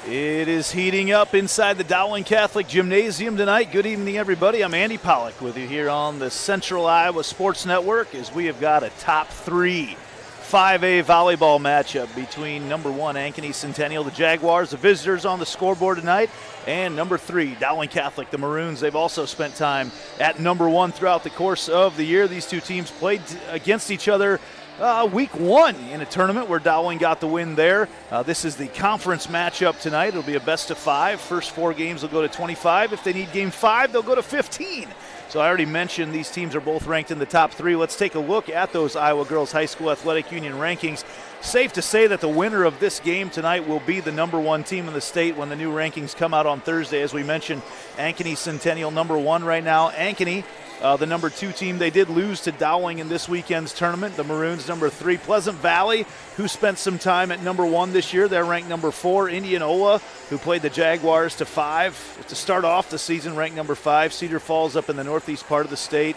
It is heating up inside the Dowling Catholic Gymnasium tonight. Good evening, everybody. I'm Andy Pollock with you here on the Central Iowa Sports Network as we have got a top three 5A volleyball matchup between number 1 Ankeny Centennial, the Jaguars, the visitors on the scoreboard tonight, and number 3 Dowling Catholic, the Maroons. They've also spent time at number 1 throughout the course of the year. These two teams played against each other week 1 in a tournament where Dowling got the win there. This is the conference matchup tonight. It'll be a best of 5. First 4 games will go to 25. If they need game 5, they'll go to 15. So I already mentioned these teams are both ranked in the top 3. Let's take a look at those Iowa Girls High School Athletic Union rankings. Safe to say that the winner of this game tonight will be the number 1 team in the state when the new rankings come out on Thursday. As we mentioned, Ankeny Centennial number 1 right now. Ankeny, the number 2 team, they did lose to Dowling in this weekend's tournament. The Maroons, number 3. Pleasant Valley, who spent some time at number 1 this year, they're ranked number 4. Indianola, who played the Jaguars to 5 to start off the season, ranked number 5. Cedar Falls up in the northeast part of the state,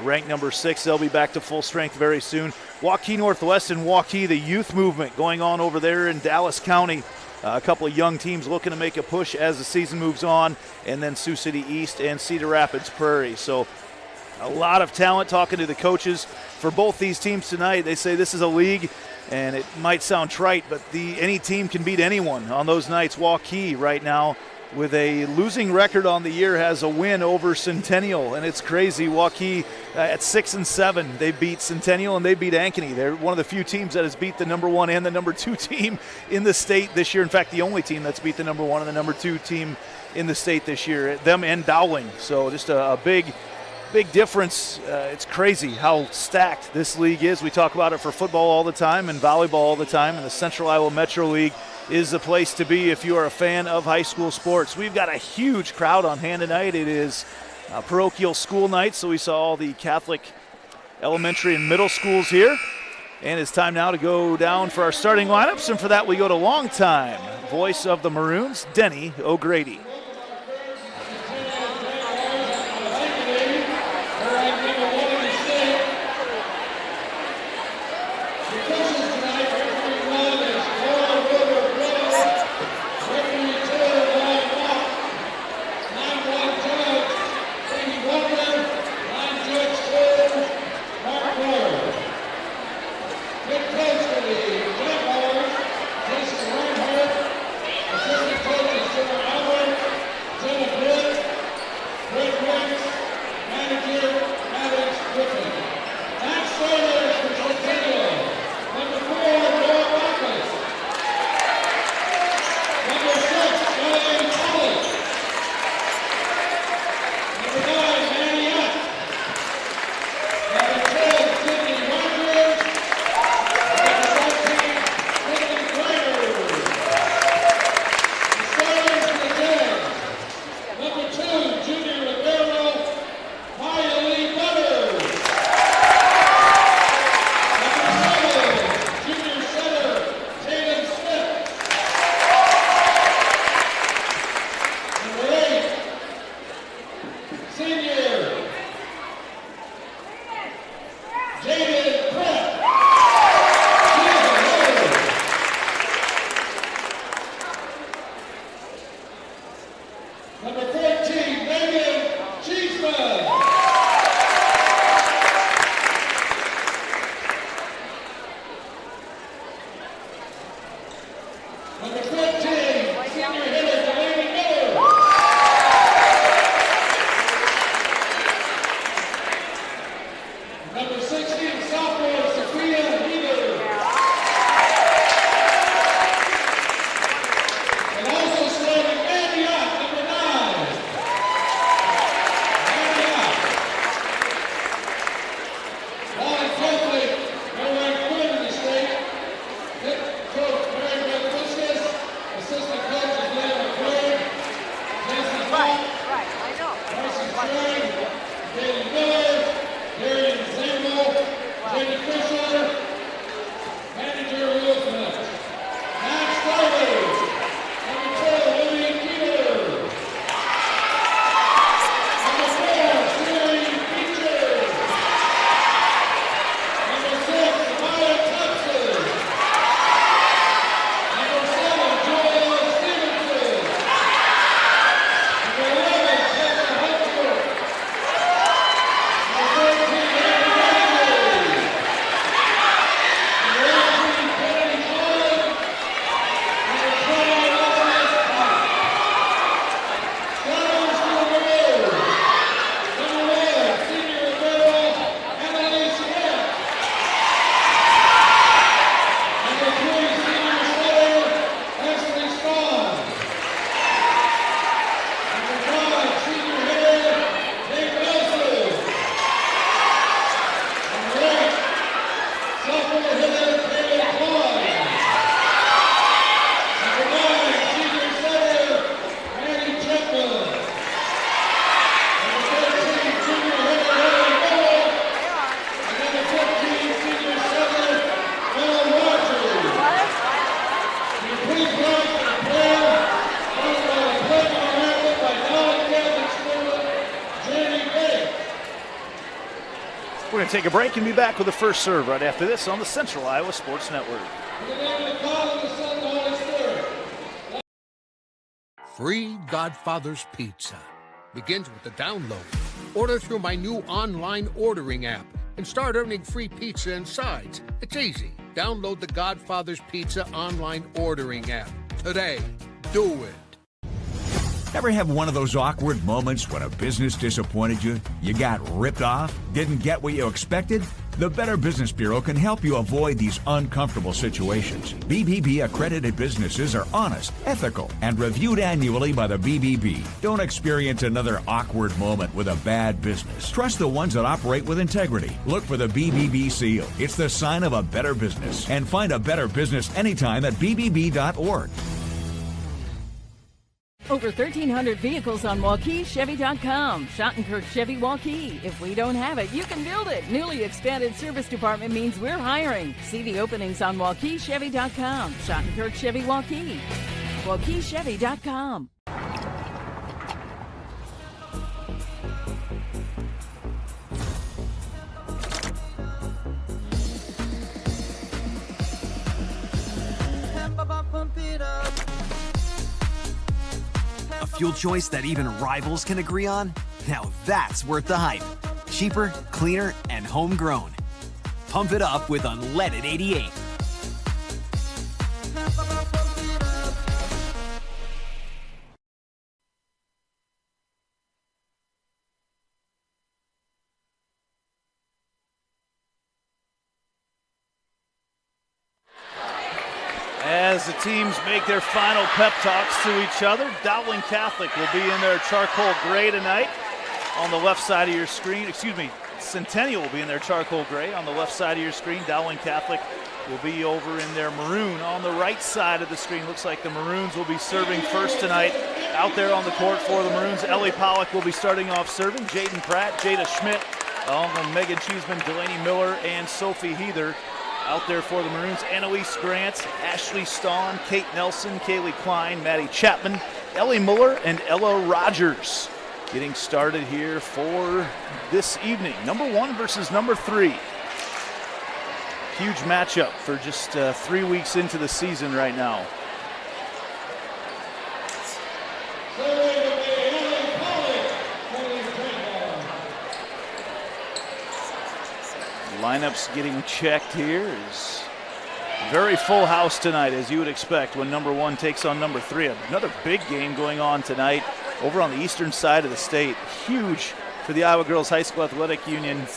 ranked number 6. They'll be back to full strength very soon. Waukee Northwest and Waukee, the youth movement going on over there in Dallas County. A couple of young teams looking to make a push as the season moves on. And then Sioux City East and Cedar Rapids Prairie. So a lot of talent. Talking to the coaches for both these teams tonight, they say this is a league, and it might sound trite, but any team can beat anyone on those nights. Waukee right now with a losing record on the year has a win over Centennial, and it's crazy. Waukee at 6-7, they beat Centennial and they beat Ankeny. They're one of the few teams that has beat the number 1 and the number 2 team in the state this year. In fact, the only team that's beat the number 1 and the number 2 team in the state this year, them and Dowling. So just a big difference. It's crazy how stacked this league is. We talk about it for football all the time and volleyball all the time, and the Central Iowa Metro League is the place to be if you are a fan of high school sports. We've got a huge crowd on hand tonight. It is parochial school night, so we saw all the Catholic elementary and middle schools here. And it's time now to go down for our starting lineups, and for that we go to longtime voice of the Maroons, Denny O'Grady. We're going to take a break and be back with the first serve right after this on the Central Iowa Sports Network. Free Godfather's Pizza begins with the download. Order through my new online ordering app and start earning free pizza and sides. It's easy. Download the Godfather's Pizza online ordering app today. Do it. Ever have one of those awkward moments when a business disappointed you? You got ripped off? Didn't get what you expected? The Better Business Bureau can help you avoid these uncomfortable situations. BBB accredited businesses are honest, ethical, and reviewed annually by the BBB. Don't experience another awkward moment with a bad business. Trust the ones that operate with integrity. Look for the BBB seal. It's the sign of a better business. And find a better business anytime at bbb.org. Over 1,300 vehicles on WaukeeChevy.com. Schottenkirk Chevy Waukee. If we don't have it, you can build it. Newly expanded service department means we're hiring. See the openings on WaukeeChevy.com. Schottenkirk Chevy Waukee. WaukeeChevy.com. A fuel choice that even rivals can agree on? Now that's worth the hype. Cheaper, cleaner, and homegrown. Pump it up with unleaded 88. As the teams make their final pep talks to each other, Dowling Catholic will be in their charcoal gray tonight on the left side of your screen. Centennial will be in their charcoal gray on the left side of your screen. Dowling Catholic will be over in their maroon on the right side of the screen. Looks like the Maroons will be serving first tonight. Out there on the court for the Maroons, Ellie Pollock will be starting off serving. Jaden Pratt, Jada Schmidt, along with Megan Cheeseman, Delaney Miller, and Sophie Heather. Out there for the Maroons, Annalise Grant, Ashley Stawn, Kate Nelson, Kaylee Klein, Maddie Chapman, Ellie Muller, and Ella Rogers getting started here for this evening. Number 1 versus number 3. Huge matchup for just 3 weeks into the season right now. Lineups getting checked here. Is very full house tonight, as you would expect when number 1 takes on number 3. Another big game going on tonight over on the eastern side of the state. Huge for the Iowa Girls High School Athletic Union.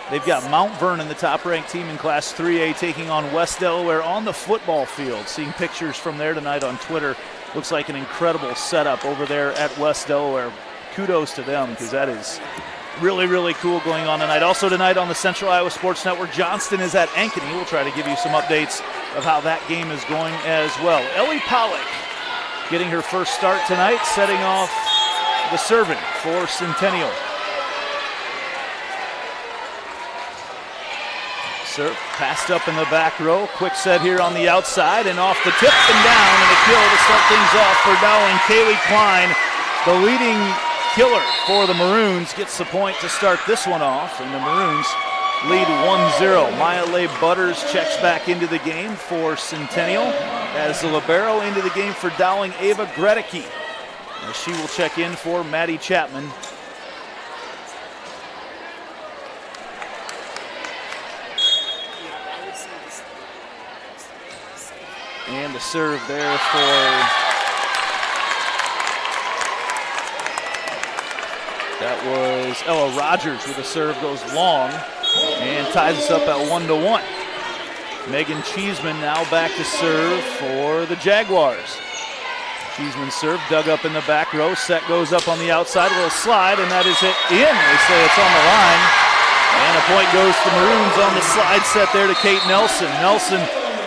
They've got Mount Vernon, the top-ranked team in Class 3A, taking on West Delaware on the football field. Seeing pictures from there tonight on Twitter. Looks like an incredible setup over there at West Delaware. Kudos to them, because that is really, really cool going on tonight. Also tonight on the Central Iowa Sports Network, Johnston is at Ankeny. We'll try to give you some updates of how that game is going as well. Ellie Pollock getting her first start tonight, setting off the serving for Centennial. Serve passed up in the back row. Quick set here on the outside and off the tip and down, and a kill to start things off for Dowling. Kaylee Klein, the leading killer for the Maroons, gets the point to start this one off, and the Maroons lead 1-0. Maya Leigh Butters checks back into the game for Centennial, as the libero into the game for Dowling, Ava Gredicke, as she will check in for Maddie Chapman. And the serve there for that was Ella Rogers with a serve, goes long and ties us up at 1-1. Megan Cheeseman now back to serve for the Jaguars. Cheeseman's serve dug up in the back row. Set goes up on the outside, a little slide, and that is it in. They say it's on the line. And a point goes to Maroons on the slide set there to Kate Nelson. Nelson,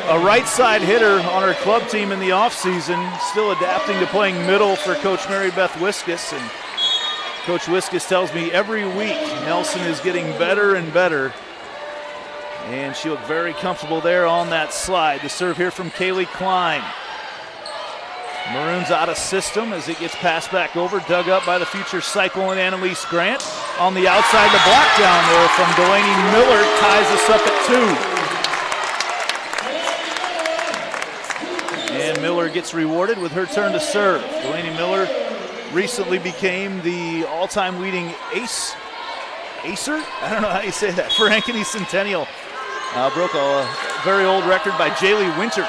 a right side hitter on her club team in the offseason, still adapting to playing middle for Coach Mary Beth Wiskus. And Coach Wiskus tells me every week Nelson is getting better and better. And she looked very comfortable there on that slide. The serve here from Kaylee Klein. Maroons out of system as it gets passed back over, dug up by the future Cyclone Annalise Grant. On the outside, the block down there from Delaney Miller ties us up at 2. And Miller gets rewarded with her turn to serve. Delaney Miller recently became the all-time leading acer? I don't know how you say that, for Ankeny Centennial. Broke a very old record by Jaylee Winters.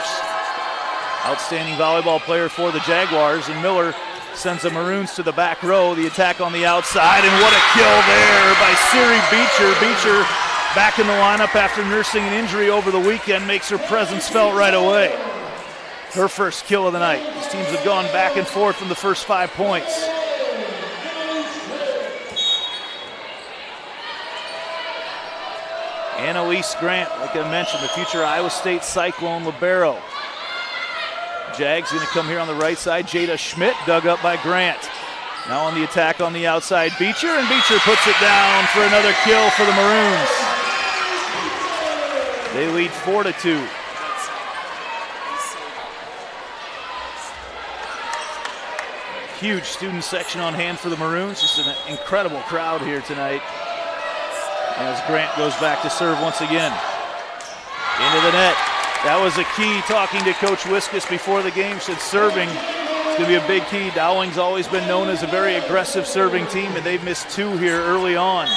Outstanding volleyball player for the Jaguars, and Miller sends the Maroons to the back row. The attack on the outside, and what a kill there by Siri Beecher. Beecher back in the lineup after nursing an injury over the weekend, makes her presence felt right away. Her first kill of the night. These teams have gone back and forth in the first 5 points. Annalise Grant, like I mentioned, the future Iowa State Cyclone libero. Jags going to come here on the right side. Jada Schmidt dug up by Grant. Now on the attack on the outside, Beecher, and Beecher puts it down for another kill for the Maroons. They lead 4-2. Huge student section on hand for the Maroons. Just an incredible crowd here tonight. As Grant goes back to serve once again. Into the net. That was a key. Talking to Coach Wiskus before the game, said serving is going to be a big key. Dowling's always been known as a very aggressive serving team, and they've missed 2 here early on.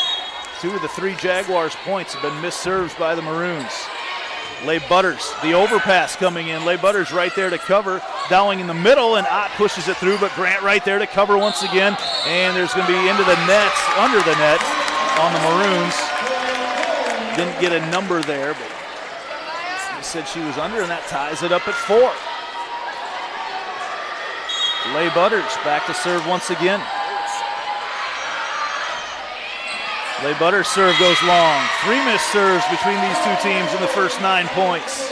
2 of the 3 Jaguars' points have been missed serves by the Maroons. Leigh Butters, the overpass coming in. Leigh Butters right there to cover. Dowling in the middle, and Ott pushes it through, but Grant right there to cover once again. And there's going to be into the net, under the net on the Maroons. Didn't get a number there, but he said she was under, and that ties it up at 4. Leigh Butters back to serve once again. Leigh Butters' serve goes long. 3 missed serves between these 2 teams in the first 9 points.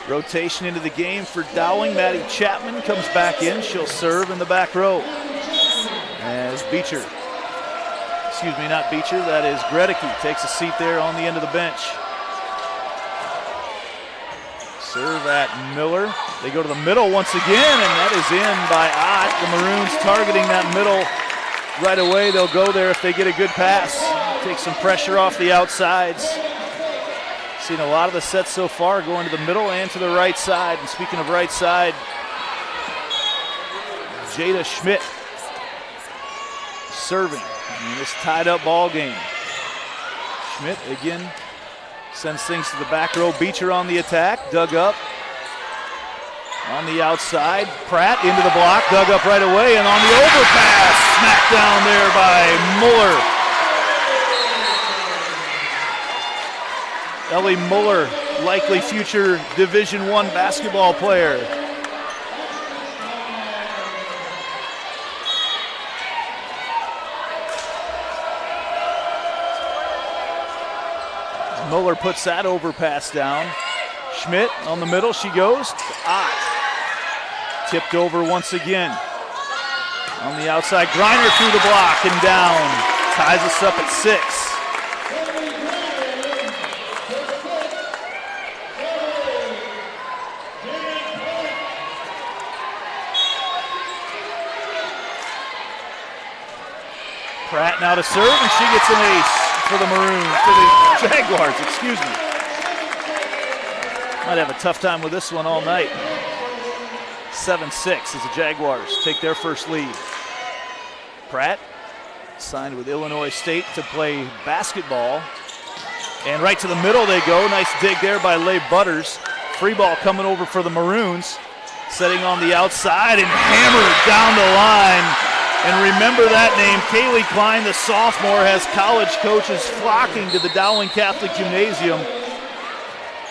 Rotation into the game for Dowling. Maddie Chapman comes back in. She'll serve in the back row. As Beecher, excuse me, not Beecher, that is Gredicke, takes a seat there on the end of the bench. Serve at Miller. They go to the middle once again, and that is in by Ott. The Maroons targeting that middle right away. They'll go there if they get a good pass. Take some pressure off the outsides. Seen a lot of the sets so far going to the middle and to the right side. And speaking of right side, Jada Schmidt serving in this tied-up ball game. Schmidt again sends things to the back row. Beecher on the attack, dug up. On the outside, Pratt into the block, dug up right away, and on the overpass, smacked down there by Muller. Ellie Muller, likely future Division I basketball player. Muller puts that overpass down. Schmidt on the middle, she goes to Ott. Tipped over once again. On the outside, Griner through the block and down. Ties us up at 6. Pratt now to serve, and she gets an ace for the Maroons, for the Jaguars, excuse me. Might have a tough time with this one all night. 7-6 as the Jaguars take their first lead. Pratt signed with Illinois State to play basketball. And right to the middle they go. Nice dig there by Leigh Butters. Free ball coming over for the Maroons. Setting on the outside and hammered down the line. And remember that name, Kaylee Klein, the sophomore, has college coaches flocking to the Dowling Catholic Gymnasium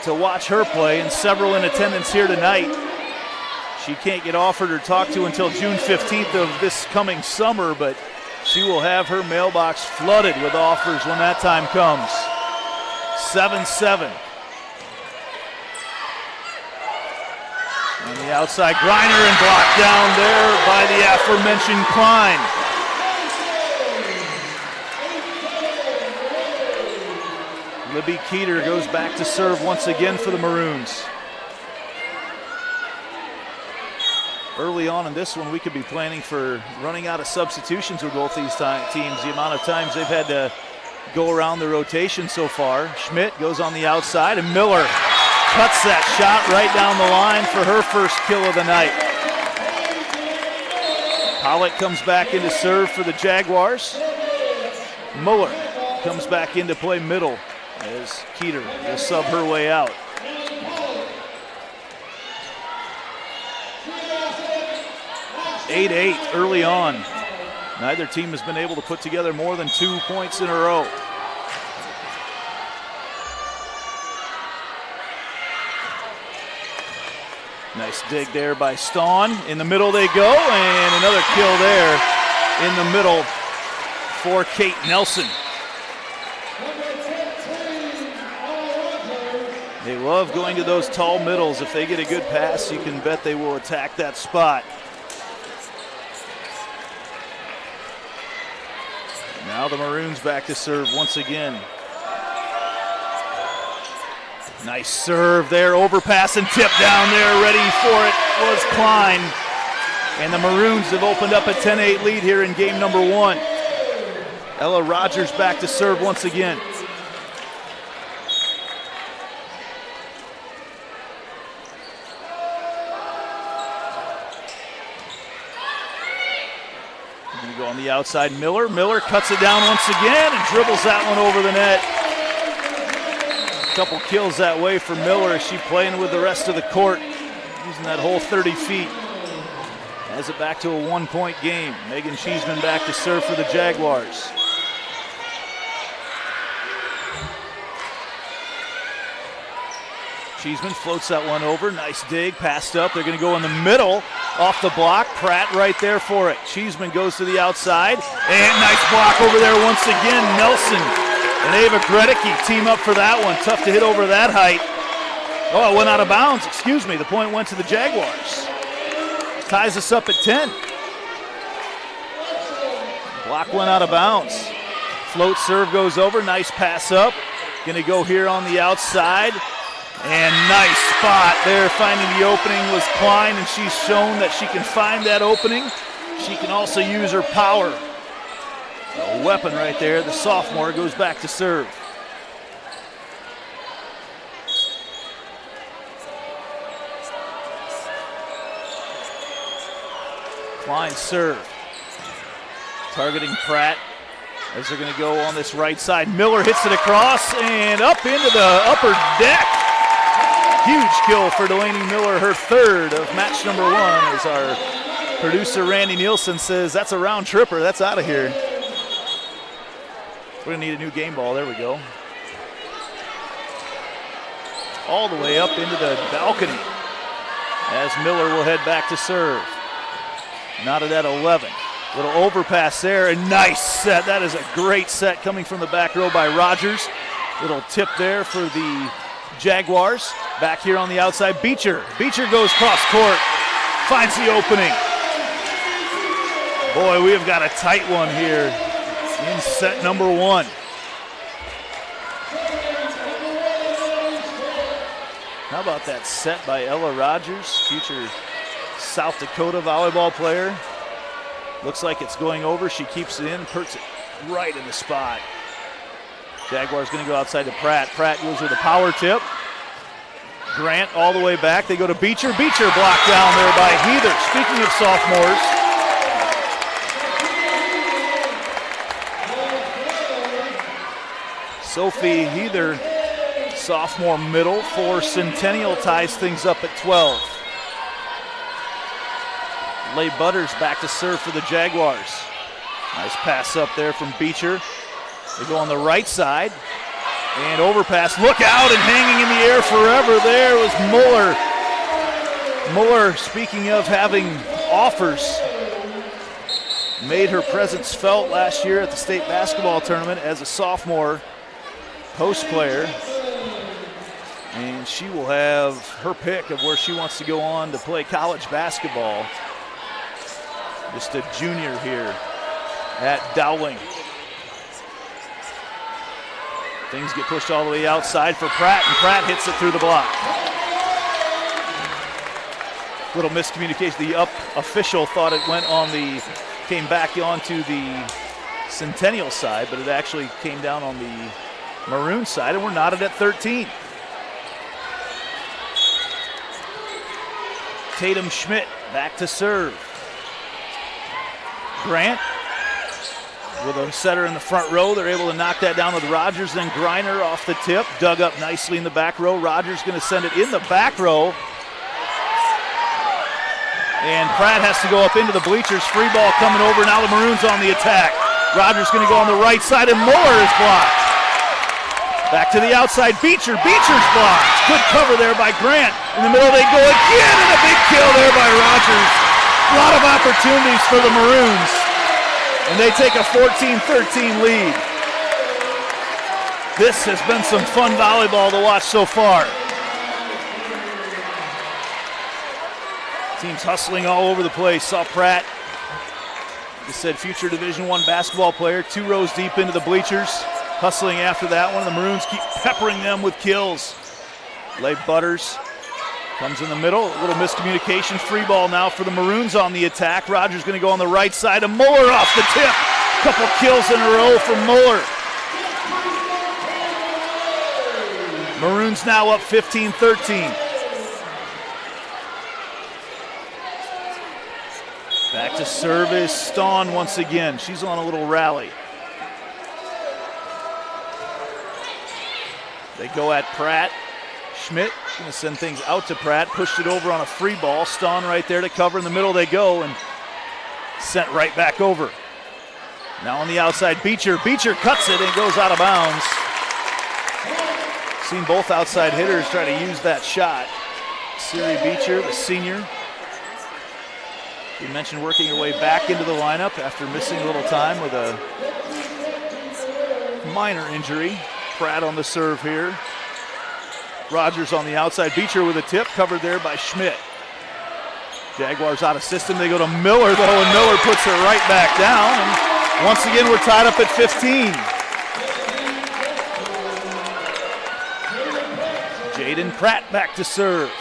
to watch her play, and several in attendance here tonight. She can't get offered or talked to until June 15th of this coming summer, but she will have her mailbox flooded with offers when that time comes. 7-7. On the outside, Griner, and blocked down there by the aforementioned Klein. Libby Keeter goes back to serve once again for the Maroons. Early on in this one, we could be planning for running out of substitutions with both these teams. The amount of times they've had to go around the rotation so far. Schmidt goes on the outside, and Miller cuts that shot right down the line for her first kill of the night. Pollock comes back in to serve for the Jaguars. Muller comes back in to play middle as Keeter will sub her way out. (8-8) early on. Neither team has been able to put together more than 2 points in a row. Nice dig there by Stawn. In the middle they go, and another kill there in the middle for Kate Nelson. They love going to those tall middles. If they get a good pass, you can bet they will attack that spot. Now the Maroons back to serve once again. Nice serve there, overpass and tip down there. Ready for it was Klein. And the Maroons have opened up a 10-8 lead here in game number 1. Ella Rogers back to serve once again. Going to go on the outside, Miller. Miller cuts it down once again and dribbles that one over the net. A couple kills that way for Miller as she playing with the rest of the court, using that whole 30 feet. Has it back to a 1-point game. Megan Cheeseman back to serve for the Jaguars. Cheeseman floats that one over. Nice dig, passed up. They're going to go in the middle, off the block. Pratt right there for it. Cheeseman goes to the outside, and nice block over there once again. Nelson and Ava Gredicke team up for that one. Tough to hit over that height. Oh, it went out of bounds. Excuse me. The point went to the Jaguars. Ties us up at 10. Block went out of bounds. Float serve goes over. Nice pass up. Going to go here on the outside. And nice spot there. Finding the opening was Klein, and she's shown that she can find that opening. She can also use her power. A weapon right there. The sophomore goes back to serve. Klein serve. Targeting Pratt as they're going to go on this right side. Miller hits it across and up into the upper deck. Huge kill for Delaney Miller, her third of match number 1, as our producer Randy Nielsen says that's a round tripper. That's out of here. We're going to need a new game ball. There we go. All the way up into the balcony as Miller will head back to serve. Knotted at 11. Little overpass there, and nice set. That is a great set coming from the back row by Rogers. Little tip there for the Jaguars. Back here on the outside, Beecher. Beecher goes cross court, finds the opening. Boy, we have got a tight one here in set number 1. How about that set by Ella Rogers, future South Dakota volleyball player. Looks like it's going over. She keeps it in, puts it right in the spot. Jaguars going to go outside to Pratt. Pratt goes with a power tip. Grant all the way back. They go to Beecher. Beecher blocked down there by Heather. Speaking of sophomores, Sophie Heather, sophomore middle for Centennial, ties things up at 12. Leigh Butters back to serve for the Jaguars. Nice pass up there from Beecher. They go on the right side. And overpass. Look out, and hanging in the air forever there was Muller. Muller, speaking of having offers, made her presence felt last year at the state basketball tournament as a sophomore post player. And she will have her pick of where she wants to go on to play college basketball. Just a junior here at Dowling. Things get pushed all the way outside for Pratt, and Pratt hits it through the block. Little miscommunication. The up official thought it went on came back onto the Centennial side, but it actually came down on the Maroon side, and we're knotted at 13. Tatum Schmidt back to serve. Grant with a setter in the front row. They're able to knock that down with Rogers, then Griner off the tip. Dug up nicely in the back row. Rogers going to send it in the back row. And Pratt has to go up into the bleachers. Free ball coming over. Now the Maroons on the attack. Rogers going to go on the right side, and Muller is blocked. Back to the outside. Beecher. Beecher's blocked. Good cover there by Grant. In the middle they go again, and a big kill there by Rogers. A lot of opportunities for the Maroons. And they take a 14-13 lead. This has been some fun volleyball to watch so far. Teams hustling all over the place. Saw Pratt, like I said, future Division I basketball player, 2 rows deep into the bleachers, hustling after that one. The Maroons keep peppering them with kills. Leigh Butters comes in the middle. A little miscommunication. Free ball now for the Maroons on the attack. Rogers going to go on the right side. And Muller off the tip. Couple kills in a row for Muller. Maroons now up 15-13. Back to service, Stawn once again. She's on a little rally. They go at Pratt. Schmidt going to send things out to Pratt. Pushed it over on a free ball. Stawn right there to cover. In the middle they go and sent right back over. Now on the outside, Beecher. Beecher cuts it and goes out of bounds. Seen both outside hitters try to use that shot. Siri Beecher, the senior. We mentioned working her way back into the lineup after missing a little time with a minor injury. Pratt on the serve here. Rogers on the outside. Beecher with a tip, covered there by Schmidt. Jaguars out of system. They go to Miller, though, and Miller puts her right back down. And once again, we're tied up at 15. Jaden Pratt back to serve.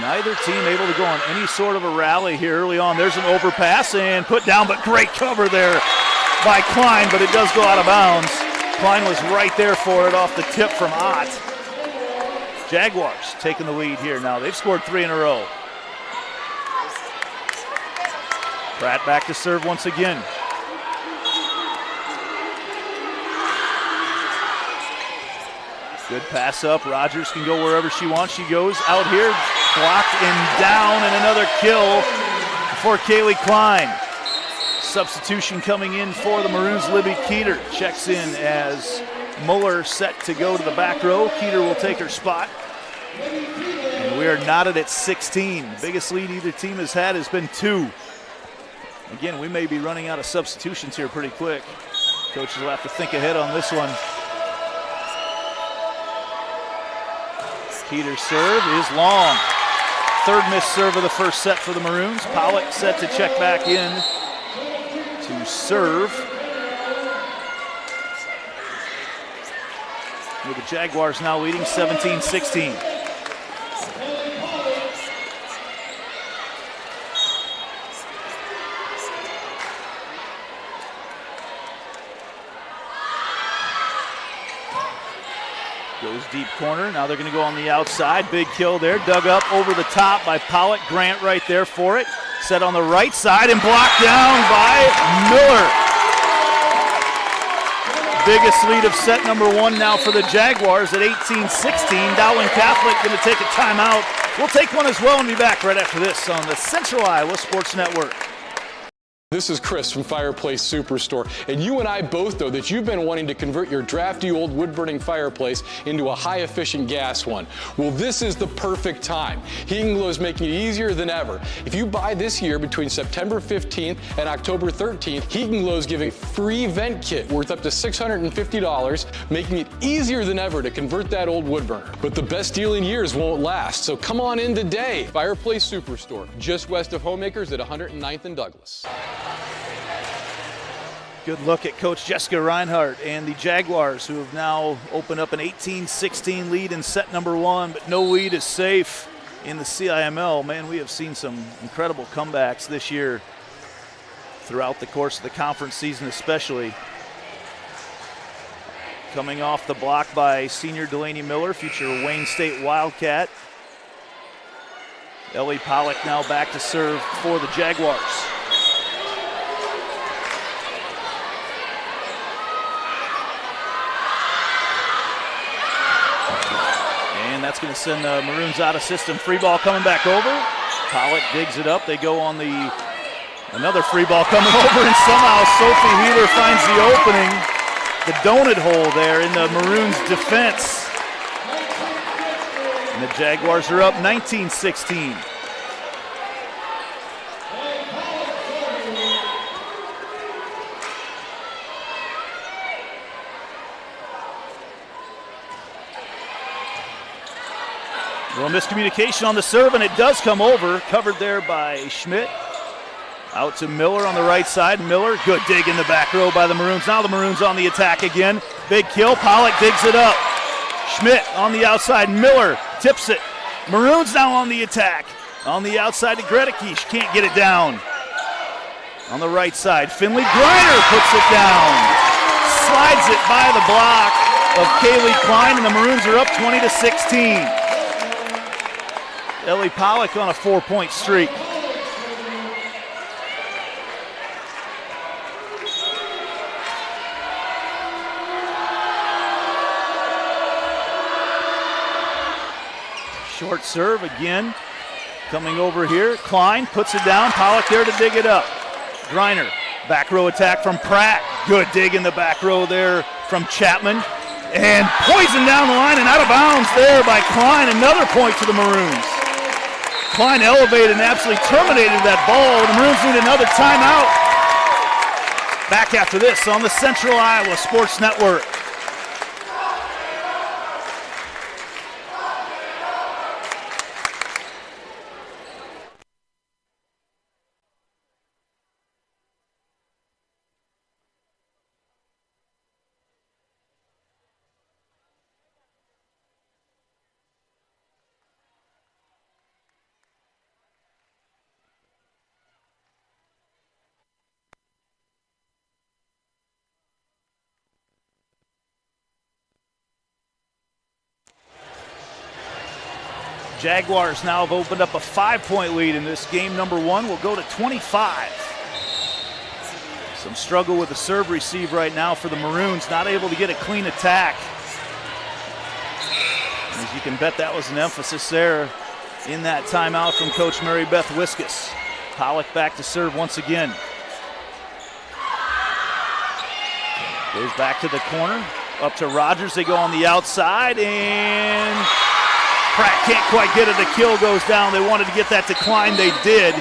Neither team able to go on any sort of a rally here early on. There's an overpass and put down, but great cover there by Klein, but it does go out of bounds. Klein was right there for it off the tip from Ott. Jaguars taking the lead here now. They've scored 3 in a row. Pratt back to serve once again. Good pass up. Rogers can go wherever she wants. She goes out here, blocked and down, and another kill for Kaylee Klein. Substitution coming in for the Maroons. Libby Keeter checks in as Muller set to go to the back row. Keeter will take her spot. And we are knotted at 16. Biggest lead either team has had has been 2. Again, we may be running out of substitutions here pretty quick. Coaches will have to think ahead on this one. Keeter's serve is long. 3rd missed serve of the first set for the Maroons. Pollock set to check back in to serve. With the Jaguars now leading 17-16. Goes deep corner. Now they're going to go on the outside. Big kill there. Dug up over the top by Pollock. Grant right there for it. Set on the right side and blocked down by Miller. Biggest lead of set number 1 now for the Jaguars at 18-16. Dowling Catholic going to take a timeout. We'll take one as well and be back right after this on the Central Iowa Sports Network. This is Chris from Fireplace Superstore, and you and I both know that you've been wanting to convert your drafty old wood-burning fireplace into a high-efficient gas one. Well, this is the perfect time. Heating Glow is making it easier than ever. If you buy this year between September 15th and October 13th, Heating Glow is giving a free vent kit worth up to $650, making it easier than ever to convert that old wood burner. But the best deal in years won't last, so come on in today. Fireplace Superstore, just west of Homemakers at 109th and Douglas. Good look at Coach Jessica Reinhardt and the Jaguars, who have now opened up an 18-16 lead in set number 1, but no lead is safe in the CIML. Man, we have seen some incredible comebacks this year throughout the course of the conference season especially. Coming off the block by senior Delaney Miller, future Wayne State Wildcat. Ellie Pollock now back to serve for the Jaguars. That's going to send the Maroons out of system. Free ball coming back over. Pollock digs it up. They go on another free ball coming over, and somehow Sophie Wheeler finds the opening, the donut hole there in the Maroons' defense. And the Jaguars are up 19-16. Little miscommunication on the serve, and it does come over. Covered there by Schmidt. Out to Miller on the right side. Miller, good dig in the back row by the Maroons. Now the Maroons on the attack again. Big kill. Pollock digs it up. Schmidt on the outside. Miller tips it. Maroons now on the attack. On the outside to Gredekish. Can't get it down. On the right side, Finley Griner puts it down. Slides it by the block of Kaylee Klein, and the Maroons are up 20-16. Ellie Pollock on a 4-point streak. Short serve again. Coming over here. Klein puts it down. Pollock there to dig it up. Griner, back row attack from Pratt. Good dig in the back row there from Chapman. And poisoned down the line and out of bounds there by Klein. Another point to the Maroons. Klein elevated and absolutely terminated that ball. The Maroons need another timeout. Back after this on the Central Iowa Sports Network. Jaguars now have opened up a 5-point lead in this game. Number one will go to 25. Some struggle with the serve receive right now for the Maroons. Not able to get a clean attack. As you can bet, that was an emphasis there in that timeout from Coach Mary Beth Wiskus. Pollock back to serve once again. Goes back to the corner. Up to Rogers. They go on the outside, and Pratt can't quite get it. The kill goes down. They wanted to get that to Klein. They did.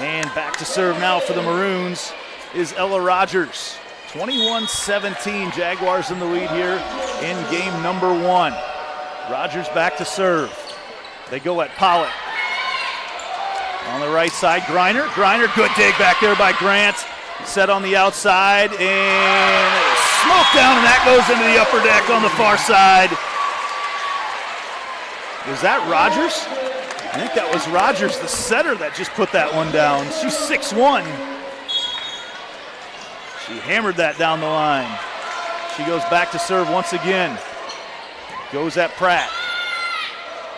And back to serve now for the Maroons is Ella Rogers. 21-17. Jaguars in the lead here in game number one. Rogers back to serve. They go at Pollock. On the right side, Griner. Griner, good dig back there by Grant. Set on the outside, and smoke down, and that goes into the upper deck on the far side. Was that Rogers? I think that was Rogers, the setter, that just put that one down. She's 6'1". She hammered that down the line. She goes back to serve once again. Goes at Pratt.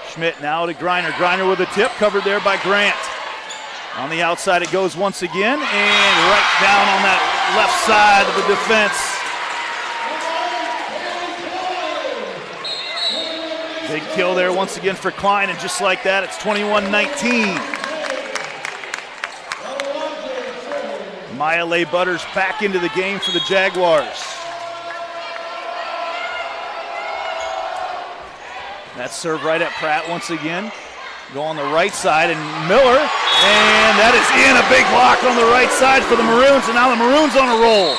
Schmidt now to Griner. Griner with a tip, covered there by Grant. On the outside it goes once again, and right down on that left side of the defense. Big kill there once again for Klein, and just like that, it's 21-19. Maya Leigh Butters back into the game for the Jaguars. That serve right at Pratt once again. Go on the right side, and Miller, and that is in, a big block on the right side for the Maroons, and now the Maroons on a roll.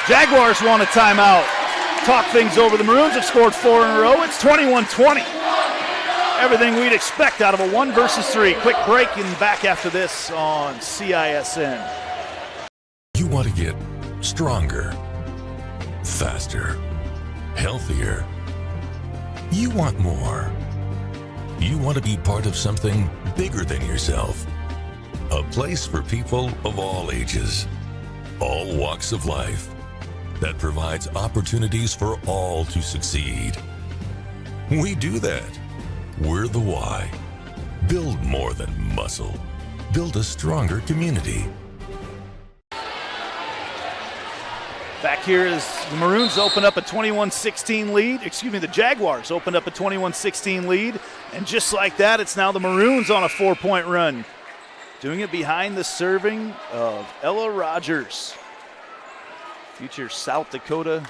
Jaguars want a timeout. Talk things over. The Maroons have scored 4 in a row. It's 21-20. Everything we'd expect out of a 1 versus 3. Quick break and back after this on CISN. You want to get stronger, faster, healthier. You want more. You want to be part of something bigger than yourself. A place for people of all ages, all walks of life, that provides opportunities for all to succeed. We do that. We're the why. Build more than muscle. Build a stronger community. Back here is the Maroons open up a 21-16 lead. The Jaguars opened up a 21-16 lead. And just like that, it's now the Maroons on a 4-point run. Doing it behind the serving of Ella Rogers. Future South Dakota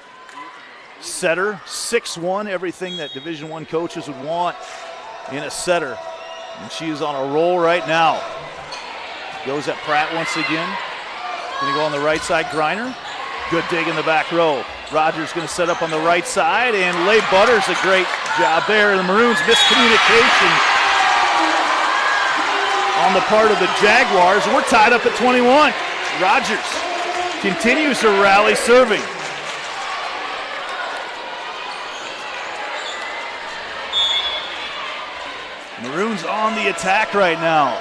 setter, 6'1", everything that Division I coaches would want in a setter. And she is on a roll right now. Goes at Pratt once again. Gonna go on the right side, Griner. Good dig in the back row. Rogers going to set up on the right side, and Leigh Butters a great job there. The Maroons miscommunication on the part of the Jaguars. We're tied up at 21. Rogers continues to rally serving. Maroons on the attack right now.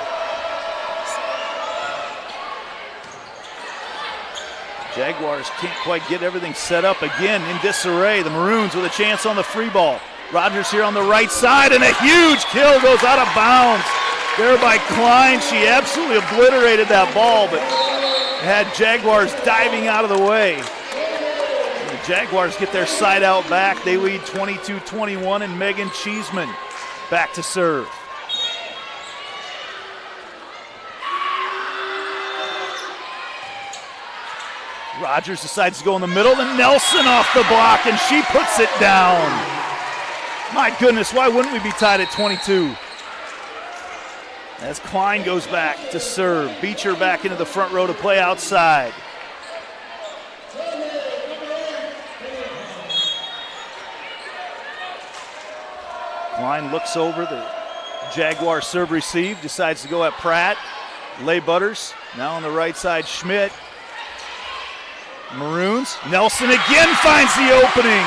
Jaguars can't quite get everything set up again in disarray. The Maroons with a chance on the free ball. Rogers here on the right side, and a huge kill goes out of bounds there by Klein. She absolutely obliterated that ball, but had Jaguars diving out of the way. And the Jaguars get their side out back. They lead 22-21, and Megan Cheeseman back to serve. Rogers decides to go in the middle, then Nelson off the block, and she puts it down. My goodness, why wouldn't we be tied at 22? As Klein goes back to serve. Beecher back into the front row to play outside. Klein looks over the Jaguar serve receive, decides to go at Pratt. Leigh Butters, now on the right side, Schmidt. Maroons, Nelson again finds the opening.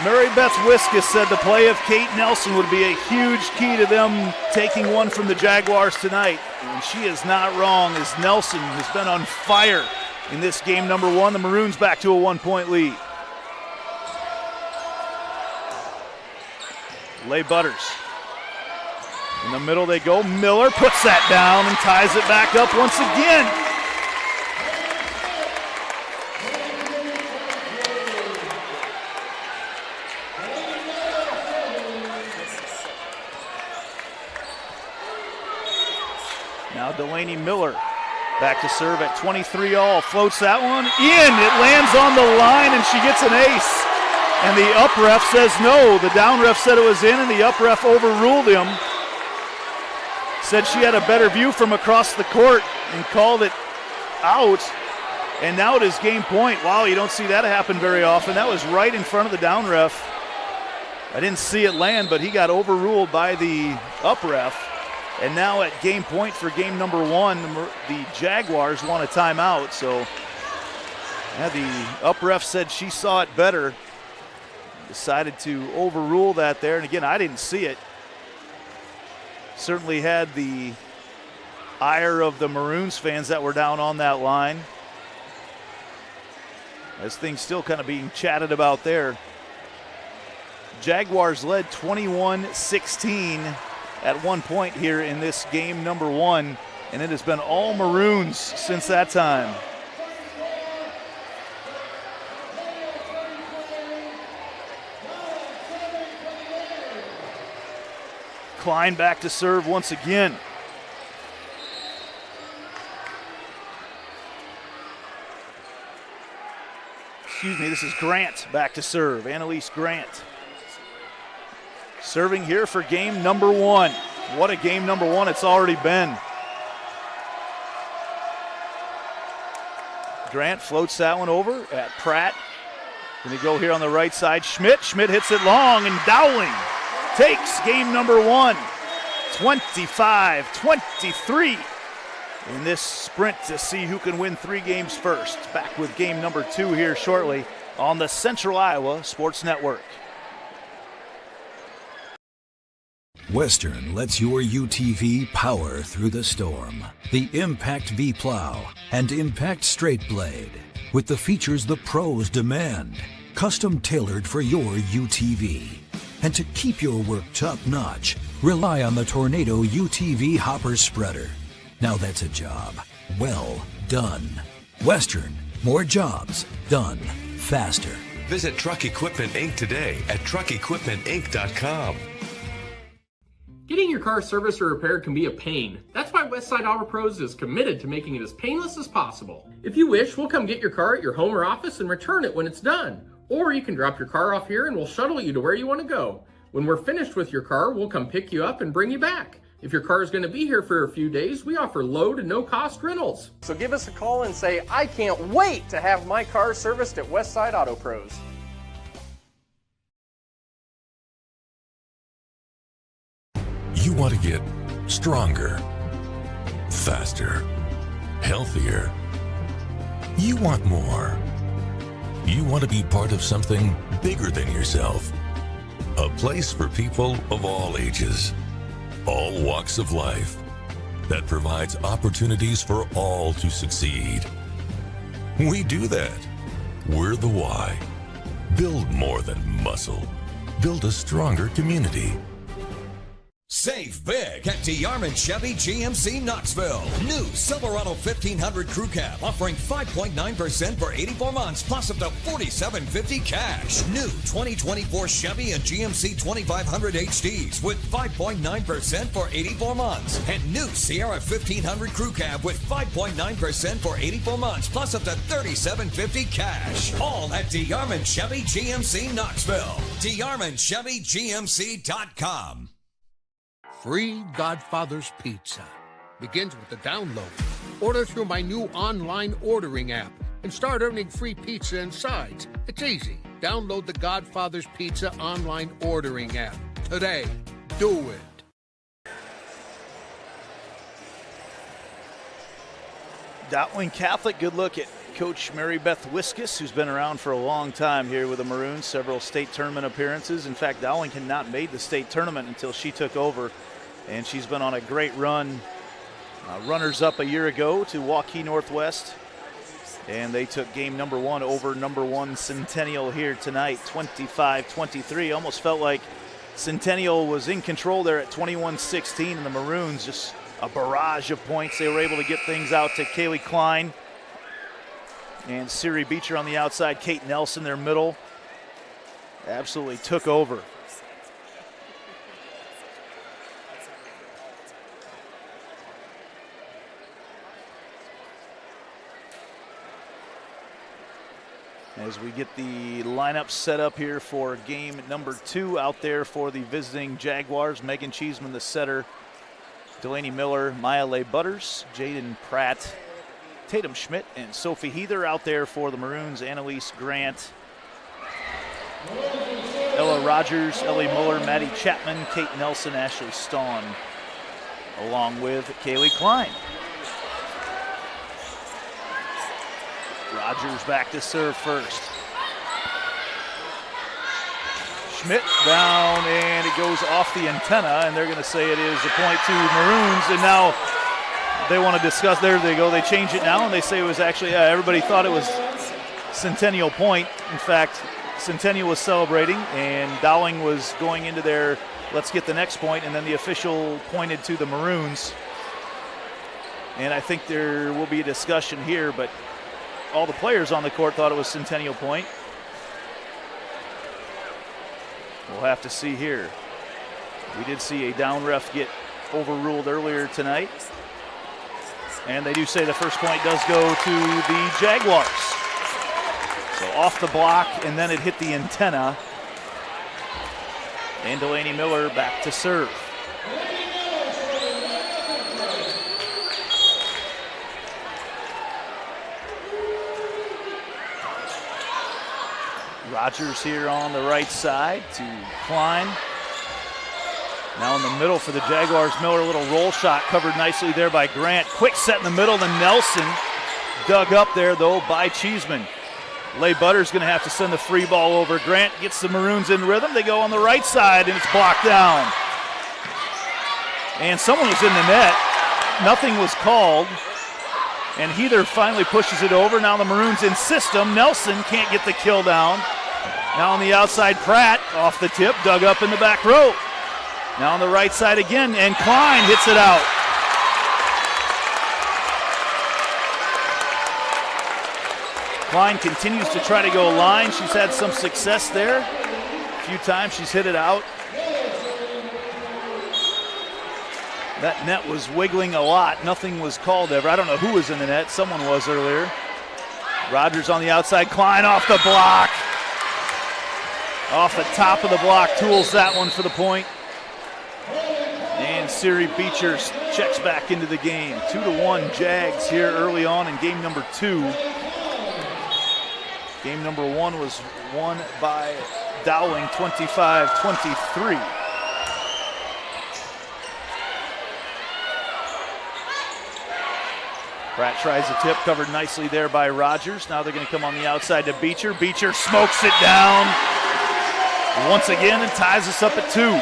Mary Beth Wiskus said the play of Kate Nelson would be a huge key to them taking one from the Jaguars tonight. And she is not wrong, as Nelson has been on fire in this game number one. The Maroons back to a 1-point lead. Leigh Butters. In the middle they go. Miller puts that down and ties it back up once again. Now Delaney Miller back to serve at 23 all. Floats that one in. It lands on the line and she gets an ace. And the up ref says no. The down ref said it was in and the up ref overruled him. Said she had a better view from across the court and called it out. And now it is game point. Wow, you don't see that happen very often. That was right in front of the down ref. I didn't see it land, but he got overruled by the up ref. And now at game point for game number one, the Jaguars want a timeout. So yeah, the up ref said she saw it better. Decided to overrule that there. And again, I didn't see it. Certainly had the ire of the Maroons fans that were down on that line. As things still kind of being chatted about there. Jaguars led 21-16 at one point here in this game number one, and it has been all Maroons since that time. Klein back to serve once again. Excuse me, this is Grant back to serve. Annalise Grant. Serving here for game number one. What a game number one it's already been. Grant floats that one over at Pratt. Going to go here on the right side. Schmidt hits it long, and Dowling takes game number one. 25-23 in this sprint to see who can win 3 games first. Back with game number 2 here shortly on the Central Iowa Sports Network. Western lets your UTV power through the storm. The Impact V-Plow and Impact Straight Blade, with the features the pros demand, custom tailored for your UTV. And to keep your work top-notch, rely on the Tornado UTV Hopper Spreader. Now that's a job well done. Western, more jobs done faster. Visit Truck Equipment Inc. today at truckequipmentinc.com. Getting your car serviced or repaired can be a pain. That's why Westside Auto Pros is committed to making it as painless as possible. If you wish, we'll come get your car at your home or office and return it when it's done. Or you can drop your car off here and we'll shuttle you to where you want to go. When we're finished with your car, we'll come pick you up and bring you back. If your car is going to be here for a few days, we offer low to no cost rentals. So give us a call and say, I can't wait to have my car serviced at Westside Auto Pros. You want to get stronger, faster, healthier. You want more. You want to be part of something bigger than yourself. A place for people of all ages, all walks of life, that provides opportunities for all to succeed. We do that. We're the why. Build more than muscle. Build a stronger community. Save big at DeArmond Chevy GMC Knoxville. New Silverado 1500 Crew Cab offering 5.9% for 84 months plus up to $4,750 cash. New 2024 Chevy and GMC 2500 HDs with 5.9% for 84 months. And new Sierra 1500 Crew Cab with 5.9% for 84 months plus up to $3,750 cash. All at DeArmond Chevy GMC Knoxville. DeArmondChevyGMC.com. Free Godfather's Pizza begins with the download. Order through my new online ordering app and start earning free pizza and sides. It's easy. Download the Godfather's Pizza online ordering app today. Do it. Dowling Catholic, good look at Coach Mary Beth Wiskus, who's been around for a long time here with the Maroons, several state tournament appearances. In fact, Dowling had not made the state tournament until she took over, and she's been on a great run. Runners-up a year ago to Waukee Northwest, and they took game number one over number one Centennial here tonight, 25-23. Almost felt like Centennial was in control there at 21-16, and the Maroons just a barrage of points. They were able to get things out to Kaylee Klein and Siri Beecher on the outside. Kate Nelson, their middle, absolutely took over. As we get the lineup set up here for game number 2 out there for the visiting Jaguars. Megan Cheeseman, the setter. Delaney Miller, Maya Leigh Butters, Jaden Pratt, Tatum Schmidt, and Sophie Heather out there for the Maroons. Annalise Grant, Ella Rogers, Ellie Muller, Maddie Chapman, Kate Nelson, Ashley Stawn, along with Kaylee Klein. Rogers back to serve first. Schmidt down, and it goes off the antenna, and they're going to say it is a point to Maroons, and now they want to discuss. There they go. They change it now, and they say it was actually, everybody thought it was Centennial point. In fact, Centennial was celebrating, and Dowling was going into their let's get the next point, and then the official pointed to the Maroons. And I think there will be a discussion here, but all the players on the court thought it was Centennial point. We'll have to see here. We did see a down ref get overruled earlier tonight. And they do say the first point does go to the Jaguars. So off the block, and then it hit the antenna. And Delaney Miller back to serve. Rogers here on the right side to Klein. Now in the middle for the Jaguars, Miller, a little roll shot covered nicely there by Grant. Quick set in the middle to Nelson. Dug up there though by Cheeseman. Leigh Butters going to have to send the free ball over. Grant gets the Maroons in rhythm. They go on the right side and it's blocked down. And someone was in the net. Nothing was called. And Heather finally pushes it over. Now the Maroons in system. Nelson can't get the kill down. Now on the outside, Pratt off the tip, dug up in the back row. Now on the right side again, and Klein hits it out. Klein continues to try to go line. She's had some success there. A few times she's hit it out. That net was wiggling a lot. Nothing was called ever. I don't know who was in the net. Someone was earlier. Rogers on the outside. Klein off the block. Off the top of the block. Tools that one for the point. And Siri Beecher checks back into the game. 2-1 Jags here early on in game number 2. Game number 1 was won by Dowling 25-23. Pratt tries the tip, covered nicely there by Rogers. Now they're going to come on the outside to Beecher. Beecher smokes it down once again and ties us up at 2.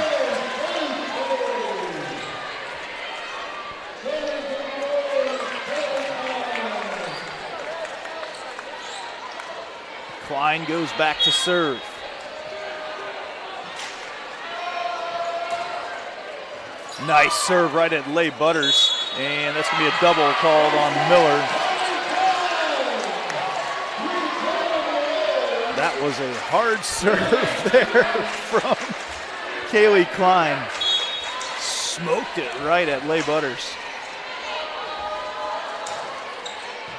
Klein goes back to serve. Nice serve right at Leigh Butters, and that's going to be a double called on Miller. That was a hard serve there from Kaylee Klein. Smoked it right at Leigh Butters.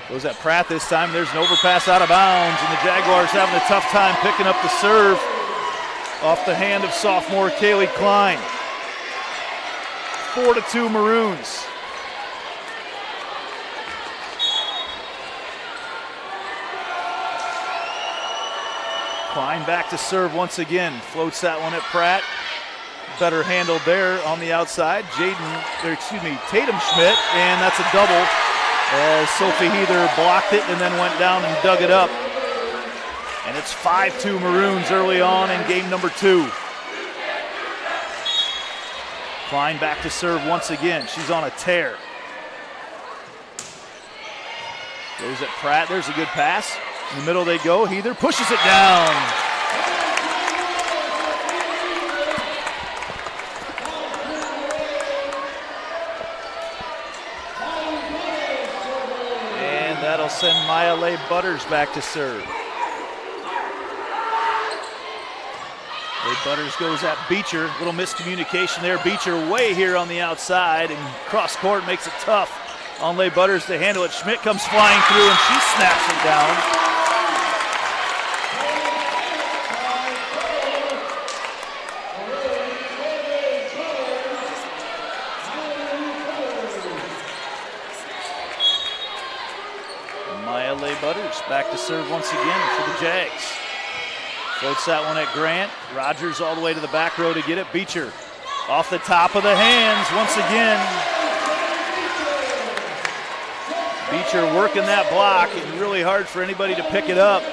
Goes at Pratt this time. There's an overpass out of bounds, and the Jaguars having a tough time picking up the serve off the hand of sophomore Kaylee Klein. 4-2 Maroons. Klein back to serve once again. Floats that one at Pratt. Better handled there on the outside. Tatum Schmidt, and that's a double as Sophie Heather blocked it and then went down and dug it up. And it's 5-2 Maroons early on in game number 2. Klein back to serve once again. She's on a tear. Goes at Pratt. There's a good pass. In the middle they go. Heather pushes it down. And that'll send Maya Leigh Butters back to serve. Leigh Butters goes at Beecher. Little miscommunication there. Beecher way here on the outside, and cross court makes it tough on Leigh Butters to handle it. Schmidt comes flying through, and she snaps it down. Maya Leigh Butters back to serve once again for the Jags. Floats that one at Grant. Rogers all the way to the back row to get it. Beecher off the top of the hands once again. Beecher working that block, and really hard for anybody to pick it up.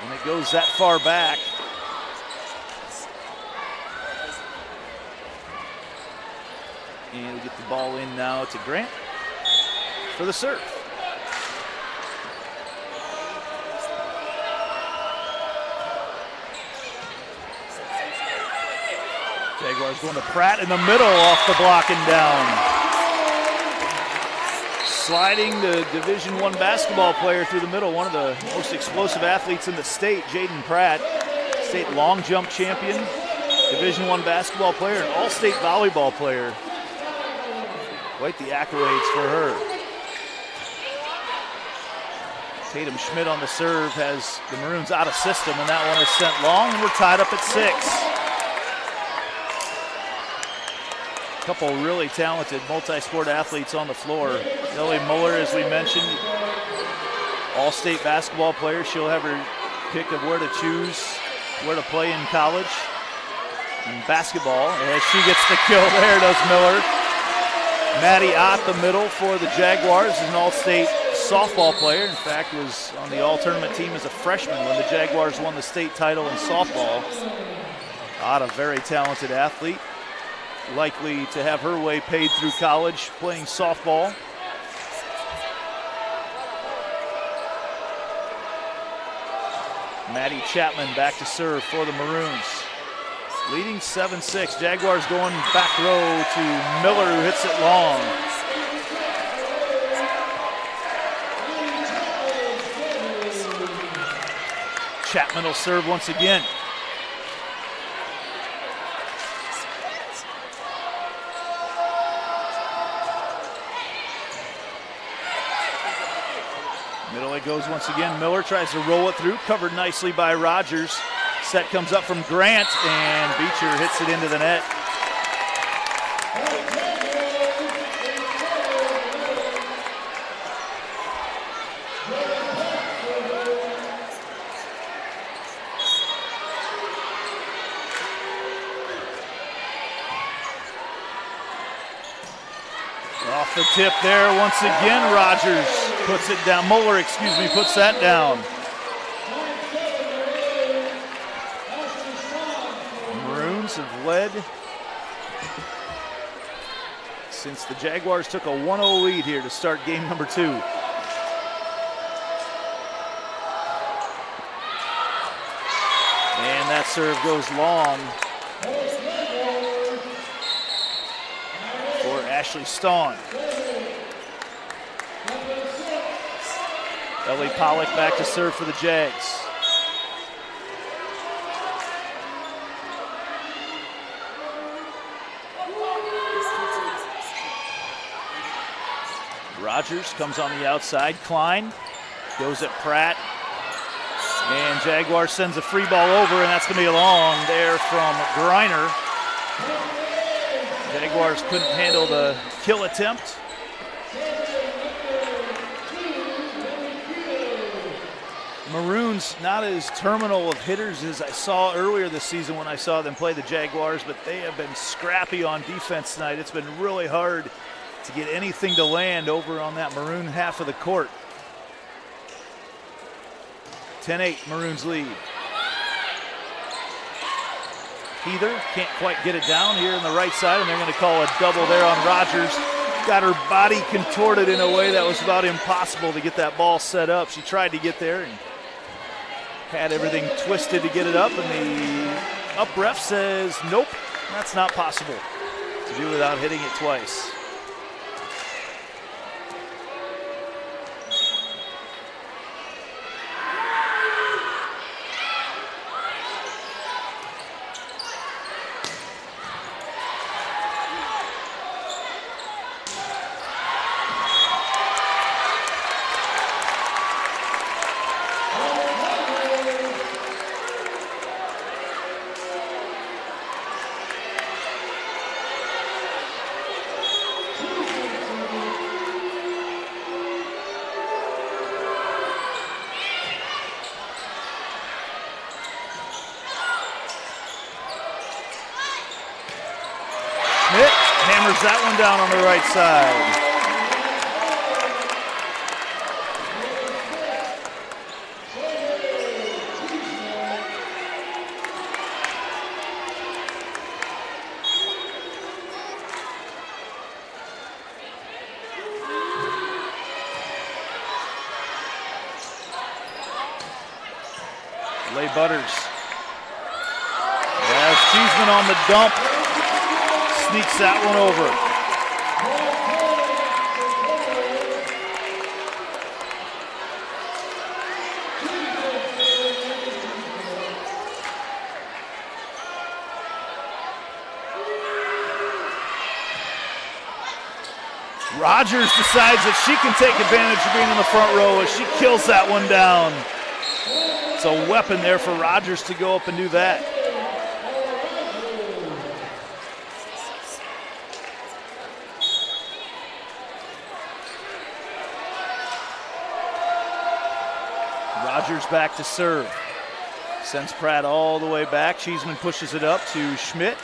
And it goes that far back. And we get the ball in now to Grant for the serve. Jaguars going to Pratt in the middle off the block and down. Sliding the Division I basketball player through the middle, one of the most explosive athletes in the state, Jaden Pratt, state long jump champion, Division I basketball player, and all-state volleyball player. Quite the accolades for her. Tatum Schmidt on the serve has the Maroons out of system, and that one is sent long, and we're tied up at 6. Couple really talented multi-sport athletes on the floor. Ellie Muller, as we mentioned, all-state basketball player. She'll have her pick of where to choose, where to play in college. And basketball, as she gets the kill there, does Miller. Maddie Ott, the middle for the Jaguars, is an all-state softball player. In fact, was on the all-tournament team as a freshman when the Jaguars won the state title in softball. Ott, a very talented athlete. Likely to have her way paid through college playing softball. Maddie Chapman back to serve for the Maroons. Leading 7-6. Jaguars going back row to Miller, who hits it long. Chapman will serve once again. Middle it goes once again. Miller tries to roll it through, covered nicely by Rogers. Set comes up from Grant, and Beecher hits it into the net. Off the tip there once again, Rogers puts it down. Muller, puts that down. Maroons have led since the Jaguars took a 1-0 lead here to start game number 2. And that serve goes long for Ashley Stawn. Ellie Pollock back to serve for the Jags. Rogers comes on the outside. Klein goes at Pratt. And Jaguar sends a free ball over, and that's going to be long there from Griner. Jaguars couldn't handle the kill attempt. Maroons not as terminal of hitters as I saw earlier this season when I saw them play the Jaguars, but they have been scrappy on defense tonight. It's been really hard to get anything to land over on that Maroon half of the court. 10-8, Maroons lead. Heather can't quite get it down here on the right side, and they're going to call a double there on Rogers. Got her body contorted in a way that was about impossible to get that ball set up. She tried to get there and had everything twisted to get it up, and the up ref says, nope, that's not possible to do without hitting it twice. Hammers that one down on the right side. Lay Butters. As Cheeseman on the dump. Sneaks that one over. Rogers decides that she can take advantage of being in the front row as she kills that one down. It's a weapon there for Rogers to go up and do that. Rogers back to serve. Sends Pratt all the way back. Cheeseman pushes it up to Schmidt.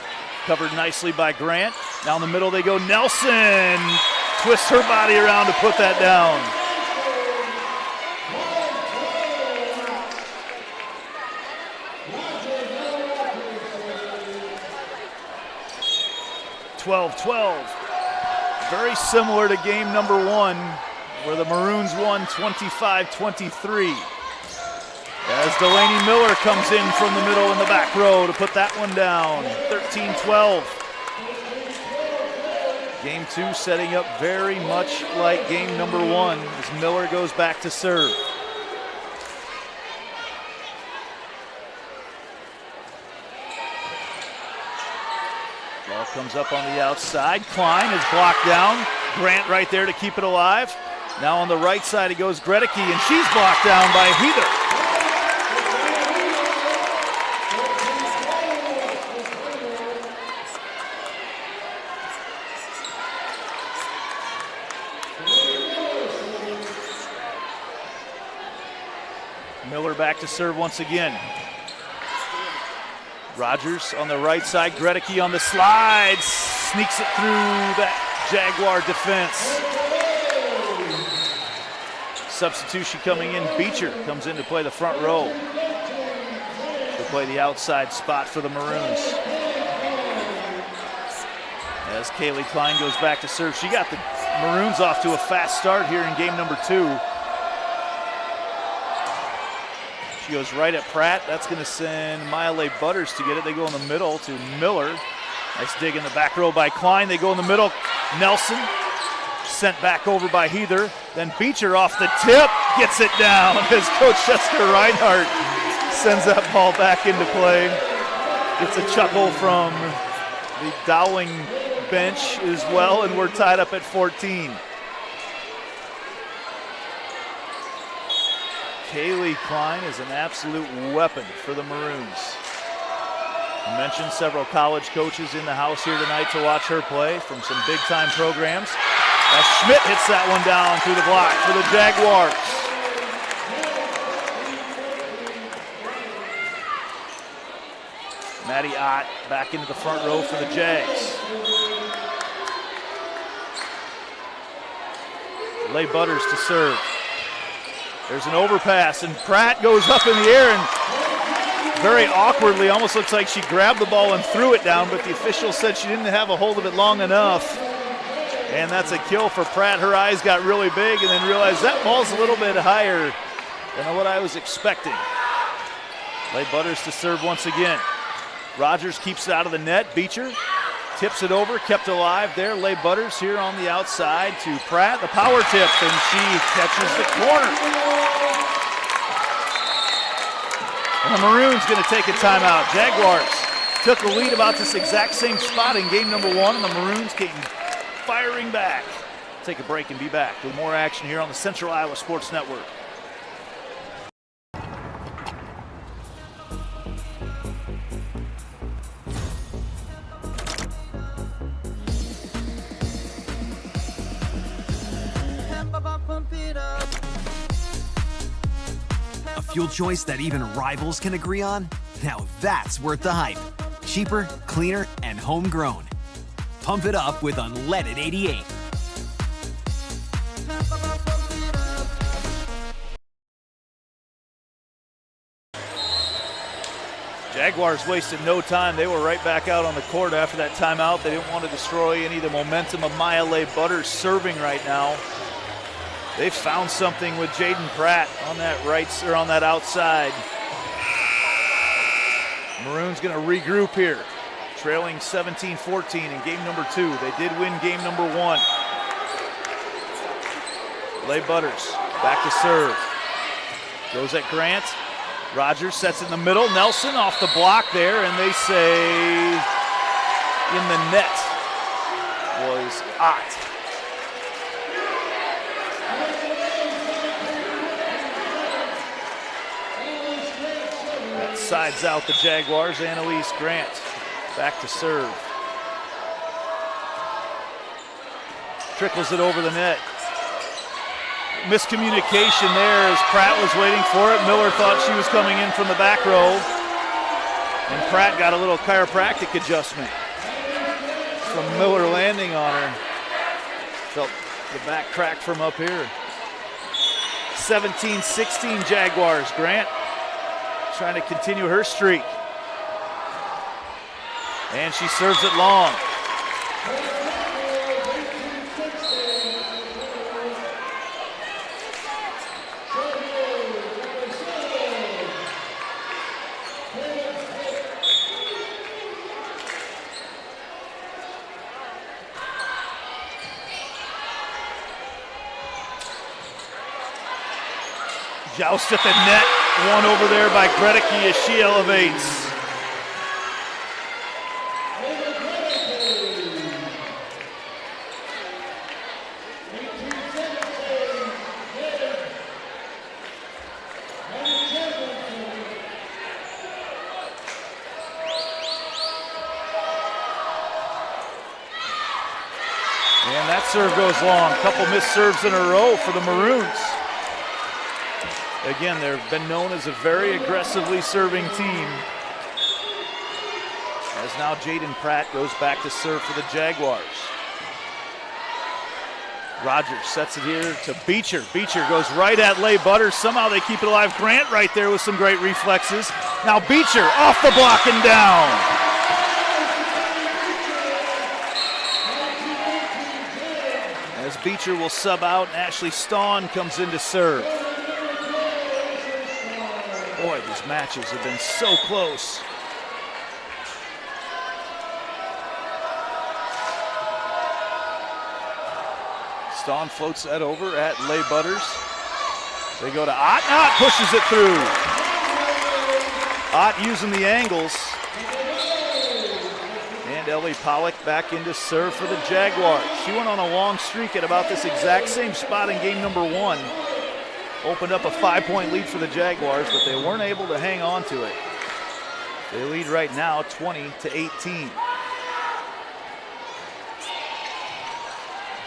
Covered nicely by Grant. Down the middle they go. Nelson twists her body around to put that down. (12-12). Very similar to game number 1, where the Maroons won 25-23. As Delaney Miller comes in from the middle in the back row to put that one down, 13-12. Game 2 setting up very much like game number 1 as Miller goes back to serve. Ball comes up on the outside. Klein is blocked down. Grant right there to keep it alive. Now on the right side it goes Gredicke, and she's blocked down by Heather. Miller back to serve once again. Rogers on the right side, Gredicke on the slide, sneaks it through that Jaguar defense. Substitution coming in, Beecher comes in to play the front row. She'll play the outside spot for the Maroons. As Kaylee Klein goes back to serve, she got the Maroons off to a fast start here in game number 2. She goes right at Pratt. That's going to send Maya Butters to get it. They go in the middle to Miller. Nice dig in the back row by Klein. They go in the middle. Nelson sent back over by Heather. Then Beecher off the tip gets it down as Coach Chester Reinhardt sends that ball back into play. It's a chuckle from the Dowling bench as well, and we're tied up at 14. Kaylee Klein is an absolute weapon for the Maroons. I mentioned several college coaches in the house here tonight to watch her play from some big-time programs. As Schmidt hits that one down through the block for the Jaguars. Maddie Ott back into the front row for the Jags. Leigh Butters to serve. There's an overpass, and Pratt goes up in the air and very awkwardly, almost looks like she grabbed the ball and threw it down, but the official said she didn't have a hold of it long enough. And that's a kill for Pratt. Her eyes got really big and then realized that ball's a little bit higher than what I was expecting. Leigh Butters to serve once again. Rogers keeps it out of the net. Beecher tips it over, kept alive there. Leigh Butters here on the outside to Pratt. The power tip, and she catches the corner. And the Maroons going to take a timeout. Jaguars took the lead about this exact same spot in game number 1, and the Maroons came firing back. Take a break and be back with more action here on the Central Iowa Sports Network. A fuel choice that even rivals can agree on? Now that's worth the hype. Cheaper, cleaner, and homegrown. Pump it up with unleaded 88. Jaguars wasted no time. They were right back out on the court after that timeout. They didn't want to destroy any of the momentum of Maya Butters serving right now. They found something with Jaden Pratt on that on that outside. Maroons going to regroup here, trailing 17-14 in game number 2. They did win game number 1. Leigh Butters back to serve. Goes at Grant. Rogers sets it in the middle. Nelson off the block there, and they say in the net was Ott. That sides out the Jaguars. Annalise Grant back to serve. Trickles it over the net. Miscommunication there as Pratt was waiting for it. Miller thought she was coming in from the back row. And Pratt got a little chiropractic adjustment from Miller landing on her. Felt the back crack from up here. 17-16 Jaguars. Grant trying to continue her streak. And she serves it long. Joust at the net, one over there by Gredicke as she elevates. And that serve goes long. Couple missed serves in a row for the Maroons. Again, they've been known as a very aggressively serving team. As now Jaden Pratt goes back to serve for the Jaguars. Rogers sets it here to Beecher. Beecher goes right at Leigh Butters. Somehow they keep it alive. Grant right there with some great reflexes. Now Beecher off the block and down. As Beecher will sub out, Ashley Stawn comes in to serve. Boy, these matches have been so close. Stawn floats that over at Leigh Butters. They go to Ott. Ott pushes it through. Ott using the angles. And Ellie Pollock back into serve for the Jaguars. She went on a long streak at about this exact same spot in game number 1. Opened up a 5-point lead for the Jaguars, but they weren't able to hang on to it. They lead right now 20-18.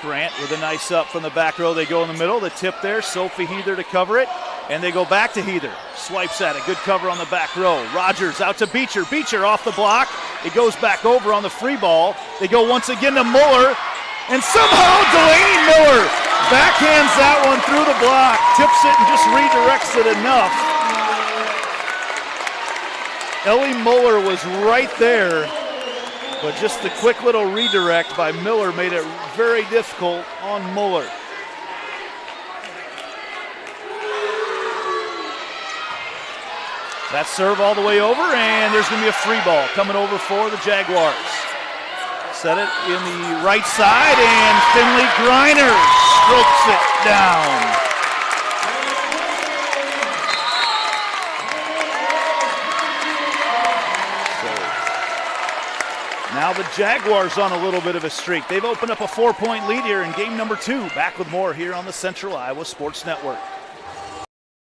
Grant with a nice up from the back row. They go in the middle. The tip there. Sophie Heather to cover it. And they go back to Heather. Swipes at it. Good cover on the back row. Rogers out to Beecher. Beecher off the block. It goes back over on the free ball. They go once again to Muller. And somehow Delaney Miller backhands that one through the block. Tips it and just redirects it enough. Ellie Muller was right there. But just the quick little redirect by Miller made it very difficult on Muller. That serve all the way over, and there's going to be a free ball coming over for the Jaguars. Set it in the right side, and Finley Griner strokes it down. Now the Jaguars on a little bit of a streak. They've opened up a 4-point lead here in game number 2. Back with more here on the Central Iowa Sports Network.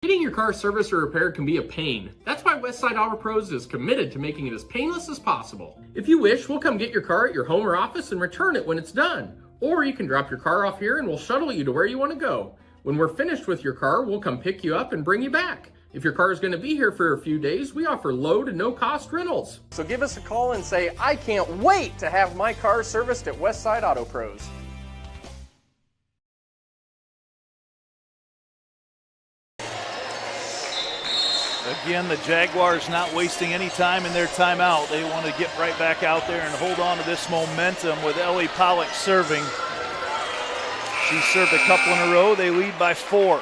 Getting your car serviced or repaired can be a pain. That's why Westside Auto Pros is committed to making it as painless as possible. If you wish, we'll come get your car at your home or office and return it when it's done. Or you can drop your car off here and we'll shuttle you to where you want to go. When we're finished with your car, we'll come pick you up and bring you back. If your car is going to be here for a few days, we offer low to no cost rentals. So give us a call and say, I can't wait to have my car serviced at Westside Auto Pros. Again, the Jaguars not wasting any time in their timeout. They want to get right back out there and hold on to this momentum with Ellie Pollock serving. She served a couple in a row. They lead by 4.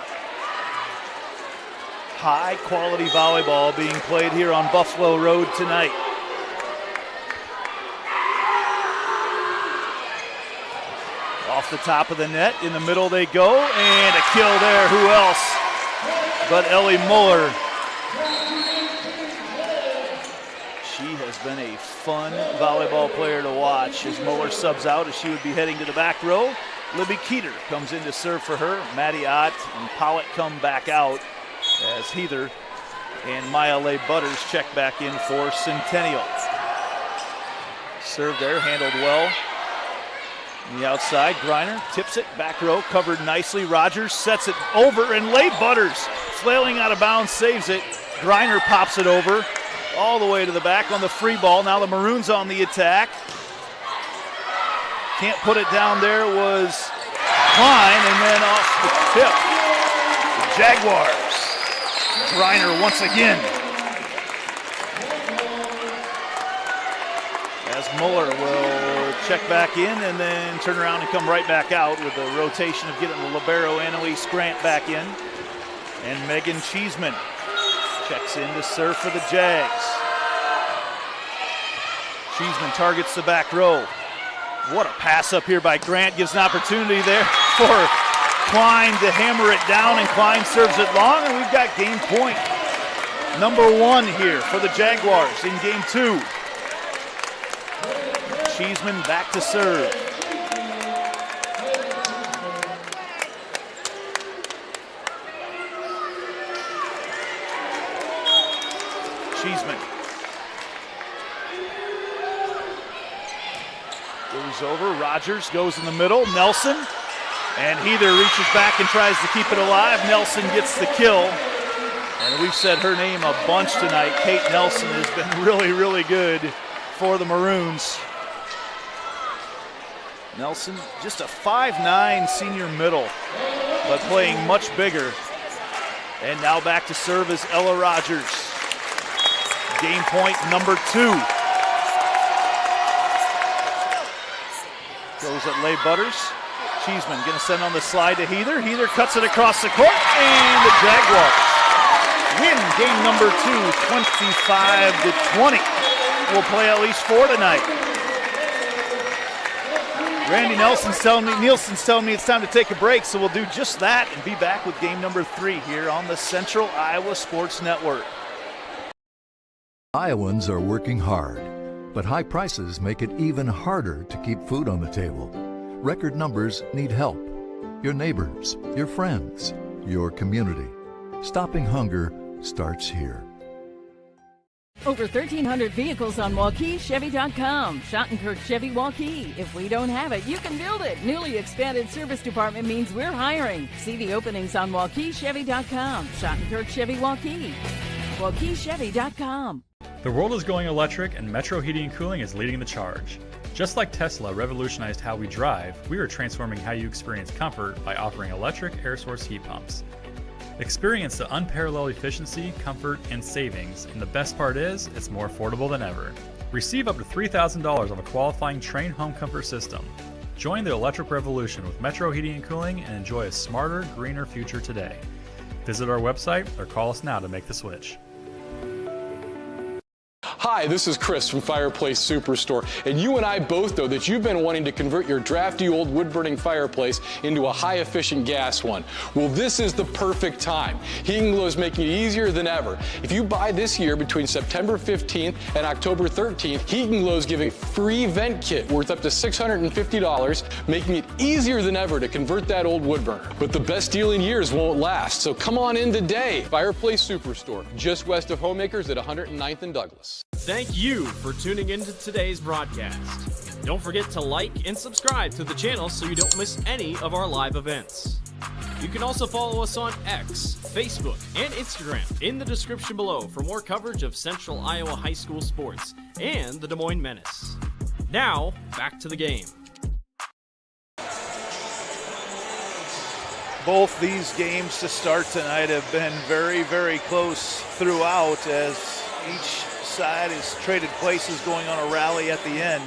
High quality volleyball being played here on Buffalo Road tonight. Off the top of the net, in the middle they go, and a kill there. Who else but Ellie Muller? She has been a fun volleyball player to watch as Muller subs out as she would be heading to the back row. Libby Keeter comes in to serve for her. Maddie Ott and Pollock come back out as Heather and Maya Leigh Butters check back in for Centennial. Serve there, handled well. On the outside, Griner tips it, back row, covered nicely. Rogers sets it over, and Leigh Butters, flailing out of bounds, saves it. Griner pops it over, all the way to the back on the free ball. Now the Maroons on the attack. Can't put it down there was Klein, and then off the tip, the Jaguars. Griner once again. As Muller will check back in and then turn around and come right back out with the rotation of getting the libero Annalise Grant back in. And Megan Cheeseman checks in to serve for the Jags. Cheeseman targets the back row. What a pass up here by Grant. Gives an opportunity there for Klein to hammer it down, and Klein serves it long, and we've got game point number 1 here for the Jaguars in game 2. Cheeseman back to serve. Cheeseman goes over. Rogers goes in the middle. Nelson, and Heather reaches back and tries to keep it alive. Nelson gets the kill. And we've said her name a bunch tonight. Kate Nelson has been really, really good for the Maroons. Nelson, just a 5'9" senior middle, but playing much bigger. And now back to serve is Ella Rogers. Game point number 2. Goes at Leigh Butters. Cheeseman going to send on the slide to Heather. Heather cuts it across the court, and the Jaguars win game number 2, 25-20. We'll play at least 4 tonight. Randy Nielsen's telling me it's time to take a break, so we'll do just that and be back with game number 3 here on the Central Iowa Sports Network. Iowans are working hard, but high prices make it even harder to keep food on the table. Record numbers need help. Your neighbors, your friends, your community. Stopping hunger starts here. Over 1,300 vehicles on WaukeeChevy.com. Schottenkirk Chevy Waukee. If we don't have it, you can build it. Newly expanded service department means we're hiring. See the openings on WaukeeChevy.com. Schottenkirk Chevy Waukee. WaukeeChevy.com. The world is going electric, and Metro Heating and Cooling is leading the charge. Just like Tesla revolutionized how we drive, we are transforming how you experience comfort by offering electric air source heat pumps. Experience the unparalleled efficiency, comfort, and savings, and the best part is, it's more affordable than ever. Receive up to $3,000 of a qualifying Trane home comfort system. Join the electric revolution with Metro Heating and Cooling and enjoy a smarter, greener future today. Visit our website or call us now to make the switch. Hi, this is Chris from Fireplace Superstore, and you and I both know that you've been wanting to convert your drafty old wood-burning fireplace into a high-efficient gas one. Well, this is the perfect time. Heating Glow is making it easier than ever. If you buy this year between September 15th and October 13th, Heating Glow is giving a free vent kit worth up to $650, making it easier than ever to convert that old wood burner. But the best deal in years won't last, so come on in today. Fireplace Superstore, just west of Homemakers at 109th and Douglas. Thank you for tuning into today's broadcast. Don't forget to like and subscribe to the channel so you don't miss any of our live events. You can also follow us on X, Facebook, and Instagram in the description below for more coverage of Central Iowa high school sports and the Des Moines Menace. Now, back to the game. Both these games to start tonight have been very, very close throughout, as each side has traded places going on a rally at the end.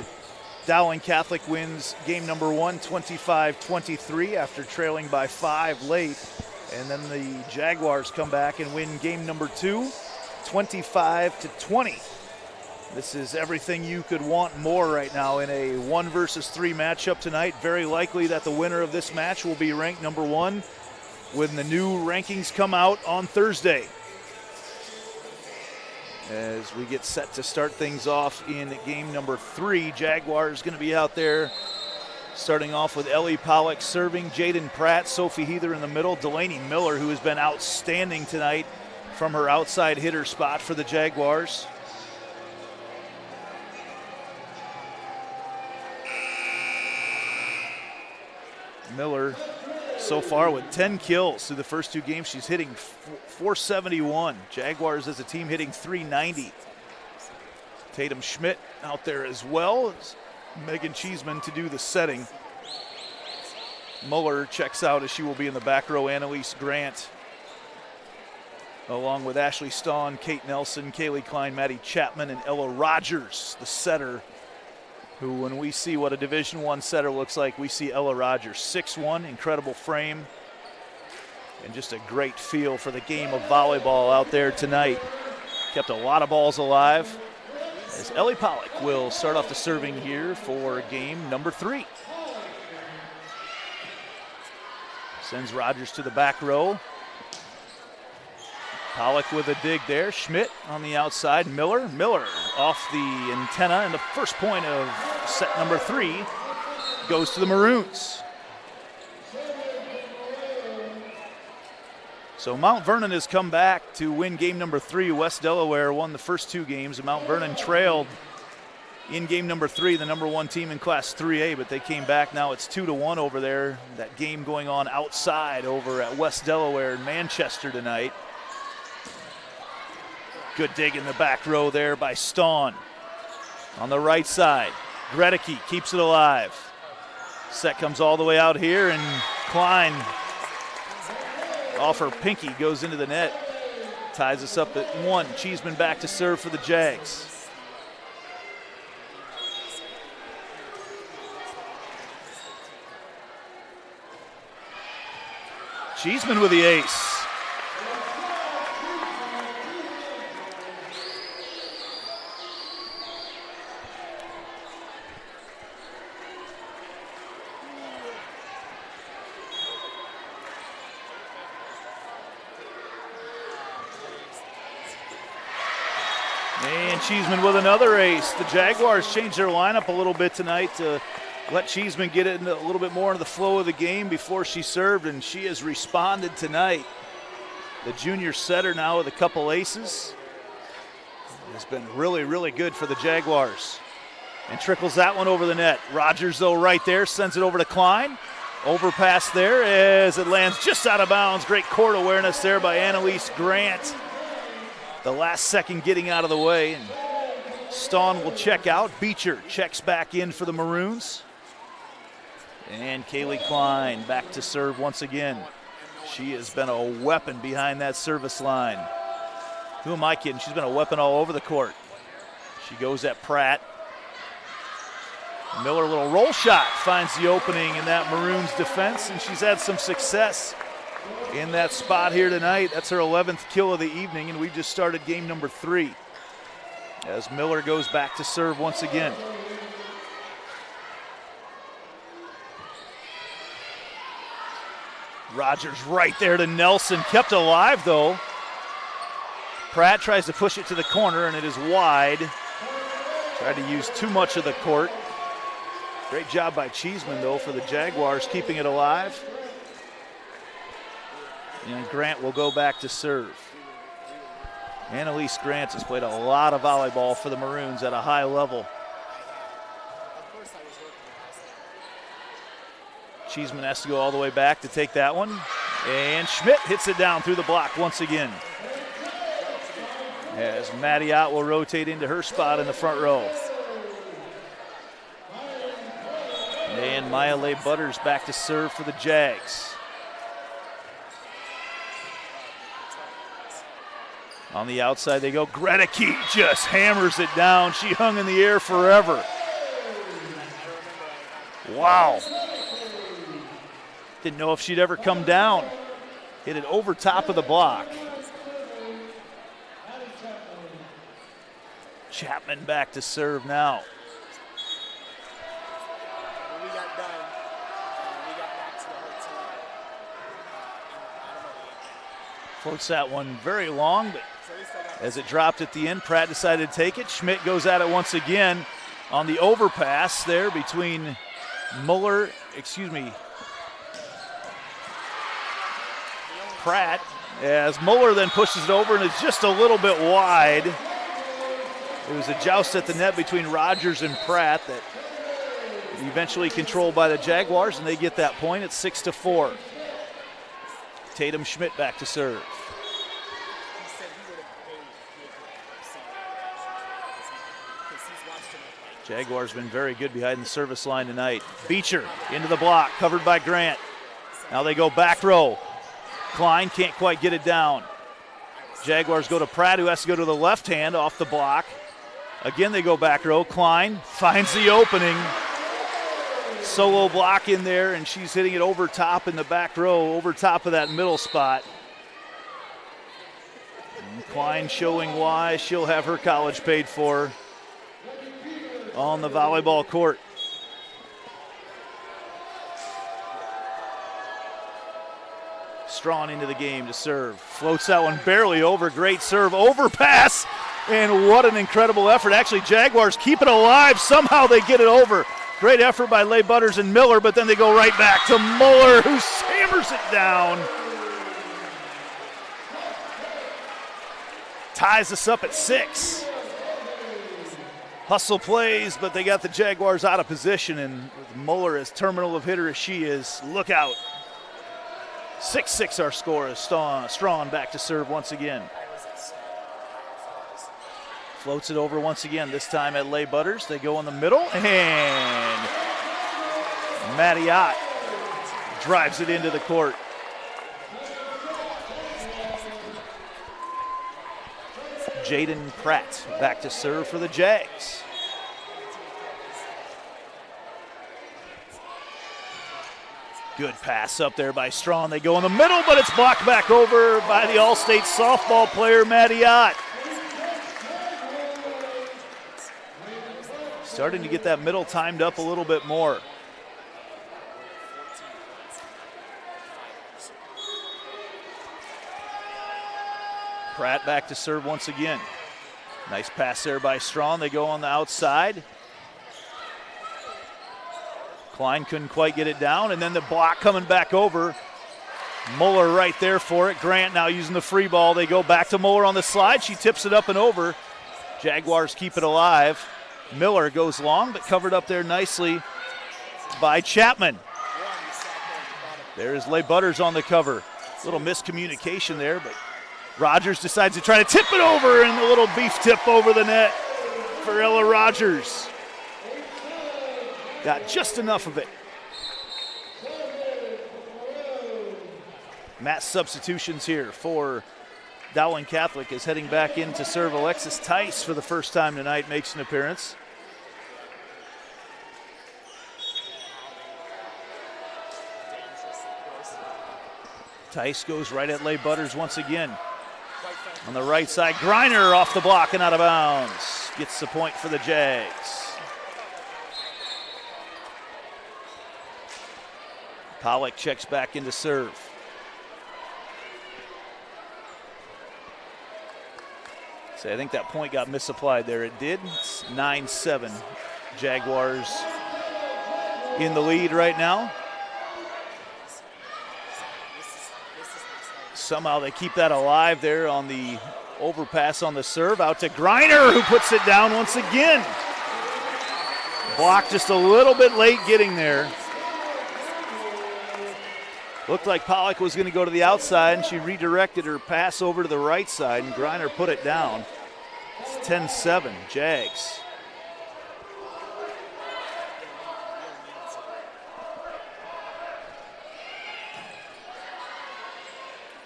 Dowling Catholic wins game number 1, 25-23 after trailing by 5 late. And then the Jaguars come back and win game number 2, 25-20. This is everything you could want more right now in a 1 versus 3 matchup tonight. Very likely that the winner of this match will be ranked number 1 when the new rankings come out on Thursday. As we get set to start things off in game number 3, Jaguars going to be out there starting off with Ellie Pollock serving, Jaden Pratt, Sophie Heather in the middle, Delaney Miller, who has been outstanding tonight from her outside hitter spot for the Jaguars. Miller so far with 10 kills through the first 2 games. She's hitting .471. Jaguars as a team hitting .390. Tatum Schmidt out there as well as Megan Cheeseman to do the setting. Muller checks out as she will be in the back row. Annalise Grant along with Ashley Stawn, Kate Nelson, Kaylee Klein, Maddie Chapman, and Ella Rogers, the setter, who, when we see what a Division I setter looks like, we see Ella Rogers. 6'1", incredible frame, and just a great feel for the game of volleyball out there tonight. Kept a lot of balls alive, as Ellie Pollock will start off the serving here for game number 3. Sends Rogers to the back row. Pollock with a dig there. Schmidt on the outside. Miller off the antenna, and the first point of set number 3 goes to the Maroons. So Mount Vernon has come back to win game number 3. West Delaware won the first 2 games, and Mount Vernon trailed in game number 3, the number 1 team in Class 3A, but they came back. Now it's 2-1 over there. That game going on outside over at West Delaware in Manchester tonight. Good dig in the back row there by Stawn. On the right side, Gredicke keeps it alive. Set comes all the way out here, and Klein off her pinky goes into the net. Ties us up at 1. Cheeseman back to serve for the Jags. Cheeseman with the ace. And Cheeseman with another ace. The Jaguars changed their lineup a little bit tonight to let Cheeseman get it a little bit more into the flow of the game before she served, and she has responded tonight. The junior setter now with a couple aces. It's been really, really good for the Jaguars. And trickles that one over the net. Rogers, though, right there, sends it over to Klein. Overpass there as it lands just out of bounds. Great court awareness there by Annalise Grant. The last second getting out of the way, and Stawn will check out. Beecher checks back in for the Maroons. And Kaylee Klein back to serve once again. She has been a weapon behind that service line. Who am I kidding? She's been a weapon all over the court. She goes at Pratt. Miller, little roll shot, finds the opening in that Maroons defense, and she's had some success in that spot here tonight. That's her 11th kill of the evening, and we just started game number 3 as Miller goes back to serve once again. Rogers right there to Nelson, kept alive though. Pratt tries to push it to the corner, and it is wide. Tried to use too much of the court. Great job by Cheeseman though for the Jaguars, keeping it alive. And Grant will go back to serve. Annalise Grant has played a lot of volleyball for the Maroons at a high level. Cheeseman has to go all the way back to take that one. And Schmidt hits it down through the block once again. As Maddie Ott will rotate into her spot in the front row. And Maya Leigh Butters back to serve for the Jags. On the outside they go. Gredicke just hammers it down. She hung in the air forever. Wow. Didn't know if she'd ever come down. Hit it over top of the block. Chapman back to serve now. Floats that one very long, but as it dropped at the end, Pratt decided to take it. Schmidt goes at it once again on the overpass there between Pratt, as Muller then pushes it over, and it's just a little bit wide. It was a joust at the net between Rogers and Pratt that eventually controlled by the Jaguars, and they get that point. It's 6-4. Tatum Schmidt back to serve. Jaguars been very good behind the service line tonight. Beecher into the block, covered by Grant. Now they go back row. Klein can't quite get it down. Jaguars go to Pratt, who has to go to the left hand off the block. Again, they go back row. Klein finds the opening. Solo block in there, and she's hitting it over top in the back row, over top of that middle spot. And Klein showing why she'll have her college paid for on the volleyball court. Strawn into the game to serve. Floats that one barely over. Great serve. Overpass. And what an incredible effort. Actually, Jaguars keep it alive. Somehow they get it over. Great effort by Leigh Butters and Miller, but then they go right back to Muller, who hammers it down. Ties us up at 6. Hustle plays, but they got the Jaguars out of position, and Muller, as terminal of hitter as she is, look out. 6-6 our score is Strawn back to serve once again. Floats it over once again, this time at Leigh Butters. They go in the middle, and Mattiot drives it into the court. Jaden Pratt back to serve for the Jags. Good pass up there by Strong. They go in the middle, but it's blocked back over by the All-State softball player, Mattiot. Starting to get that middle timed up a little bit more. Pratt back to serve once again. Nice pass there by Strong. They go on the outside. Klein couldn't quite get it down, and then the block coming back over. Muller right there for it. Grant now using the free ball. They go back to Muller on the slide. She tips it up and over. Jaguars keep it alive. Miller goes long, but covered up there nicely by Chapman. There's Leigh Butters on the cover. A little miscommunication there, but Rogers decides to try to tip it over, and a little beef tip over the net for Ella Rogers. Got just enough of it. Mass substitutions here for Dowling Catholic is heading back in to serve. Alexis Tice for the first time tonight makes an appearance. Tice goes right at Leigh Butters once again. On the right side, Griner off the block and out of bounds. Gets the point for the Jags. Pollock checks back into serve. So I think that point got misapplied there. It did. It's 9-7. Jaguars in the lead right now. Somehow they keep that alive there on the overpass on the serve. Out to Griner, who puts it down once again. Blocked just a little bit late getting there. Looked like Pollock was going to go to the outside, and she redirected her pass over to the right side, and Griner put it down. It's 10-7, Jags.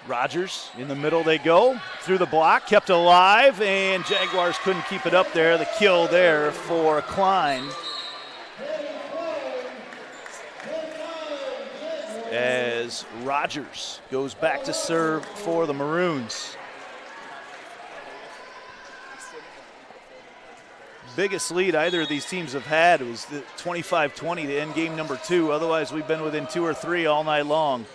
Rogers, in the middle they go. Through the block, kept alive, and Jaguars couldn't keep it up there. The kill there for Klein. As Rogers goes back to serve for the Maroons. Biggest lead either of these teams have had was the 25-20 to end game number 2. Otherwise, we've been within 2 or 3 all night long.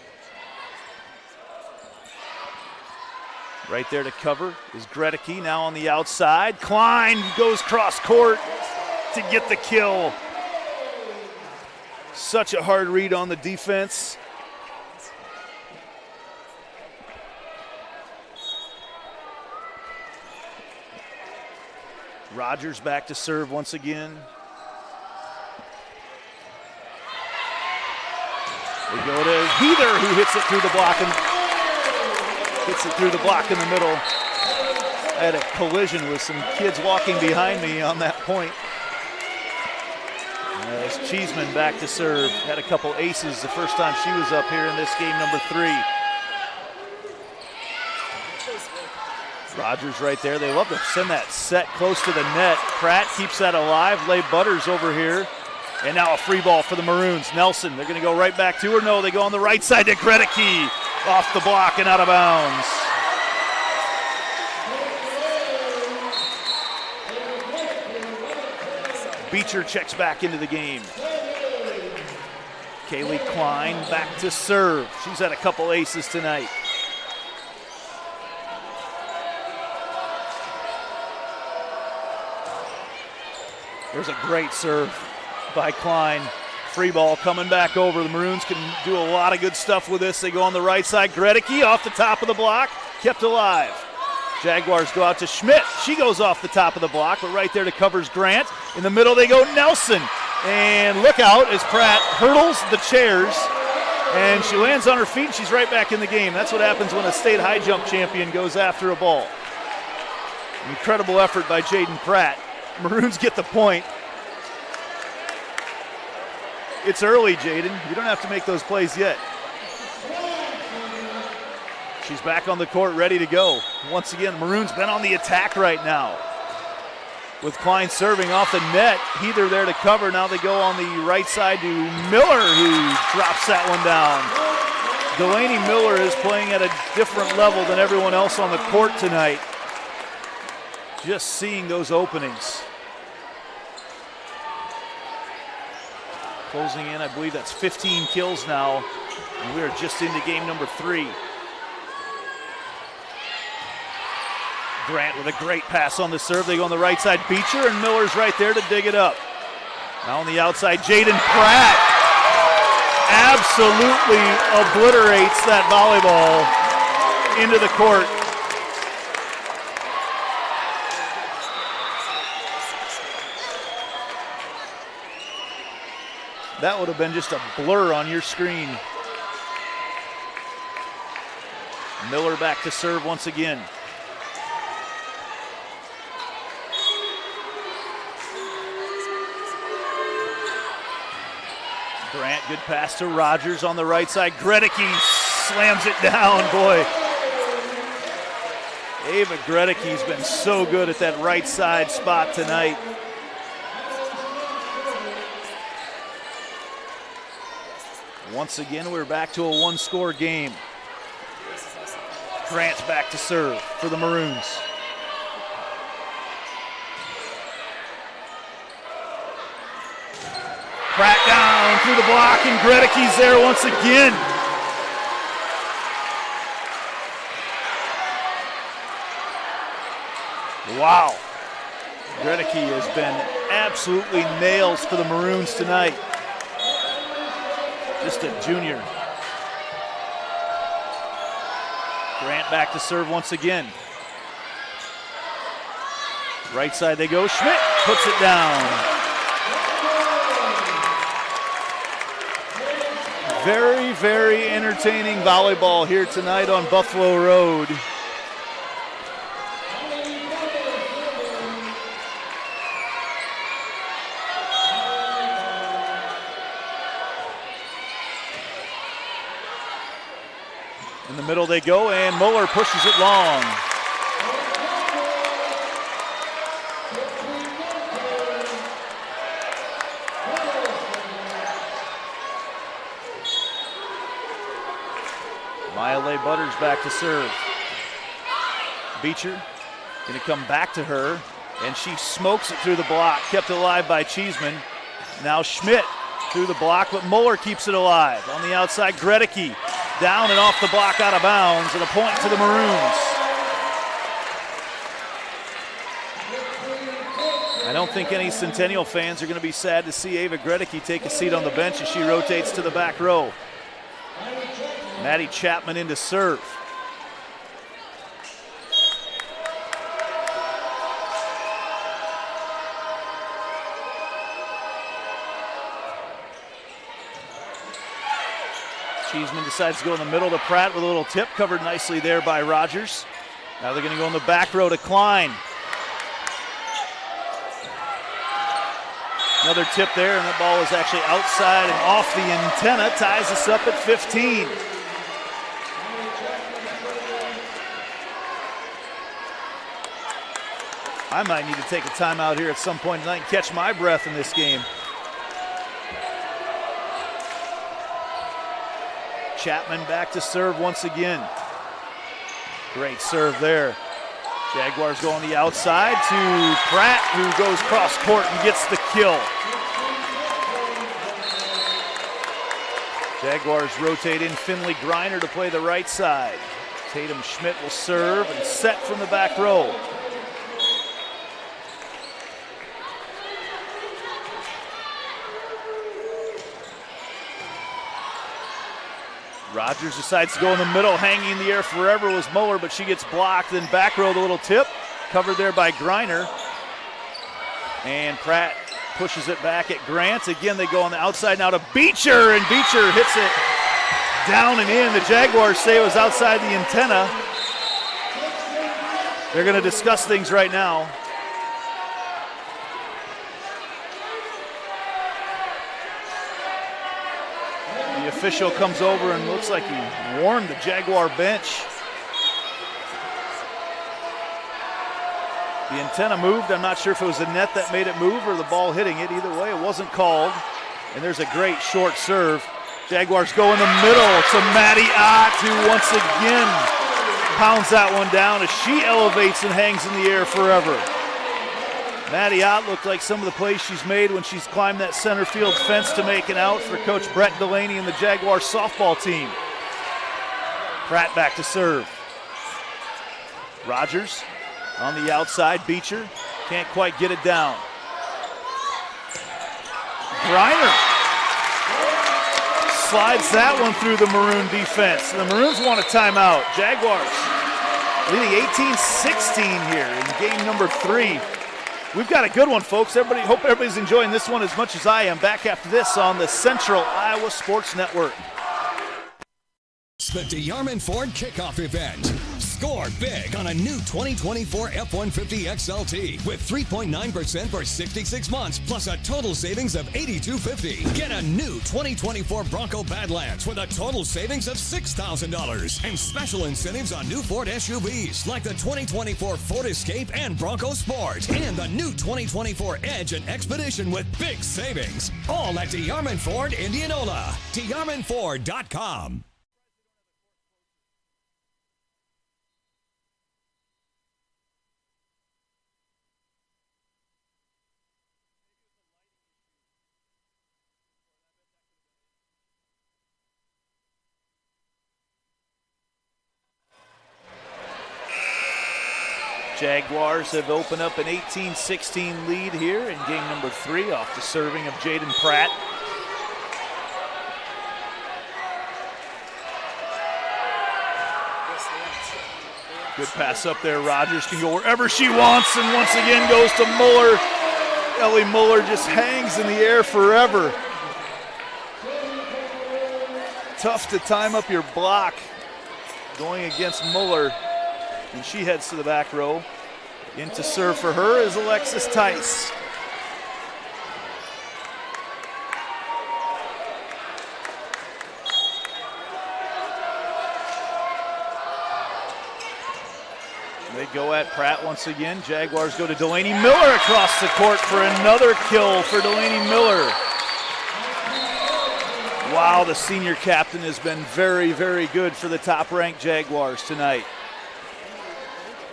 Right there to cover is Greteke, now on the outside. Klein goes cross court to get the kill. Such a hard read on the defense. Rogers back to serve once again. We go to Heather, who hits it through the block in the middle. I had a collision with some kids walking behind me on that point. As Cheeseman back to serve. Had a couple aces the first time she was up here in this game number 3. Rogers right there. They love to send that set close to the net. Pratt keeps that alive. Leigh Butters over here. And now a free ball for the Maroons. Nelson, they're going to go right back to her. No, they go on the right side to Greteke. Off the block and out of bounds. Beecher checks back into the game. Kaylee Klein back to serve. She's had a couple aces tonight. There's a great serve by Klein. Free ball coming back over. The Maroons can do a lot of good stuff with this. They go on the right side. Greteke off the top of the block, kept alive. Jaguars go out to Schmidt. She goes off the top of the block, but right there to covers Grant. In the middle they go Nelson. And look out as Pratt hurdles the chairs. And she lands on her feet and she's right back in the game. That's what happens when a state high jump champion goes after a ball. Incredible effort by Jaden Pratt. Maroons get the point. It's early, Jaden. You don't have to make those plays yet. She's back on the court, ready to go. Once again, Maroons been on the attack right now. With Klein serving off the net. Heather there to cover. Now they go on the right side to Miller, who drops that one down. Delaney Miller is playing at a different level than everyone else on the court tonight. Just seeing those openings. Closing in, I believe that's 15 kills now. And we are just into game number 3. Grant with a great pass on the serve. They go on the right side, Beecher, and Miller's right there to dig it up. Now on the outside, Jaden Pratt absolutely obliterates that volleyball into the court. That would have been just a blur on your screen. Miller back to serve once again. Grant, good pass to Rogers on the right side. Gredicke slams it down, boy. Ava Gredicke's been so good at that right side spot tonight. Once again, we're back to a one-score game. Grant's back to serve for the Maroons. Pratt down through the block, and Gredicke's there once again. Wow. Gredicke has been absolutely nails for the Maroons tonight. Just a junior. Grant back to serve once again. Right side they go. Schmidt puts it down. Very, very entertaining volleyball here tonight on Buffalo Road. In the middle they go, and Muller pushes it long. Maya Butters back to serve. Beecher going to come back to her, and she smokes it through the block, kept alive by Cheeseman. Now Schmidt through the block, but Muller keeps it alive. On the outside, Gredicke down and off the block, out of bounds, and a point to the Maroons. I don't think any Centennial fans are going to be sad to see Ava Gredicke take a seat on the bench as she rotates to the back row. Maddie Chapman in to serve. Cheeseman decides to go in the middle to Pratt with a little tip, covered nicely there by Rogers. Now they're going to go in the back row to Klein. Another tip there, and that ball is actually outside and off the antenna, ties us up at 15. I might need to take a timeout here at some point tonight and catch my breath in this game. Chapman back to serve once again. Great serve there. Jaguars go on the outside to Pratt, who goes cross court and gets the kill. Jaguars rotate in Finley Griner to play the right side. Tatum Schmidt will serve and set from the back row. Rogers decides to go in the middle, hanging in the air forever was Muller, but she gets blocked. Then back row, the little tip, covered there by Griner. And Pratt pushes it back at Grant. Again, they go on the outside now to Beecher, and Beecher hits it down and in. The Jaguars say it was outside the antenna. They're going to discuss things right now. The official comes over and looks like he warned the Jaguar bench. The antenna moved. I'm not sure if it was the net that made it move or the ball hitting it. Either way, it wasn't called. And there's a great short serve. Jaguars go in the middle to Maddie Ott, who once again pounds that one down as she elevates and hangs in the air forever. Maddie Ott looked like some of the plays she's made when she's climbed that center field fence to make it out for Coach Brett Delaney and the Jaguar softball team. Pratt back to serve. Rogers on the outside. Beecher can't quite get it down. Griner slides that one through the Maroon defense. The Maroons want a timeout. Jaguars leading 18-16 here in game number 3. We've got a good one, folks. Hope everybody's enjoying this one as much as I am. Back after this on the Central Iowa Sports Network. The DeYarman Ford Kickoff Event. Score big on a new 2024 F-150 XLT with 3.9% for 66 months plus a total savings of $8,250. Get a new 2024 Bronco Badlands with a total savings of $6,000 and special incentives on new Ford SUVs like the 2024 Ford Escape and Bronco Sport and the new 2024 Edge and Expedition with big savings. All at DeYarman Ford Indianola. DeYarmanFord.com. Jaguars have opened up an 18-16 lead here in game number 3 off the serving of Jaden Pratt. Good pass up there. Rogers can go wherever she wants and once again goes to Muller. Ellie Muller just hangs in the air forever. Tough to time up your block going against Muller. And she heads to the back row. In to serve for her is Alexis Tice. They go at Pratt once again. Jaguars go to Delaney Miller across the court for another kill for Delaney Miller. Wow, the senior captain has been very, very good for the top-ranked Jaguars tonight.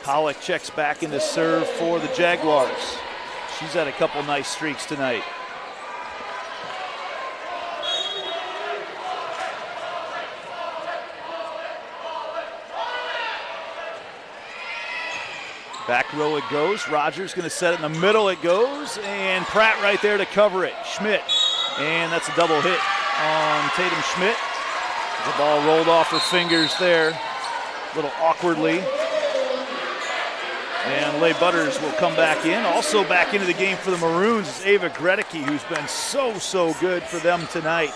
Pollock checks back into serve for the Jaguars. She's had a couple nice streaks tonight. Back row it goes. Rogers going to set it in the middle. It goes. And Pratt right there to cover it. Schmidt. And that's a double hit on Tatum Schmidt. The ball rolled off her fingers there a little awkwardly. And Leigh Butters will come back in. Also back into the game for the Maroons is Ava Gredicke, who's been so good for them tonight.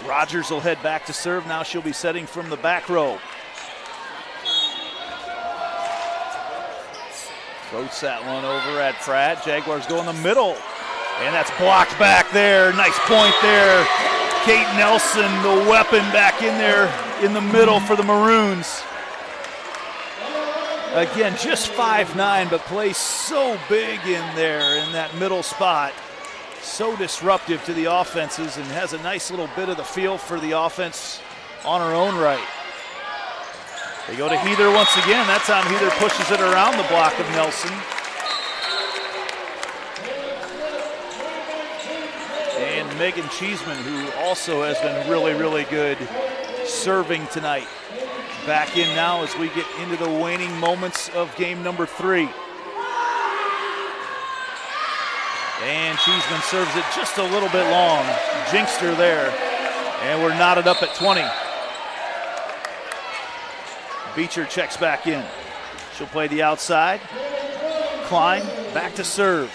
Rogers will head back to serve. Now she'll be setting from the back row. Throws that one over at Pratt. Jaguars go in the middle. And that's blocked back there. Nice point there. Kate Nelson, the weapon, back in there in the middle for the Maroons. Again, just 5'9", but plays so big in there in that middle spot. So disruptive to the offenses and has a nice little bit of the feel for the offense on her own right. They go to Heather once again. That time Heather pushes it around the block of Nelson. And Megan Cheeseman, who also has been really good serving tonight. Back in now as we get into the waning moments of game number 3. And Cheeseman serves it just a little bit long. Jinxed her there. And we're knotted up at 20. Beecher checks back in. She'll play the outside. Klein back to serve.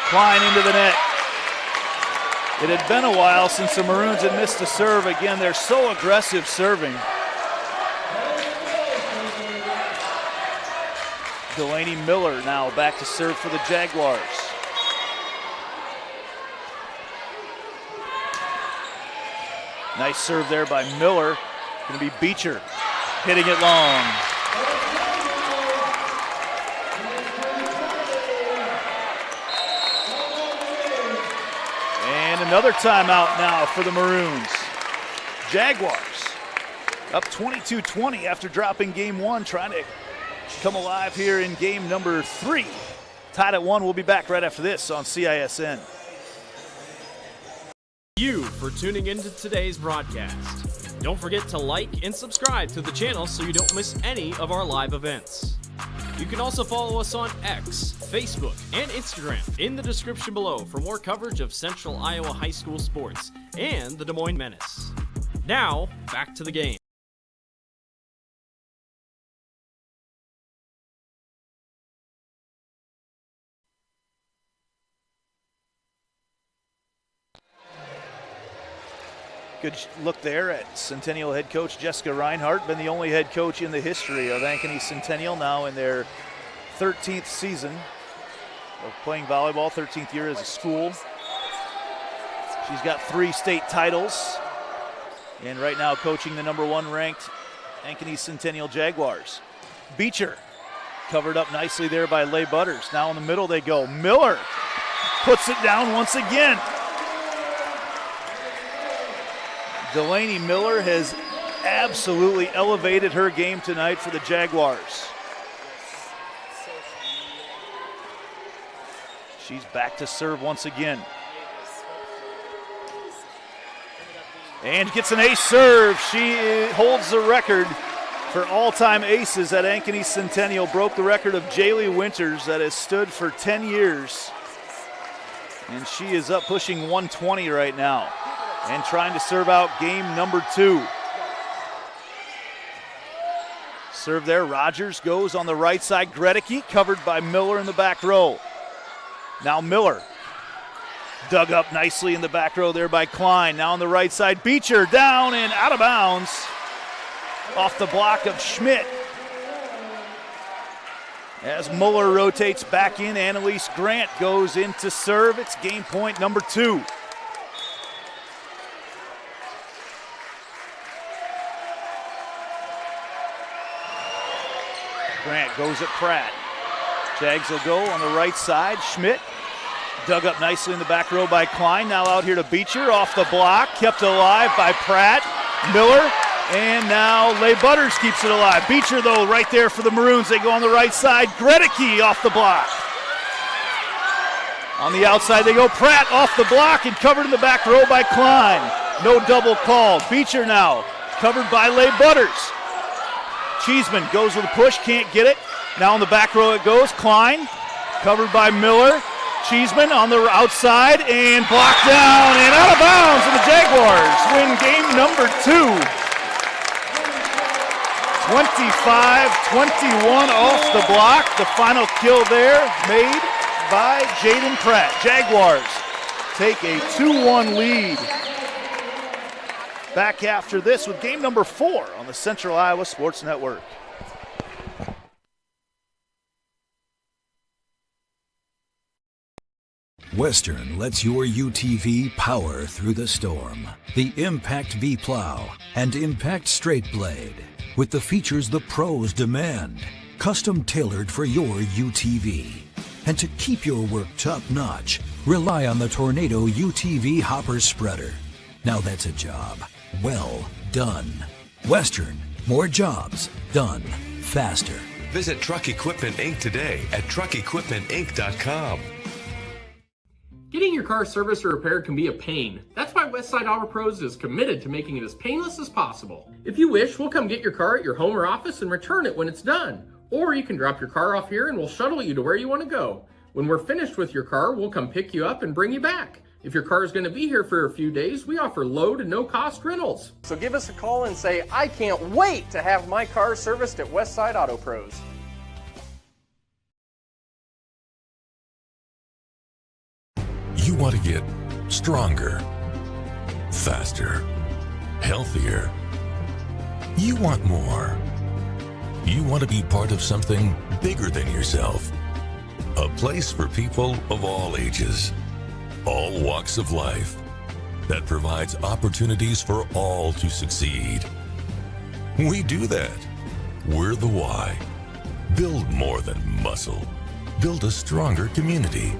Klein into the net. It had been a while since the Maroons had missed a serve. Again, they're so aggressive serving. Delaney Miller now back to serve for the Jaguars. Nice serve there by Miller. Going to be Beecher hitting it long. And another timeout now for the Maroons. Jaguars up 22-20 after dropping game one, trying to come alive here in game number 3. Tied at 1. We'll be back right after this on CISN. You for tuning into today's broadcast. Don't forget to like and subscribe to the channel so you don't miss any of our live events. You can also follow us on X, Facebook, and Instagram in the description below for more coverage of Central Iowa High School sports and the Des Moines Menace. Now, back to the game. Good look there at Centennial head coach Jessica Reinhardt, been the only head coach in the history of Ankeny Centennial, now in their 13th season of playing volleyball, 13th year as a school. She's got 3 state titles, and right now coaching the number 1 ranked Ankeny Centennial Jaguars. Beecher covered up nicely there by Leigh Butters. Now in the middle they go. Miller puts it down once again. Delaney Miller has absolutely elevated her game tonight for the Jaguars. She's back to serve once again. And gets an ace serve. She holds the record for all-time aces at Ankeny Centennial. Broke the record of Jaylee Winters that has stood for 10 years. And she is up pushing 120 right now. And trying to serve out game number 2. Serve there, Rogers goes on the right side. Gredicke covered by Miller in the back row. Now Miller dug up nicely in the back row there by Klein. Now on the right side, Beecher down and out of bounds off the block of Schmidt. As Muller rotates back in, Annalise Grant goes in to serve. It's game point number 2. Grant goes at Pratt. Jags will go on the right side. Schmidt dug up nicely in the back row by Klein. Now out here to Beecher off the block. Kept alive by Pratt. Miller. And now Leigh Butters keeps it alive. Beecher, though, right there for the Maroons. They go on the right side. Gredicke off the block. On the outside they go. Pratt off the block and covered in the back row by Klein. No double call. Beecher now covered by Leigh Butters. Cheeseman goes with a push, can't get it. Now on the back row it goes. Klein covered by Miller. Cheeseman on the outside and blocked down and out of bounds, and the Jaguars win game number 2. 25-21 off the block. The final kill there made by Jaden Pratt. Jaguars take a 2-1 lead. Back after this with game number 4 on the Central Iowa Sports Network. Western lets your UTV power through the storm. The Impact V Plow and Impact Straight Blade, with the features the pros demand, custom tailored for your UTV. And to keep your work top notch, rely on the Tornado UTV Hopper Spreader. Now that's a job well done. Western, more jobs done faster. Visit Truck Equipment Inc. today at truckequipmentinc.com. Getting your car serviced or repaired can be a pain. That's why Westside Auto Pros is committed to making it as painless as possible. If you wish, we'll come get your car at your home or office and return it when it's done. Or you can drop your car off here and we'll shuttle you to where you want to go. When we're finished with your car, we'll come pick you up and bring you back. If your car is going to be here for a few days, we offer low to no cost rentals. So give us a call and say, I can't wait to have my car serviced at Westside Auto Pros. You want to get stronger, faster, healthier. You want more. You want to be part of something bigger than yourself. A place for people of all ages, all walks of life, that provides opportunities for all to succeed. We do that. We're the why. Build more than muscle. Build a stronger community.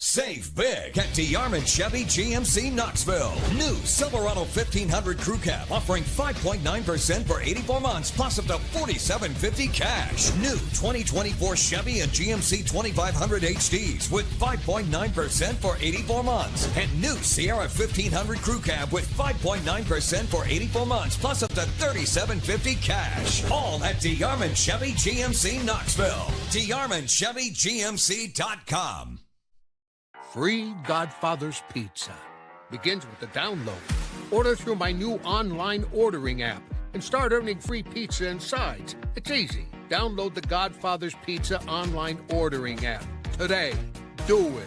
Save big at DeArmond Chevy GMC Knoxville. New Silverado 1500 Crew Cab offering 5.9% for 84 months plus up to $4,750 cash. New 2024 Chevy and GMC 2500 HDs with 5.9% for 84 months. And new Sierra 1500 Crew Cab with 5.9% for 84 months plus up to $3,750 cash. All at DeArmond Chevy GMC Knoxville. DeArmondChevyGMC.com. Free Godfather's Pizza begins with the download. Order through my new online ordering app and start earning free pizza and sides. It's easy. Download the Godfather's Pizza online ordering app today. Do it.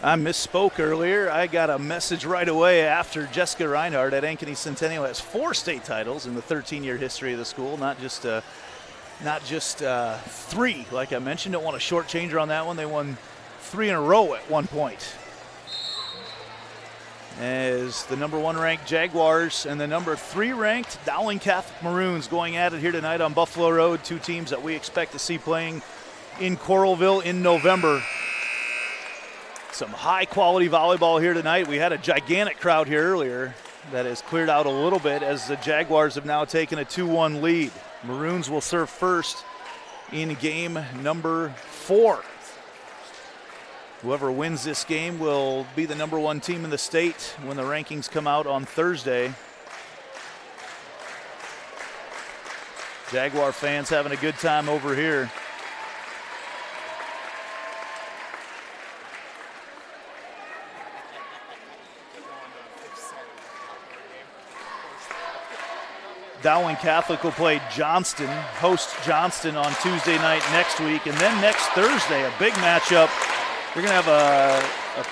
I misspoke earlier. I got a message right away after Jessica Reinhardt at Ankeny Centennial has 4 state titles in the 13-year history of the school, not just 3, like I mentioned. Don't want to shortchange her on that one. They won 3 in a row at one point. As the number 1 ranked Jaguars and the number 3 ranked Dowling Catholic Maroons going at it here tonight on Buffalo Road, 2 teams that we expect to see playing in Coralville in November. Some high-quality volleyball here tonight. We had a gigantic crowd here earlier that has cleared out a little bit as the Jaguars have now taken a 2-1 lead. Maroons will serve first in game number 4. Whoever wins this game will be the number 1 team in the state when the rankings come out on Thursday. Jaguar fans having a good time over here. Dowling Catholic will play Johnston, host Johnston on Tuesday night next week. And then next Thursday, a big matchup. You're going to have a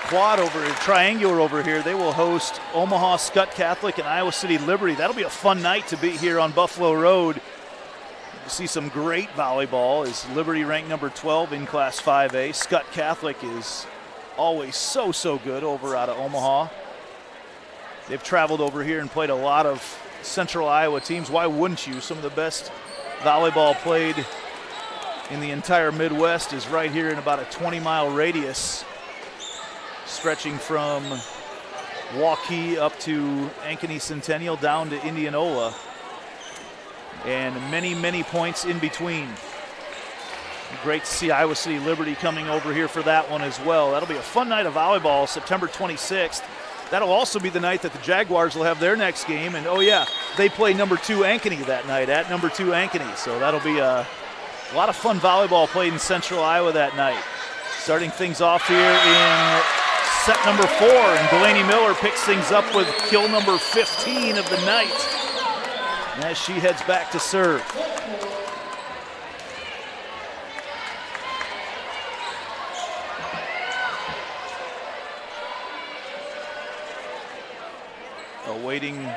quad over, a triangular over here. They will host Omaha Scott Catholic and Iowa City Liberty. That'll be a fun night to be here on Buffalo Road. You see some great volleyball as Liberty ranked number 12 in Class 5A. Scott Catholic is always so good over out of Omaha. They've traveled over here and played a lot of Central Iowa teams. Why wouldn't you? Some of the best volleyball played in the entire Midwest is right here in about a 20-mile radius, stretching from Waukee up to Ankeny Centennial down to Indianola, and many points in between. Great to see Iowa City Liberty coming over here for that one as well. That'll be a fun night of volleyball, September 26th. That'll also be the night that the Jaguars will have their next game. And, oh, yeah, they play number 2 Ankeny that night at number 2 Ankeny. So that'll be a lot of fun volleyball played in Central Iowa that night. Starting things off here in set number 4. And Delaney Miller picks things up with kill number 15 of the night as she heads back to serve. Awaiting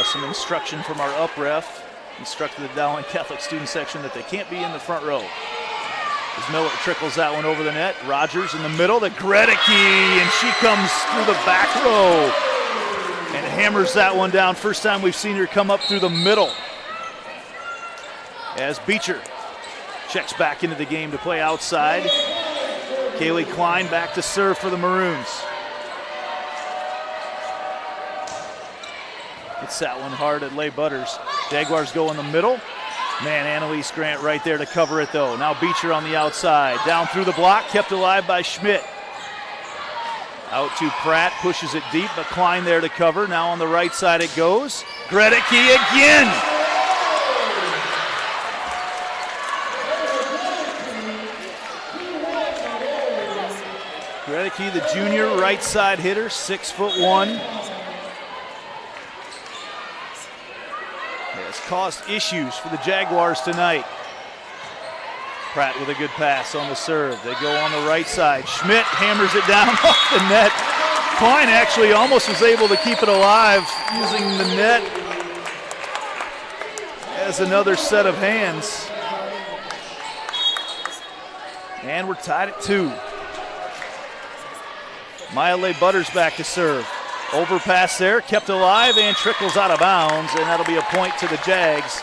some instruction from our up ref. Instructed the Dowling Catholic student section that they can't be in the front row. As Miller trickles that one over the net. Rogers in the middle to Gredicke, and she comes through the back row and hammers that one down. First time we've seen her come up through the middle. As Beecher checks back into the game to play outside. Kaylee Klein back to serve for the Maroons. Hits that one hard at Leigh Butters. Jaguars go in the middle. Man, Annalise Grant right there to cover it though. Now Beecher on the outside. Down through the block, kept alive by Schmidt. Out to Pratt, pushes it deep, but Klein there to cover. Now on the right side it goes. Gredicke again! Gredicke, the junior right side hitter, 6'1". has caused issues for the Jaguars tonight. Pratt with a good pass on the serve. They go on the right side. Schmidt hammers it down off the net. Klein actually almost was able to keep it alive using the net as another set of hands. And we're tied at 2. Maya Butters back to serve. Overpass there, kept alive and trickles out of bounds, and that'll be a point to the Jags.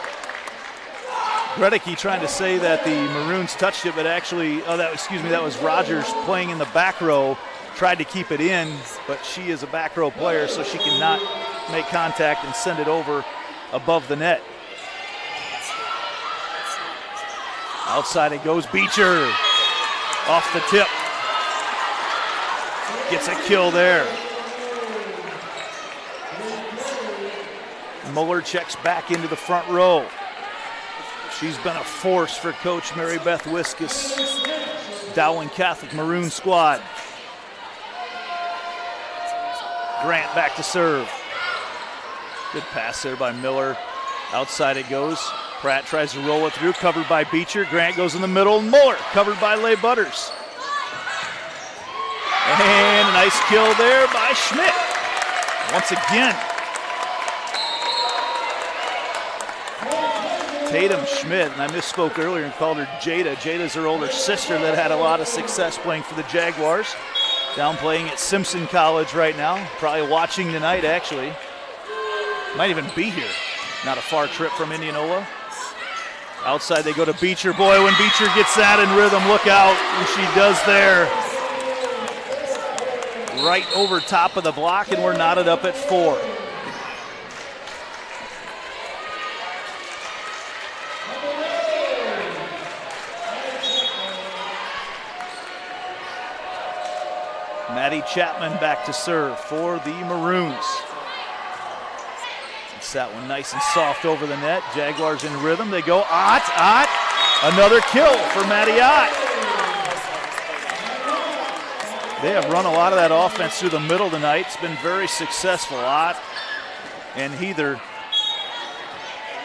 Gredicke trying to say that the Maroons touched it, but actually, that was Rogers playing in the back row, tried to keep it in, but she is a back row player, so she cannot make contact and send it over above the net. Outside it goes, Beecher off the tip. Gets a kill there. Muller checks back into the front row. She's been a force for Coach Mary Beth Wiskus, Dowling Catholic Maroon squad. Grant back to serve. Good pass there by Miller. Outside it goes. Pratt tries to roll it through, covered by Beecher. Grant goes in the middle. Muller covered by Leigh Butters. And a nice kill there by Schmidt. Once again. Tatum Schmidt, and I misspoke earlier and called her Jada. Jada's her older sister that had a lot of success playing for the Jaguars. Down playing at Simpson College right now. Probably watching tonight, actually. Might even be here. Not a far trip from Indianola. Outside they go to Beecher. Boy, when Beecher gets that in rhythm, look out. And she does there. Right over top of the block, and we're knotted up at 4. Maddie Chapman back to serve for the Maroons. Gets that one nice and soft over the net. Jaguars in rhythm. They go Ott. Another kill for Maddie Ott. They have run a lot of that offense through the middle tonight. It's been very successful. Ott and Heather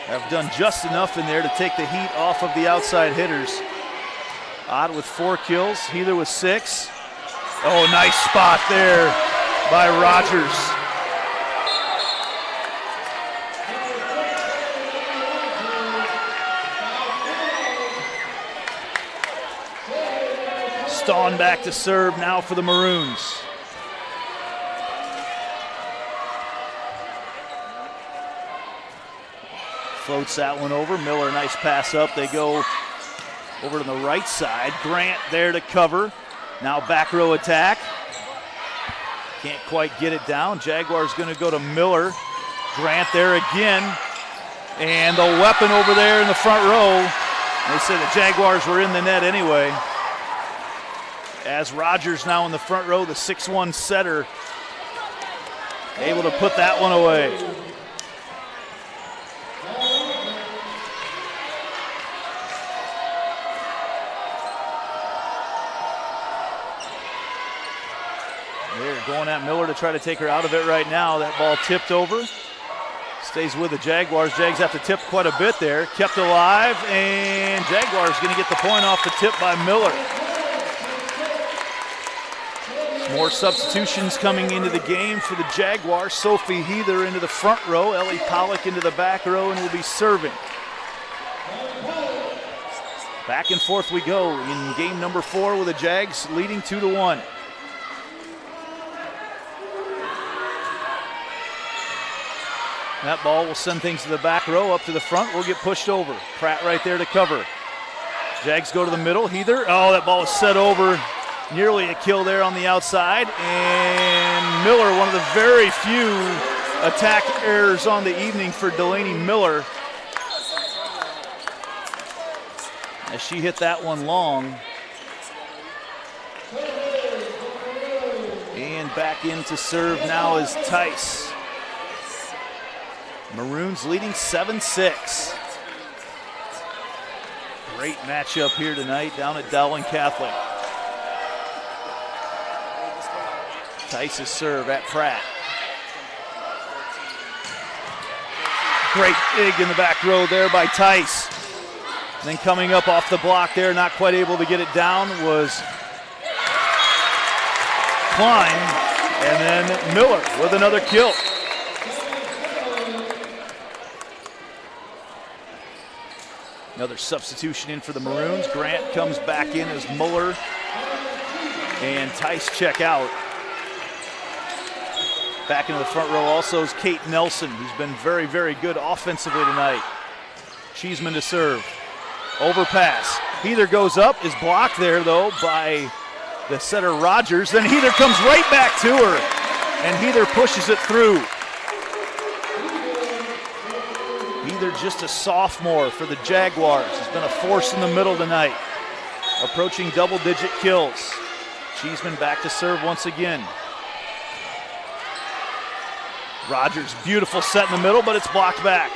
have done just enough in there to take the heat off of the outside hitters. Ott with 4 kills, Heather with 6. Oh, nice spot there by Rogers. Stawn back to serve now for the Maroons. Floats that one over. Miller, nice pass up. They go over to the right side. Grant there to cover. Now back row attack. Can't quite get it down. Jaguars going to go to Miller. Grant there again. And the weapon over there in the front row. They said the Jaguars were in the net anyway. As Rogers now in the front row, the 6'1 setter, able to put that one away. They're going at Miller to try to take her out of it right now. That ball tipped over. Stays with the Jaguars. Jags have to tip quite a bit there. Kept alive, and Jaguars going to get the point off the tip by Miller. More substitutions coming into the game for the Jaguars. Sophie Heather into the front row. Ellie Pollock into the back row and will be serving. Back and forth we go in game number 4 with the Jags leading 2-1. That ball will send things to the back row, up to the front. We'll get pushed over. Pratt right there to cover. Jags go to the middle. Heather, oh, that ball is set over. Nearly a kill there on the outside. And Miller, one of the very few attack errors on the evening for Delaney Miller. As she hit that one long. And back in to serve now is Tice. Maroons leading 7-6. Great matchup here tonight down at Dowling Catholic. Tice's serve at Pratt. Great dig in the back row there by Tice. And then coming up off the block there, not quite able to get it down, was Klein. And then Miller with another kill. Another substitution in for the Maroons. Grant comes back in as Muller and Tice check out. Back into the front row also is Kate Nelson, who's been very, very good offensively tonight. Cheeseman to serve. Overpass. Heather goes up, is blocked there though by the setter Rogers. Then Heather comes right back to her, and Heather pushes it through. Heather, just a sophomore for the Jaguars, has been a force in the middle tonight, approaching double-digit kills. Cheeseman back to serve once again. Rogers, beautiful set in the middle, but it's blocked back.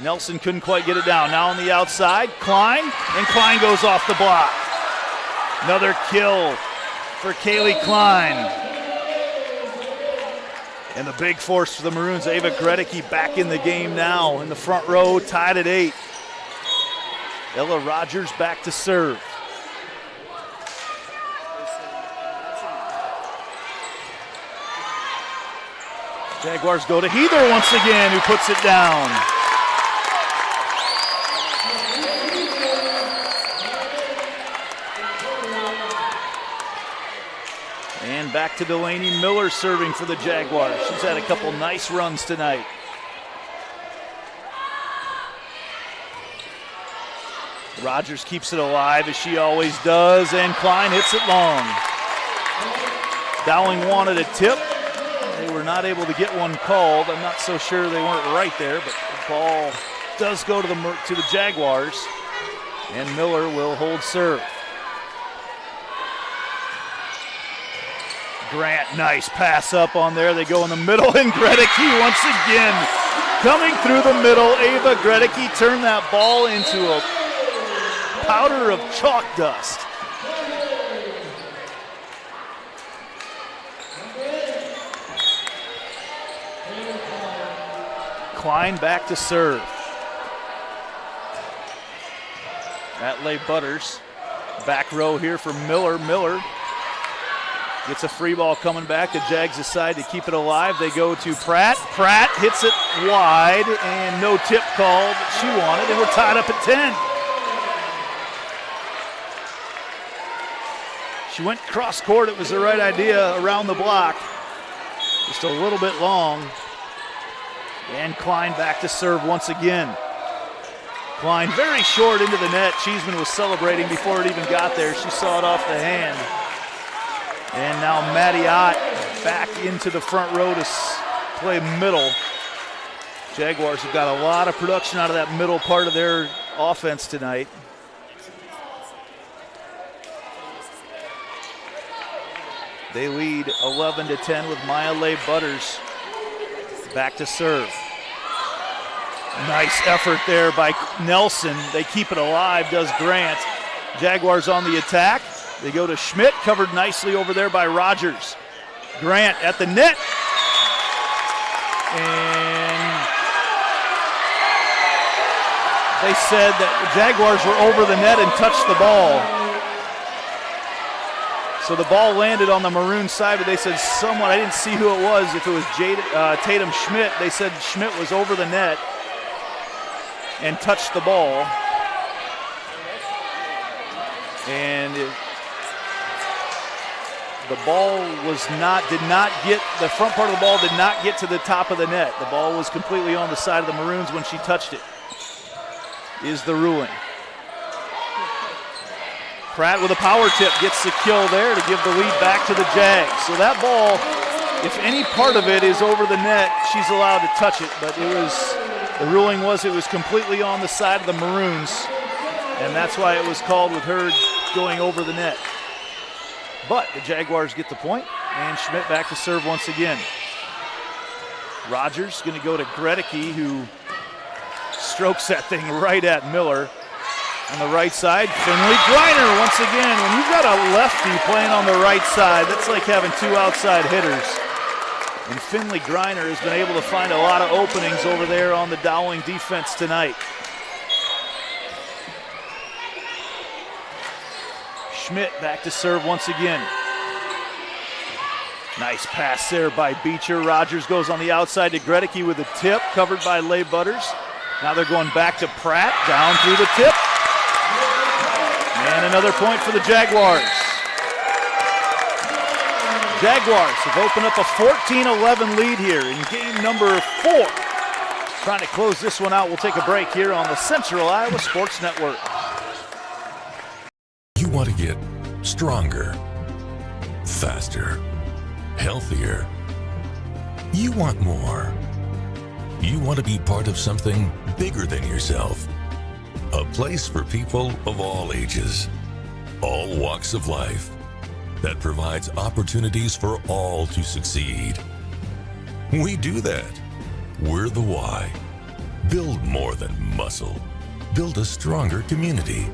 Nelson couldn't quite get it down. Now on the outside, Klein, and Klein goes off the block. Another kill for Kaylee Klein. And the big force for the Maroons, Ava Gredicke, back in the game now in the front row, tied at 8. Ella Rogers back to serve. Jaguars go to Heather once again, who puts it down. And back to Delaney Miller serving for the Jaguars. She's had a couple nice runs tonight. Rogers keeps it alive as she always does, and Klein hits it long. Dowling wanted a tip. They were not able to get one called. I'm not so sure they weren't right there, but the ball does go to the Jaguars, and Miller will hold serve. Grant, nice pass up on there. They go in the middle, and Gredicke once again coming through the middle. Ava Gredicke turned that ball into a powder of chalk dust. Klein back to serve. Atley Butters, back row here for Miller. Miller gets a free ball coming back. The Jags decide to keep it alive. They go to Pratt. Pratt hits it wide, and no tip called that she wanted, and we're tied up at 10. She went cross court. It was the right idea around the block. Just a little bit long. And Klein back to serve once again. Klein very short into the net. Cheeseman was celebrating before it even got there. She saw it off the hand. And now Maddie Ott back into the front row to play middle. Jaguars have got a lot of production out of that middle part of their offense tonight. They lead 11-10 with Maya Leigh Butters back to serve. Nice effort there by Nelson. They keep it alive, does Grant. Jaguars on the attack. They go to Schmidt, covered nicely over there by Rogers. Grant at the net. And they said that the Jaguars were over the net and touched the ball. So the ball landed on the Maroon side, but they said someone, I didn't see who it was, if it was Tatum Schmidt, they said Schmidt was over the net and touched the ball. And the ball the front part of the ball did not get to the top of the net. The ball was completely on the side of the Maroons when she touched it, is the ruling. Pratt with a power tip gets the kill there to give the lead back to the Jags. So that ball, if any part of it is over the net, she's allowed to touch it. But the ruling was it was completely on the side of the Maroons, and that's why it was called with her going over the net. But the Jaguars get the point, and Schmidt back to serve once again. Rogers going to go to Gredicke, who strokes that thing right at Miller. On the right side, Finley Griner once again. When you've got a lefty playing on the right side, that's like having two outside hitters. And Finley Griner has been able to find a lot of openings over there on the Dowling defense tonight. Schmidt back to serve once again. Nice pass there by Beecher. Rogers goes on the outside to Gredicke with a tip, covered by Leigh Butters. Now they're going back to Pratt, down through the tip. And another point for the Jaguars. Jaguars have opened up a 14-11 lead here in game number 4. Trying to close this one out. We'll take a break here on the Central Iowa Sports Network. You want to get stronger, faster, healthier. You want more. You want to be part of something bigger than yourself. A place for people of all ages, all walks of life, that provides opportunities for all to succeed. We do that. We're the why. Build more than muscle. Build a stronger community.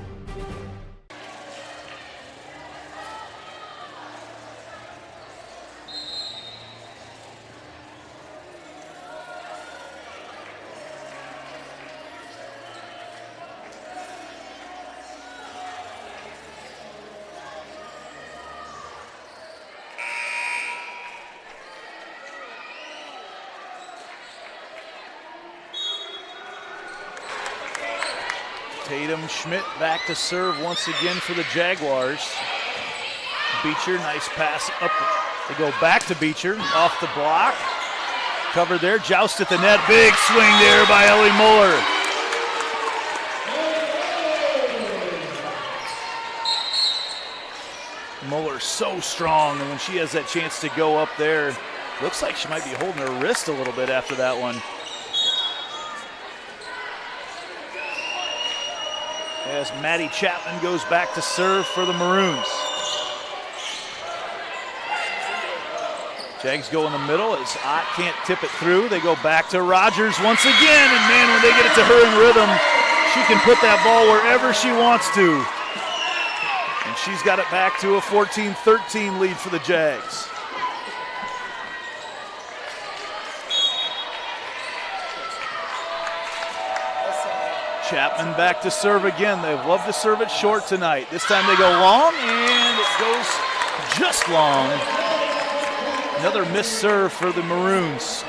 Tatum Schmidt back to serve once again for the Jaguars. Beecher, nice pass up. They go back to Beecher, off the block. Covered there, joust at the net. Big swing there by Ellie Muller. Muller so strong, and when she has that chance to go up there, looks like she might be holding her wrist a little bit after that one. As Maddie Chapman goes back to serve for the Maroons. Jags go in the middle as Ott can't tip it through. They go back to Rogers once again, and man, when they get it to her in rhythm, she can put that ball wherever she wants to. And she's got it back to a 14-13 lead for the Jags. Chapman back to serve again. They've loved to serve it short tonight. This time they go long, and it goes just long. Another missed serve for the Maroons.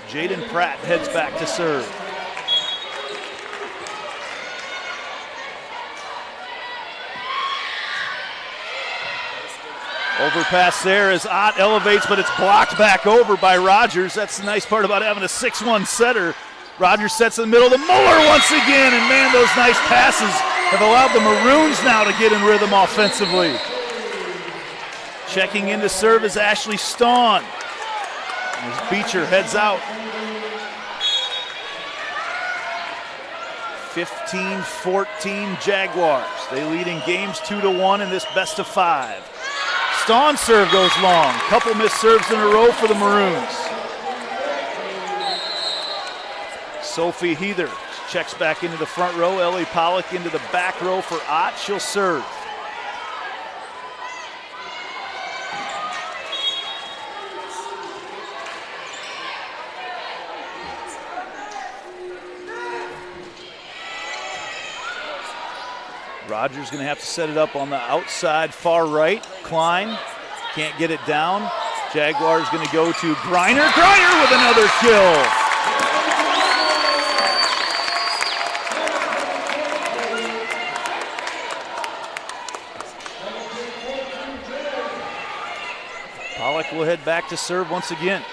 Jaden Pratt heads back to serve. Overpass there as Ott elevates, but it's blocked back over by Rogers. That's the nice part about having a 6'1" setter. Rogers sets in the middle to Muller once again, and man, those nice passes have allowed the Maroons now to get in rhythm offensively. Checking in to serve is Ashley Stawn as Beecher heads out. 15-14 Jaguars. They lead in games 2-1 in this best of 5. Stawn's serve goes long. Couple missed serves in a row for the Maroons. Sophie Heather checks back into the front row. Ellie Pollock into the back row for Ott. She'll serve. Rogers going to have to set it up on the outside far right. Klein can't get it down. Jaguars going to go to Griner. Griner with another kill. Pollock will head back to serve once again.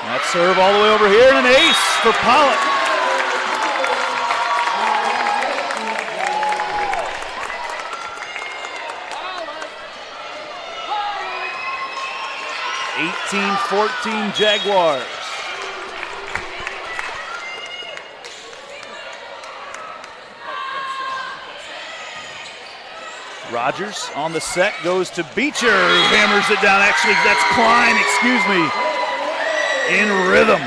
That serve all the way over here, and an ace for Pollock. (18-14) Jaguars. Rogers on the set goes to Beecher, who hammers it down. Actually, that's Klein, excuse me. In rhythm.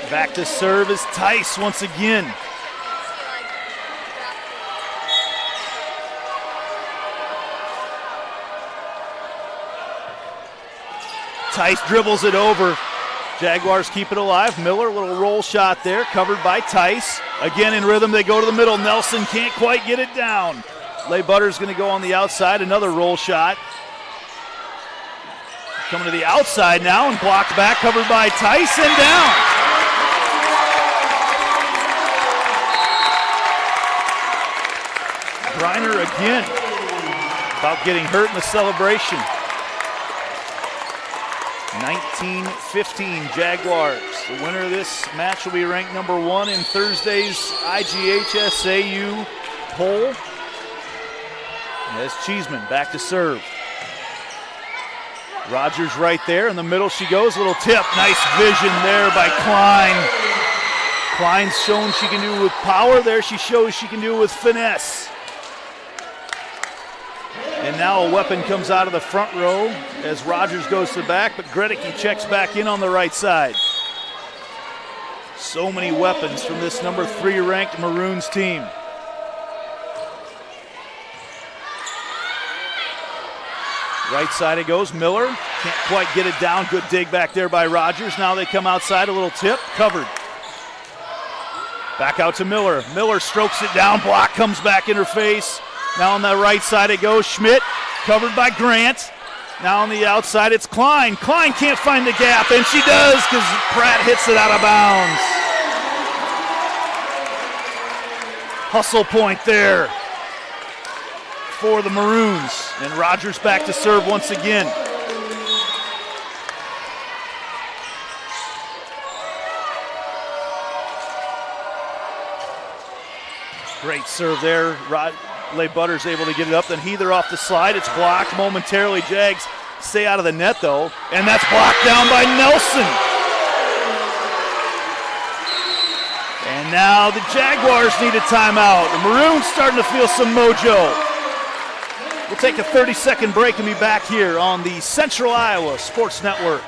Back to serve is Tice once again. Tice dribbles it over. Jaguars keep it alive. Miller, a little roll shot there, covered by Tice. Again in rhythm, they go to the middle. Nelson can't quite get it down. Lay Butter's going to go on the outside, another roll shot. Coming to the outside now and blocked back, covered by Tice and down. Griner again, about getting hurt in the celebration. 19-15 Jaguars. The winner of this match will be ranked number 1 in Thursday's IGHSAU poll. As Cheeseman back to serve. Rogers right there in the middle. She goes, little tip. Nice vision there by Klein. Klein's shown she can do it with power. There she shows she can do it with finesse. And now a weapon comes out of the front row as Rogers goes to the back, but Gredicke checks back in on the right side. So many weapons from this number 3 ranked Maroons team. Right side it goes, Miller can't quite get it down. Good dig back there by Rogers. Now they come outside, a little tip, covered. Back out to Miller. Miller strokes it down, block comes back in her face. Now on the right side it goes, Schmidt, covered by Grant. Now on the outside it's Klein. Klein can't find the gap, and she does because Pratt hits it out of bounds. Hustle point there for the Maroons. And Rogers back to serve once again. Great serve there. Lay Butter's able to get it up, then Heather off the slide. It's blocked momentarily. Jags stay out of the net though, and that's blocked down by Nelson. And now the Jaguars need a timeout. The Maroons starting to feel some mojo. We'll take a 30-second break and be back here on the Central Iowa Sports Network.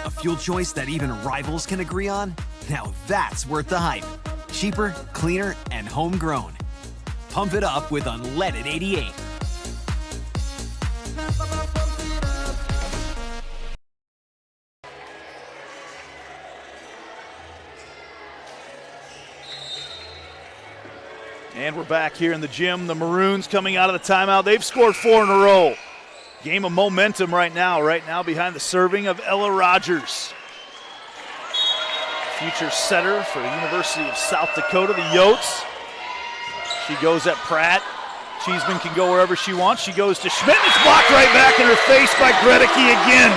A fuel choice that even rivals can agree on? Now that's worth the hype. Cheaper, cleaner, and homegrown. Pump it up with unleaded 88. And we're back here in the gym. The Maroons coming out of the timeout. They've scored 4 in a row. Game of momentum right now. Right now behind the serving of Ella Rogers. Future setter for the University of South Dakota, the Yotes. She goes at Pratt. Cheeseman can go wherever she wants. She goes to Schmidt. It's blocked right back in her face by Gredicke again.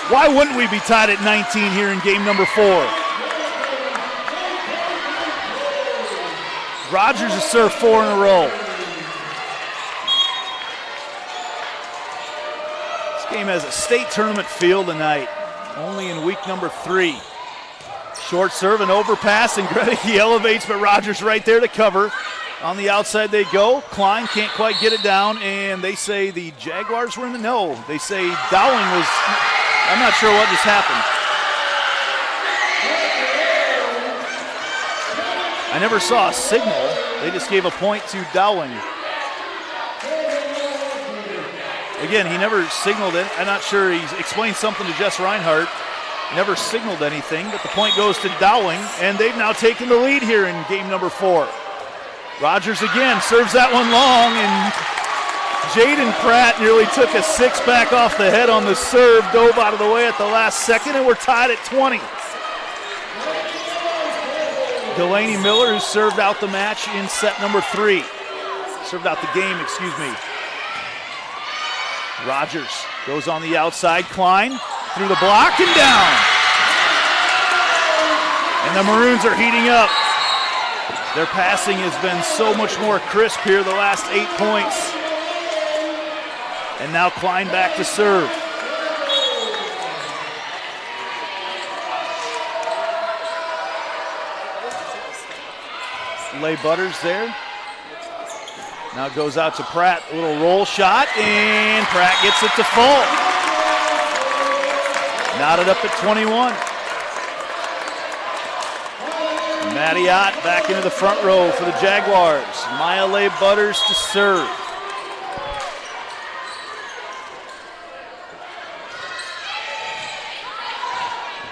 Why wouldn't we be tied at 19 here in game number 4? Rogers has served 4 in a row. This game has a state tournament feel tonight, only in week number 3. Short serve and overpass, and Gredicke elevates, but Rogers right there to cover. On the outside they go. Klein can't quite get it down, and they say the Jaguars were in the no. They say Dowling was, I'm not sure what just happened. I never saw a signal. They just gave a point to Dowling. Again, he never signaled it. I'm not sure. He explained something to Jess Reinhardt. Never signaled anything, but the point goes to Dowling, and they've now taken the lead here in game number 4. Rogers again serves that one long, and Jaden Pratt nearly took a 6-pack off the head on the serve, dove out of the way at the last second, and we're tied at 20. Delaney Miller, who served out the match in set number 3. Served out the game, excuse me. Rogers goes on the outside. Klein through the block and down. And the Maroons are heating up. Their passing has been so much more crisp here the last 8 points. And now Klein back to serve. Lay Butters there. Now it goes out to Pratt, a little roll shot, and Pratt gets it to fall. Knotted up at 21. Mattiot back into the front row for the Jaguars. Maya Lay Butters to serve.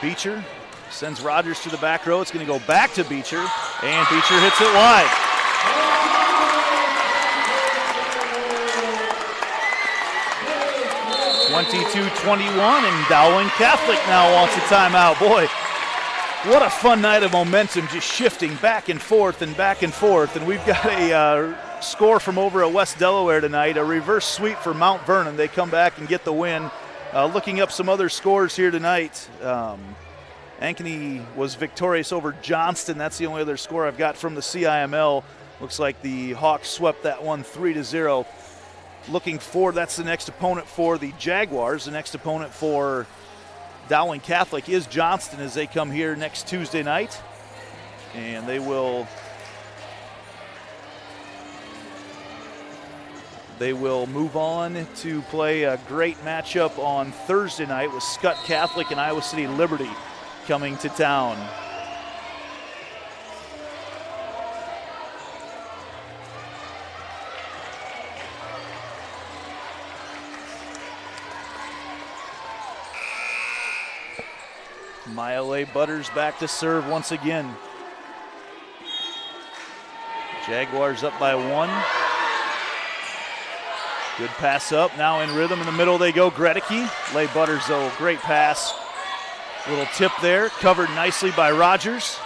Beecher sends Rogers to the back row. It's going to go back to Beecher, and Beecher hits it wide. (22-21), and Dowling Catholic now wants a timeout. Boy, what a fun night of momentum, just shifting back and forth and back and forth. And we've got a score from over at West Delaware tonight, a reverse sweep for Mount Vernon. They come back and get the win. Looking up some other scores here tonight, Ankeny was victorious over Johnston. That's the only other score I've got from the CIML. Looks like the Hawks swept that one 3-0. Looking forward, that's the next opponent for the Jaguars. The next opponent for Dowling Catholic is Johnston as they come here next Tuesday night. And they will move on to play a great matchup on Thursday night with Scott Catholic and Iowa City Liberty coming to town. Maya Lay Butters back to serve once again. Jaguars up by 1. Good pass up, now in rhythm. In the middle they go, Gredicke. Lay Butters, though, great pass. Little tip there, covered nicely by Rogers.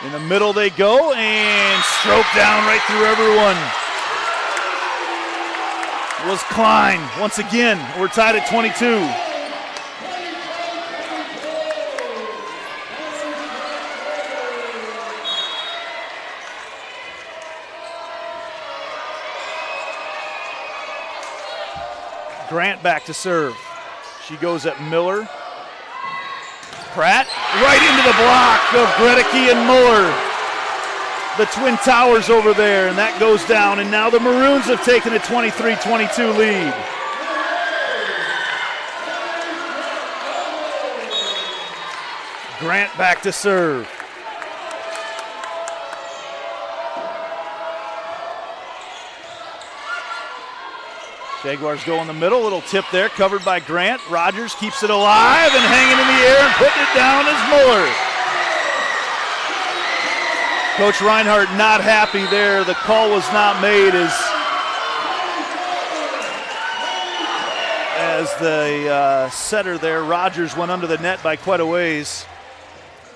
In the middle they go, and stroke down right through everyone. It was Klein once again. We're tied at 22. Grant back to serve. She goes at Miller. Pratt right into the block of Gredicke and Muller. The Twin Towers over there, and that goes down. And now the Maroons have taken a 23-22 lead. Grant back to serve. Jaguars go in the middle, little tip there, covered by Grant. Rogers keeps it alive and hanging in the air and putting it down is Muller. Coach Reinhardt not happy there. The call was not made as the setter there, Rogers, went under the net by quite a ways,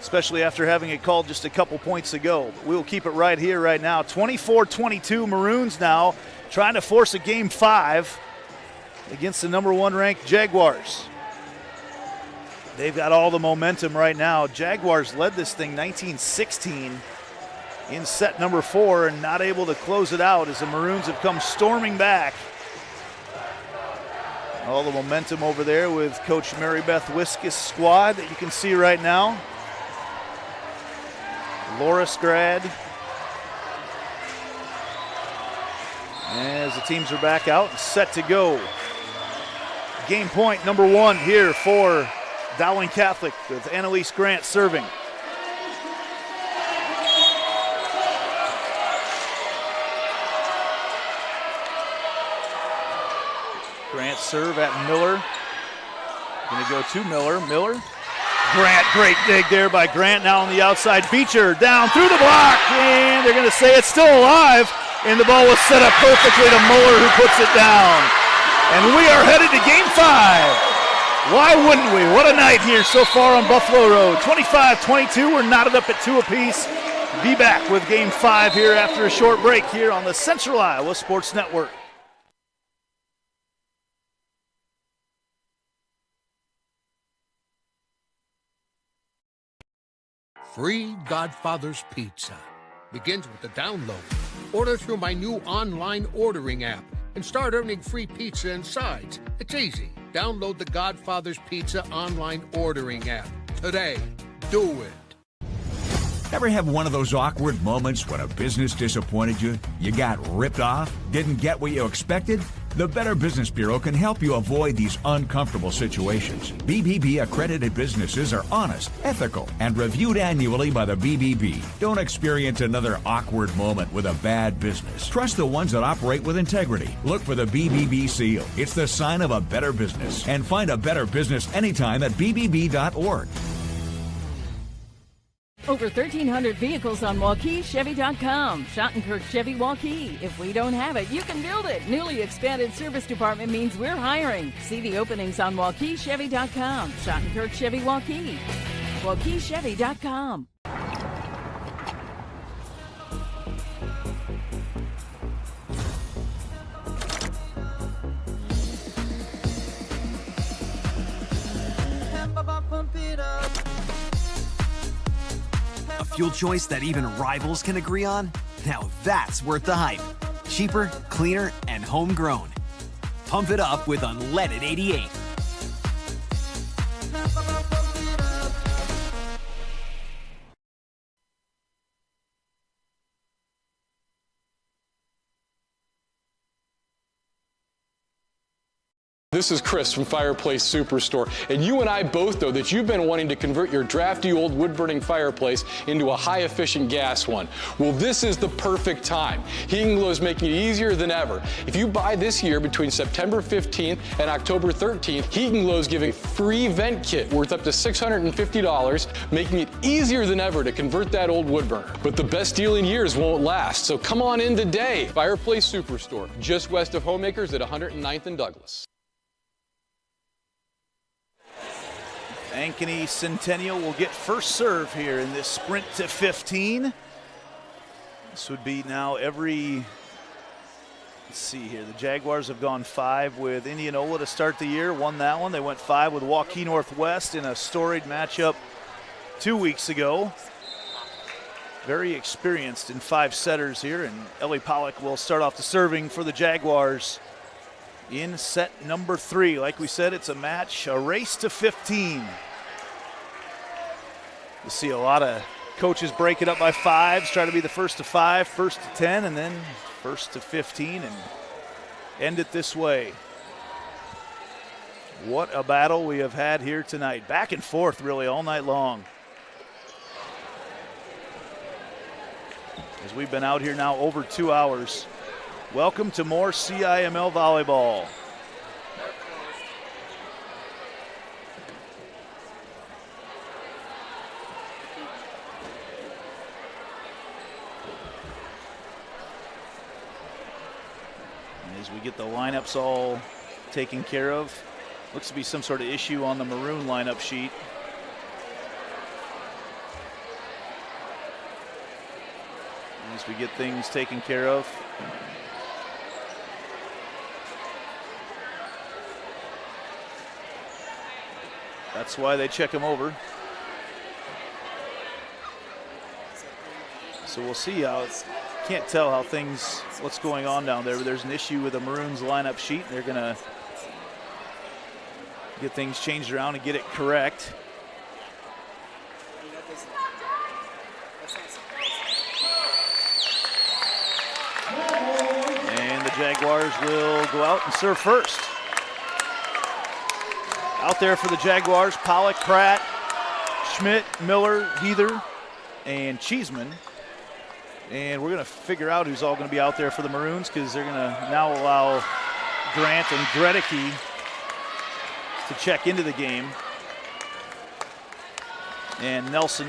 especially after having it called just a couple points ago. But we'll keep it right here, right now. 24-22 Maroons now, trying to force a game 5 against the number 1 ranked Jaguars. They've got all the momentum right now. Jaguars led this thing 19-16 in set number 4 and not able to close it out as the Maroons have come storming back. All the momentum over there with Coach Mary Beth Wiskus' squad that you can see right now. Loris grad. As the teams are back out and set to go. Game point number 1 here for Dowling Catholic with Annalise Grant serving. Grant serve at Miller. Going to go to Miller. Miller. Grant, great dig there by Grant. Now on the outside, Beecher down through the block, and they're going to say it's still alive. And the ball was set up perfectly to Muller, who puts it down. And we are headed to Game 5. Why wouldn't we? What a night here so far on Buffalo Road. 25-22, we're knotted up at 2 apiece. Be back with Game 5 here after a short break here on the Central Iowa Sports Network. Free Godfather's Pizza begins with the download. Order through my new online ordering app and start earning free pizza and sides. It's easy. Download the Godfather's Pizza online ordering app today. Do it. Ever have one of those awkward moments when a business disappointed you? You got ripped off? Didn't get what you expected? The Better Business Bureau can help you avoid these uncomfortable situations. BBB accredited businesses are honest, ethical, and reviewed annually by the BBB. Don't experience another awkward moment with a bad business. Trust the ones that operate with integrity. Look for the BBB seal. It's the sign of a better business. And find a better business anytime at bbb.org. Over 1,300 vehicles on WaukeeChevy.com. Schottenkirk Chevy Waukee. If we don't have it, you can build it. Newly expanded service department means we're hiring. See the openings on WaukeeChevy.com. Schottenkirk Chevy Waukee. WaukeeChevy.com. A fuel choice that even rivals can agree on? Now that's worth the hype. Cheaper, cleaner, and homegrown. Pump it up with unleaded 88. This is Chris from Fireplace Superstore, and you and I both know that you've been wanting to convert your drafty old wood-burning fireplace into a high-efficient gas one. Well, this is the perfect time. Heating Glow is making it easier than ever. If you buy this year between September 15th and October 13th, Heating Glow is giving a free vent kit worth up to $650, making it easier than ever to convert that old wood burner. But the best deal in years won't last, so come on in today. Fireplace Superstore, just west of Homemakers at 109th and Douglas. Ankeny Centennial will get first serve here in this sprint to 15. This would be now every, let's see here, the Jaguars have gone 5 with Indianola to start the year, won that one. They went 5 with Waukee Northwest in a storied matchup 2 weeks ago. Very experienced in 5 setters here, and Ellie Pollock will start off the serving for the Jaguars in set number 3. Like we said, it's a match, a race to 15. You see a lot of coaches break it up by 5s, try to be the first to 5, first to 10, and then first to 15, and end it this way. What a battle we have had here tonight. Back and forth really all night long. As we've been out here now over 2 hours. Welcome to more CIML volleyball. And as we get the lineups all taken care of, looks to be some sort of issue on the maroon lineup sheet. As we get things taken care of. That's why they check him over. So we'll see how it's, can't tell how things, what's going on down there, but there's an issue with the Maroons lineup sheet. They're gonna get things changed around and get it correct. And the Jaguars will go out and serve first. Out there for the Jaguars, Pollock, Pratt, Schmidt, Miller, Heather, and Cheeseman. And we're going to figure out who's all going to be out there for the Maroons, because they're going to now allow Grant and Gredicke to check into the game. And Nelson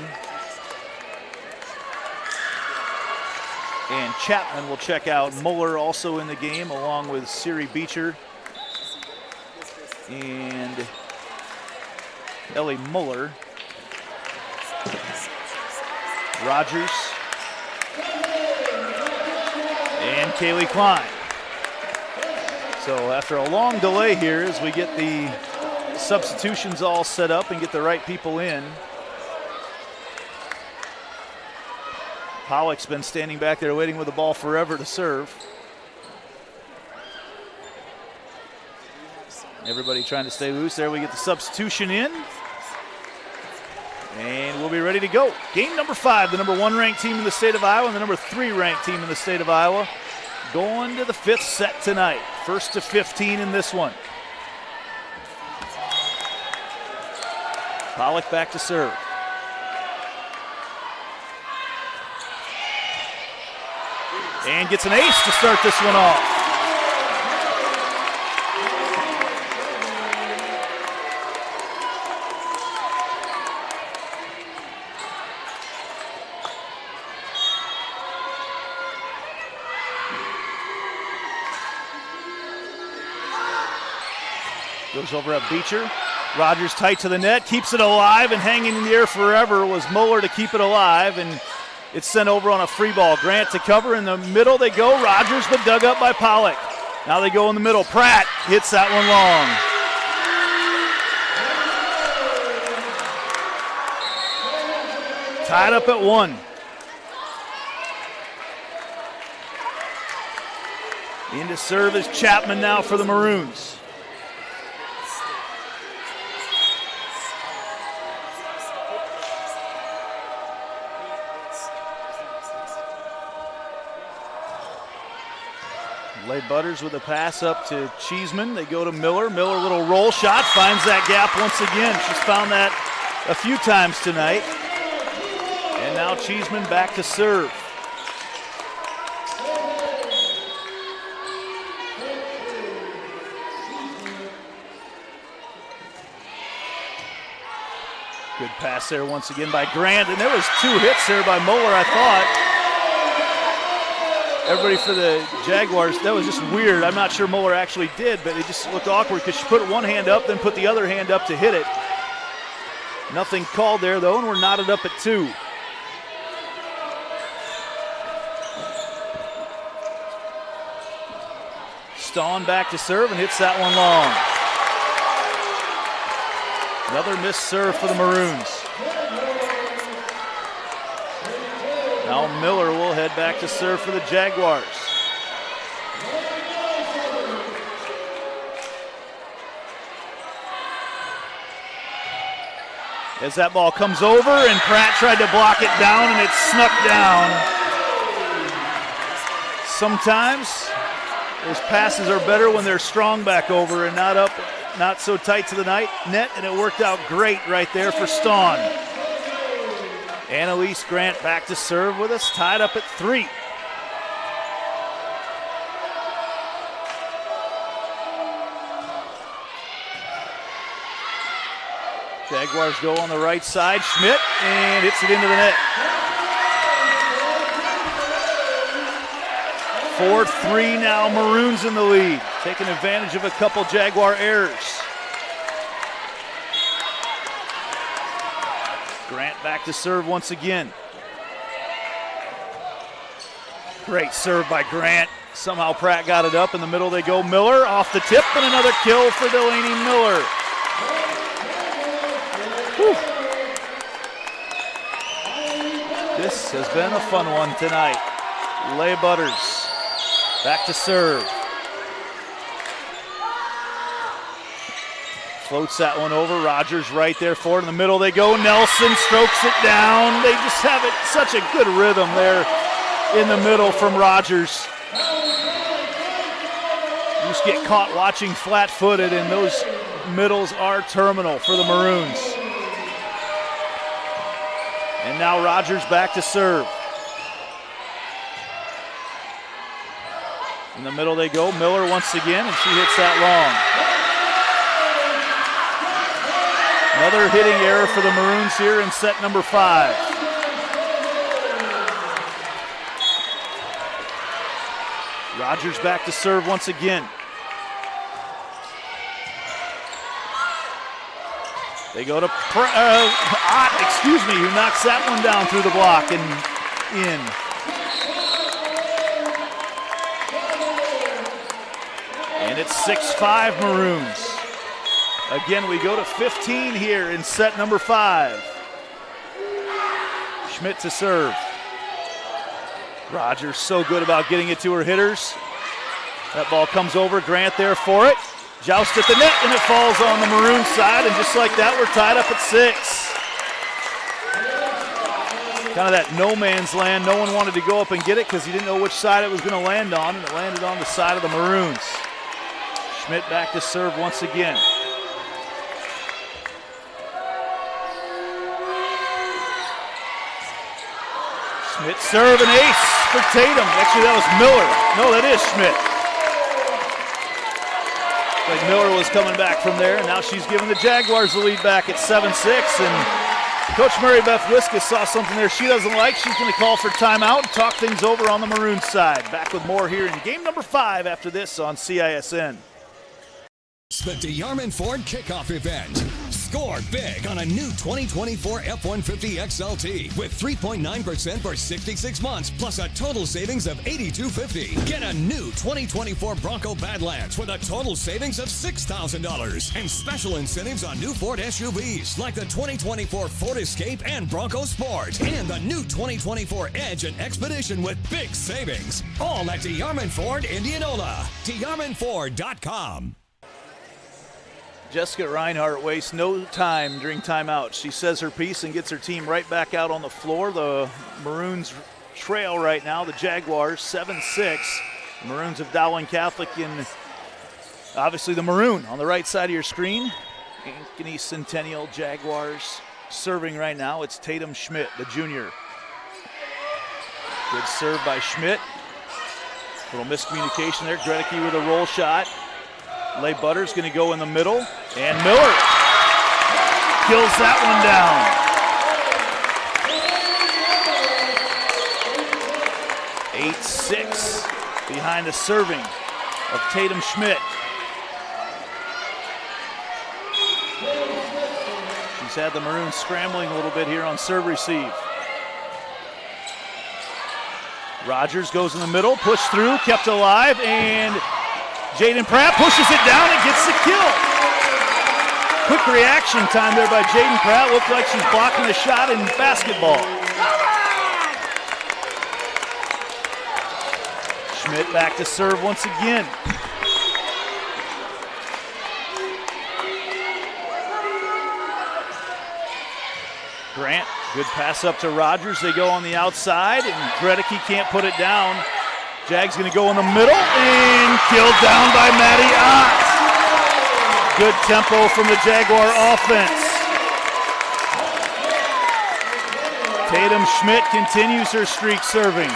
and Chapman will check out. Muller also in the game, along with Siri Beecher and Ellie Muller. Rogers and Kaylee Klein. So after a long delay here, as we get the substitutions all set up and get the right people in, Pollock's been standing back there waiting with the ball forever to serve. Everybody trying to stay loose. There we get the substitution in. And we'll be ready to go. Game number 5, the number 1 ranked team in the state of Iowa and the number 3 ranked team in the state of Iowa going to the 5th set tonight. 1st to 15 in this one. Pollock back to serve. And gets an ace to start this one off. Goes over at Beecher. Rogers tight to the net, keeps it alive, and hanging in the air forever was Muller to keep it alive, and it's sent over on a free ball. Grant to cover. In the middle they go. Rogers, but dug up by Pollock. Now they go in the middle. Pratt hits that one long. Tied up at 1. Into serve is Chapman now for the Maroons. Butters with a pass up to Cheeseman. They go to Miller. Miller, little roll shot, finds that gap once again. She's found that a few times tonight. And now Cheeseman back to serve. Good pass there once again by Grant. And there was 2 hits there by Muller, I thought. Everybody for the Jaguars, that was just weird. I'm not sure Muller actually did, but it just looked awkward because she put one hand up, then put the other hand up to hit it. Nothing called there, though, and we're knotted up at 2. Stawn back to serve and hits that one long. Another missed serve for the Maroons. Now Miller will head back to serve for the Jaguars. As that ball comes over and Pratt tried to block it down and it snuck down. Sometimes those passes are better when they're strong back over and not up, not so tight to the net, and it worked out great right there for Stawn. Annalise Grant back to serve with us, tied up at 3. Jaguars go on the right side. Schmidt, and hits it into the net. 4-3 now, Maroons in the lead, taking advantage of a couple Jaguar errors. Grant back to serve once again. Great serve by Grant. Somehow Pratt got it up. In the middle they go. Miller off the tip, and another kill for Delaney Miller. Whew. This has been a fun one tonight. Leigh Butters back to serve. Floats that one over. Rogers right there for it. In the middle they go. Nelson strokes it down. They just have it such a good rhythm there in the middle from Rogers. You just get caught watching flat-footed, and those middles are terminal for the Maroons. And now Rogers back to serve. In the middle they go. Miller once again, and she hits that long. Another hitting error for the Maroons here in set number 5. Rogers back to serve once again. They go to Ott, who knocks that one down through the block and in. And it's 6-5 Maroons. Again, we go to 15 here in set number 5. Schmidt to serve. Rogers so good about getting it to her hitters. That ball comes over. Grant there for it. Joust at the net, and it falls on the Maroon side. And just like that, we're tied up at 6. Kind of that no man's land. No one wanted to go up and get it because he didn't know which side it was going to land on, and it landed on the side of the Maroons. Schmidt back to serve once again. Schmidt serve, an ace for Tatum. Actually, that was Miller. No, that is Schmidt. Like Miller was coming back from there, and now she's giving the Jaguars the lead back at 7-6. And Coach Mary Beth Wiskus saw something there she doesn't like. She's going to call for timeout and talk things over on the Maroons side. Back with more here in game number 5 after this on CISN. The DeYarman Ford kickoff event. Score big on a new 2024 F-150 XLT with 3.9% for 66 months plus a total savings of $8,250. Get a new 2024 Bronco Badlands with a total savings of $6,000 and special incentives on new Ford SUVs like the 2024 Ford Escape and Bronco Sport and the new 2024 Edge and Expedition with big savings. All at DeYarman Ford Indianola. DeYarmanFord.com. Jessica Reinhardt wastes no time during timeout. She says her piece and gets her team right back out on the floor. The Maroons trail right now. The Jaguars 7-6. The Maroons of Dowling Catholic in obviously the maroon on the right side of your screen. Ankeny Centennial Jaguars serving right now. It's Tatum Schmidt, the junior. Good serve by Schmidt. Little miscommunication there. Gredicke with a roll shot. Lay Butter's going to go in the middle, and Miller kills that one down. 8-6 behind the serving of Tatum Schmidt. She's had the Maroons scrambling a little bit here on serve receive. Rogers goes in the middle, pushed through, kept alive, and Jaden Pratt pushes it down and gets the kill. Quick reaction time there by Jaden Pratt. Looked like she's blocking a shot in basketball. Schmidt back to serve once again. Grant, good pass up to Rogers. They go on the outside, and Gredicke can't put it down. Jags going to go in the middle and killed down by Maddie Ott. Good tempo from the Jaguar offense. Tatum Schmidt continues her streak serving.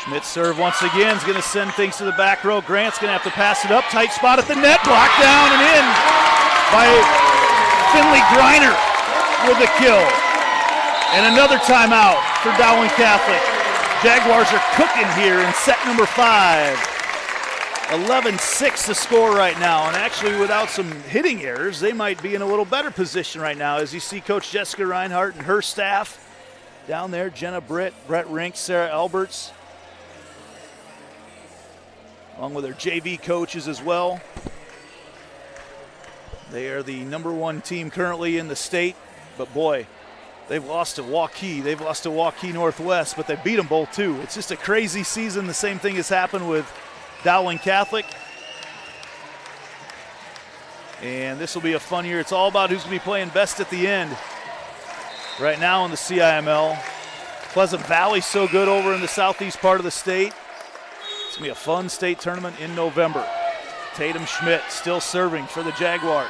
Schmidt serve once again is going to send things to the back row. Grant's going to have to pass it up. Tight spot at the net. Blocked down and in by Finley Griner with the kill. And another timeout for Dowling Catholic. Jaguars are cooking here in set number 5. 11-6 the score right now. And actually without some hitting errors, they might be in a little better position right now as you see Coach Jessica Reinhardt and her staff down there. Jenna Britt, Brett Rink, Sarah Alberts, along with their JV coaches as well. They are the #1 team currently in the state, but boy, they've lost to Waukee. They've lost to Waukee Northwest, but they beat them both too. It's just a crazy season. The same thing has happened with Dowling Catholic. And this will be a fun year. It's all about who's going to be playing best at the end. Right now in the CIML, Pleasant Valley's so good over in the southeast part of the state. It's going to be a fun state tournament in November. Tatum Schmidt still serving for the Jaguars.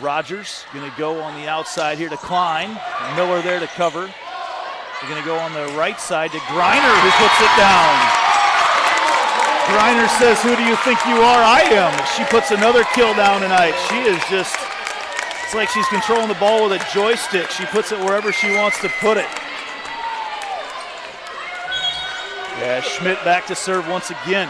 Rogers going to go on the outside here to Klein. Miller there to cover. They're going to go on the right side to Griner, who puts it down. Griner says, "Who do you think you are? I am." She puts another kill down tonight. She is just, it's like she's controlling the ball with a joystick. She puts it wherever she wants to put it. Yeah, Schmidt back to serve once again.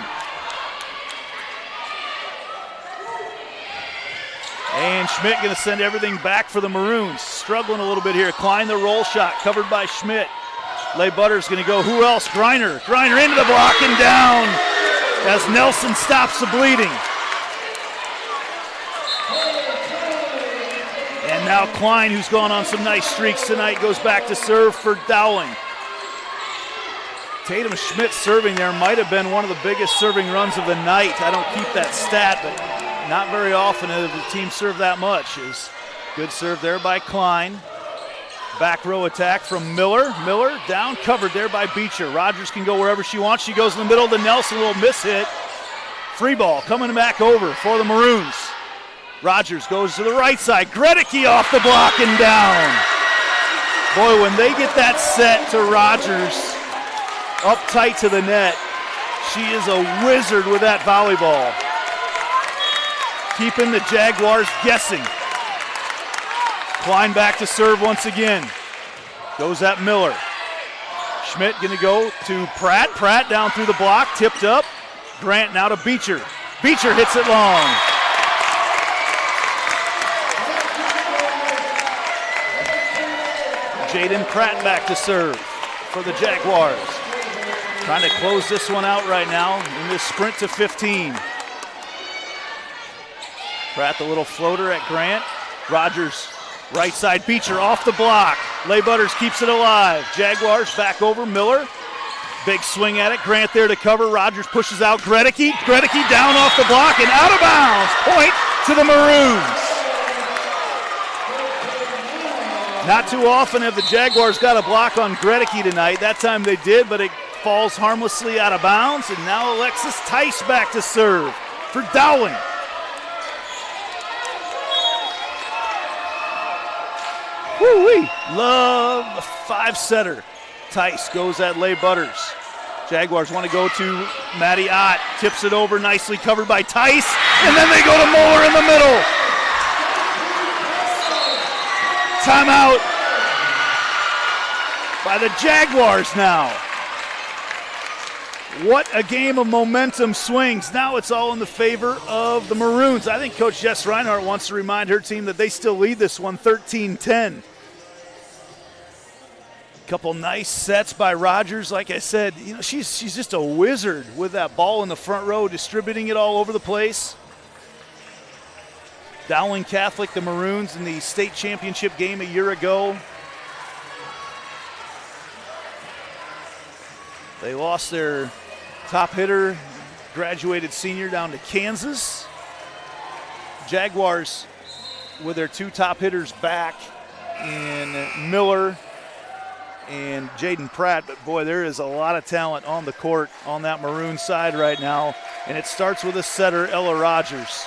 And Schmidt going to send everything back for the Maroons. Struggling a little bit here. Klein the roll shot, covered by Schmidt. Lay Butter's going to go. Who else? Griner. Griner into the block and down as Nelson stops the bleeding. And now Klein, who's gone on some nice streaks tonight, goes back to serve for Dowling. Tatum Schmidt serving there might have been one of the biggest serving runs of the night. I don't keep that stat, but not very often has the team served that much. Is good serve there by Klein. Back row attack from Miller. Miller down, covered there by Beecher. Rogers can go wherever she wants. She goes in the middle to Nelson, a little miss hit. Free ball coming back over for the Maroons. Rogers goes to the right side. Gredicke off the block and down. Boy, when they get that set to Rogers, up tight to the net, she is a wizard with that volleyball. Keeping the Jaguars guessing. Klein back to serve once again. Goes at Miller. Schmidt gonna go to Pratt. Pratt down through the block, tipped up. Grant now to Beecher. Beecher hits it long. Jaden Pratt back to serve for the Jaguars. Trying to close this one out right now in this sprint to 15. Pratt the little floater at Grant. Rogers right side, Beecher off the block. Lay Butters keeps it alive. Jaguars back over Miller. Big swing at it. Grant there to cover. Rogers pushes out Gredicke. Gredicke down off the block and out of bounds. Point to the Maroons. Not too often have the Jaguars got a block on Gredicke tonight. That time they did, but it falls harmlessly out of bounds. And now Alexis Tice back to serve for Dowling. Woo-wee. Love the five-setter. Tice goes at Lay Butters. Jaguars want to go to Maddie Ott. Tips it over, nicely covered by Tice. And then they go to Moeller in the middle. Timeout by the Jaguars now. What a game of momentum swings. Now it's all in the favor of the Maroons. I think Coach Jess Reinhardt wants to remind her team that they still lead this one 13-10. Couple nice sets by Rogers. Like I said, you know, she's just a wizard with that ball in the front row, distributing it all over the place. Dowling Catholic, the Maroons, in the state championship game a year ago. They lost their top hitter, graduated senior, down to Kansas. Jaguars with their two top hitters back in Miller and Jaden Pratt. But boy, there is a lot of talent on the court on that Maroon side right now. And it starts with a setter, Ella Rogers.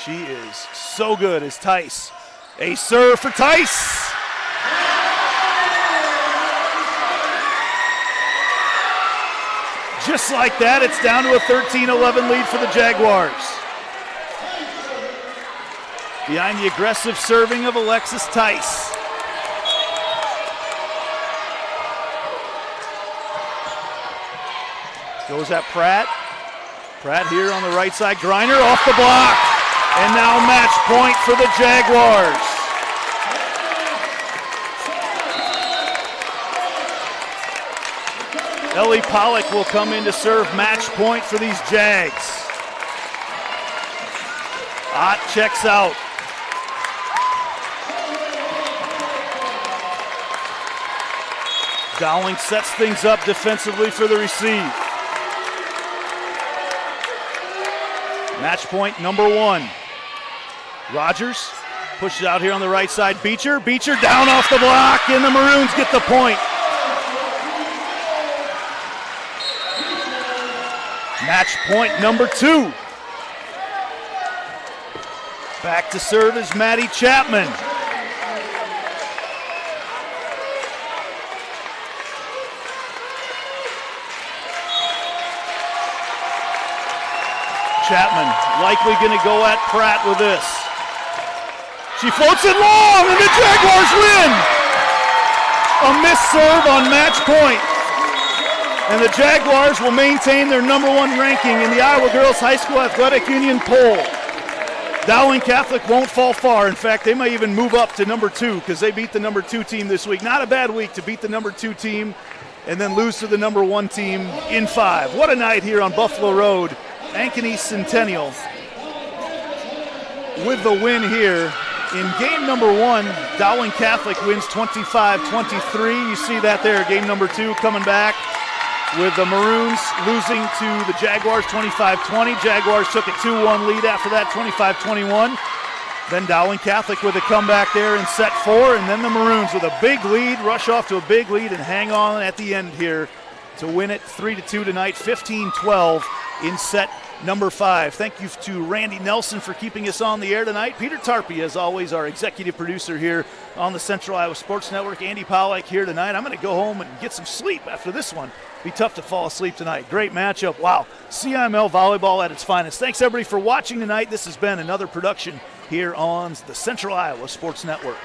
She is so good as Tice. A serve for Tice. Just like that, it's down to a 13-11 lead for the Jaguars. Behind the aggressive serving of Alexis Tice. Goes at Pratt. Pratt here on the right side. Griner off the block. And now match point for the Jaguars. Ellie Pollock will come in to serve match point for these Jags. Ott checks out. Dowling sets things up defensively for the receive. Match point number one. Rogers pushes out here on the right side. Beecher down off the block, and the Maroons get the point. Match point number two. Back to serve is Maddie Chapman. Chapman likely going to go at Pratt with this. She floats it long, and the Jaguars win! A missed serve on match point. And the Jaguars will maintain their number one ranking in the Iowa Girls High School Athletic Union poll. Dowling Catholic won't fall far. In fact, they might even move up to number two because they beat the number two team this week. Not a bad week to beat the number two team and then lose to the number one team in 5. What a night here on Buffalo Road. Ankeny Centennial with the win here. In game number one, Dowling Catholic wins 25-23. You see that there, game number two coming back. with the Maroons losing to the Jaguars 25-20. Jaguars took a 2-1 lead after that, 25-21. Then Dowling Catholic with a comeback there in set 4, and then the Maroons with a big lead, rush off to a big lead and hang on at the end here to win it 3-2 tonight, 15-12 in set number 5. Thank you to Randy Nelson for keeping us on the air tonight. Peter Tarpey, as always, our executive producer here on the Central Iowa Sports Network. Andy Pollack here tonight. I'm going to go home and get some sleep after this one. Be tough to fall asleep tonight. Great matchup. Wow. CIML volleyball at its finest. Thanks, everybody, for watching tonight. This has been another production here on the Central Iowa Sports Network.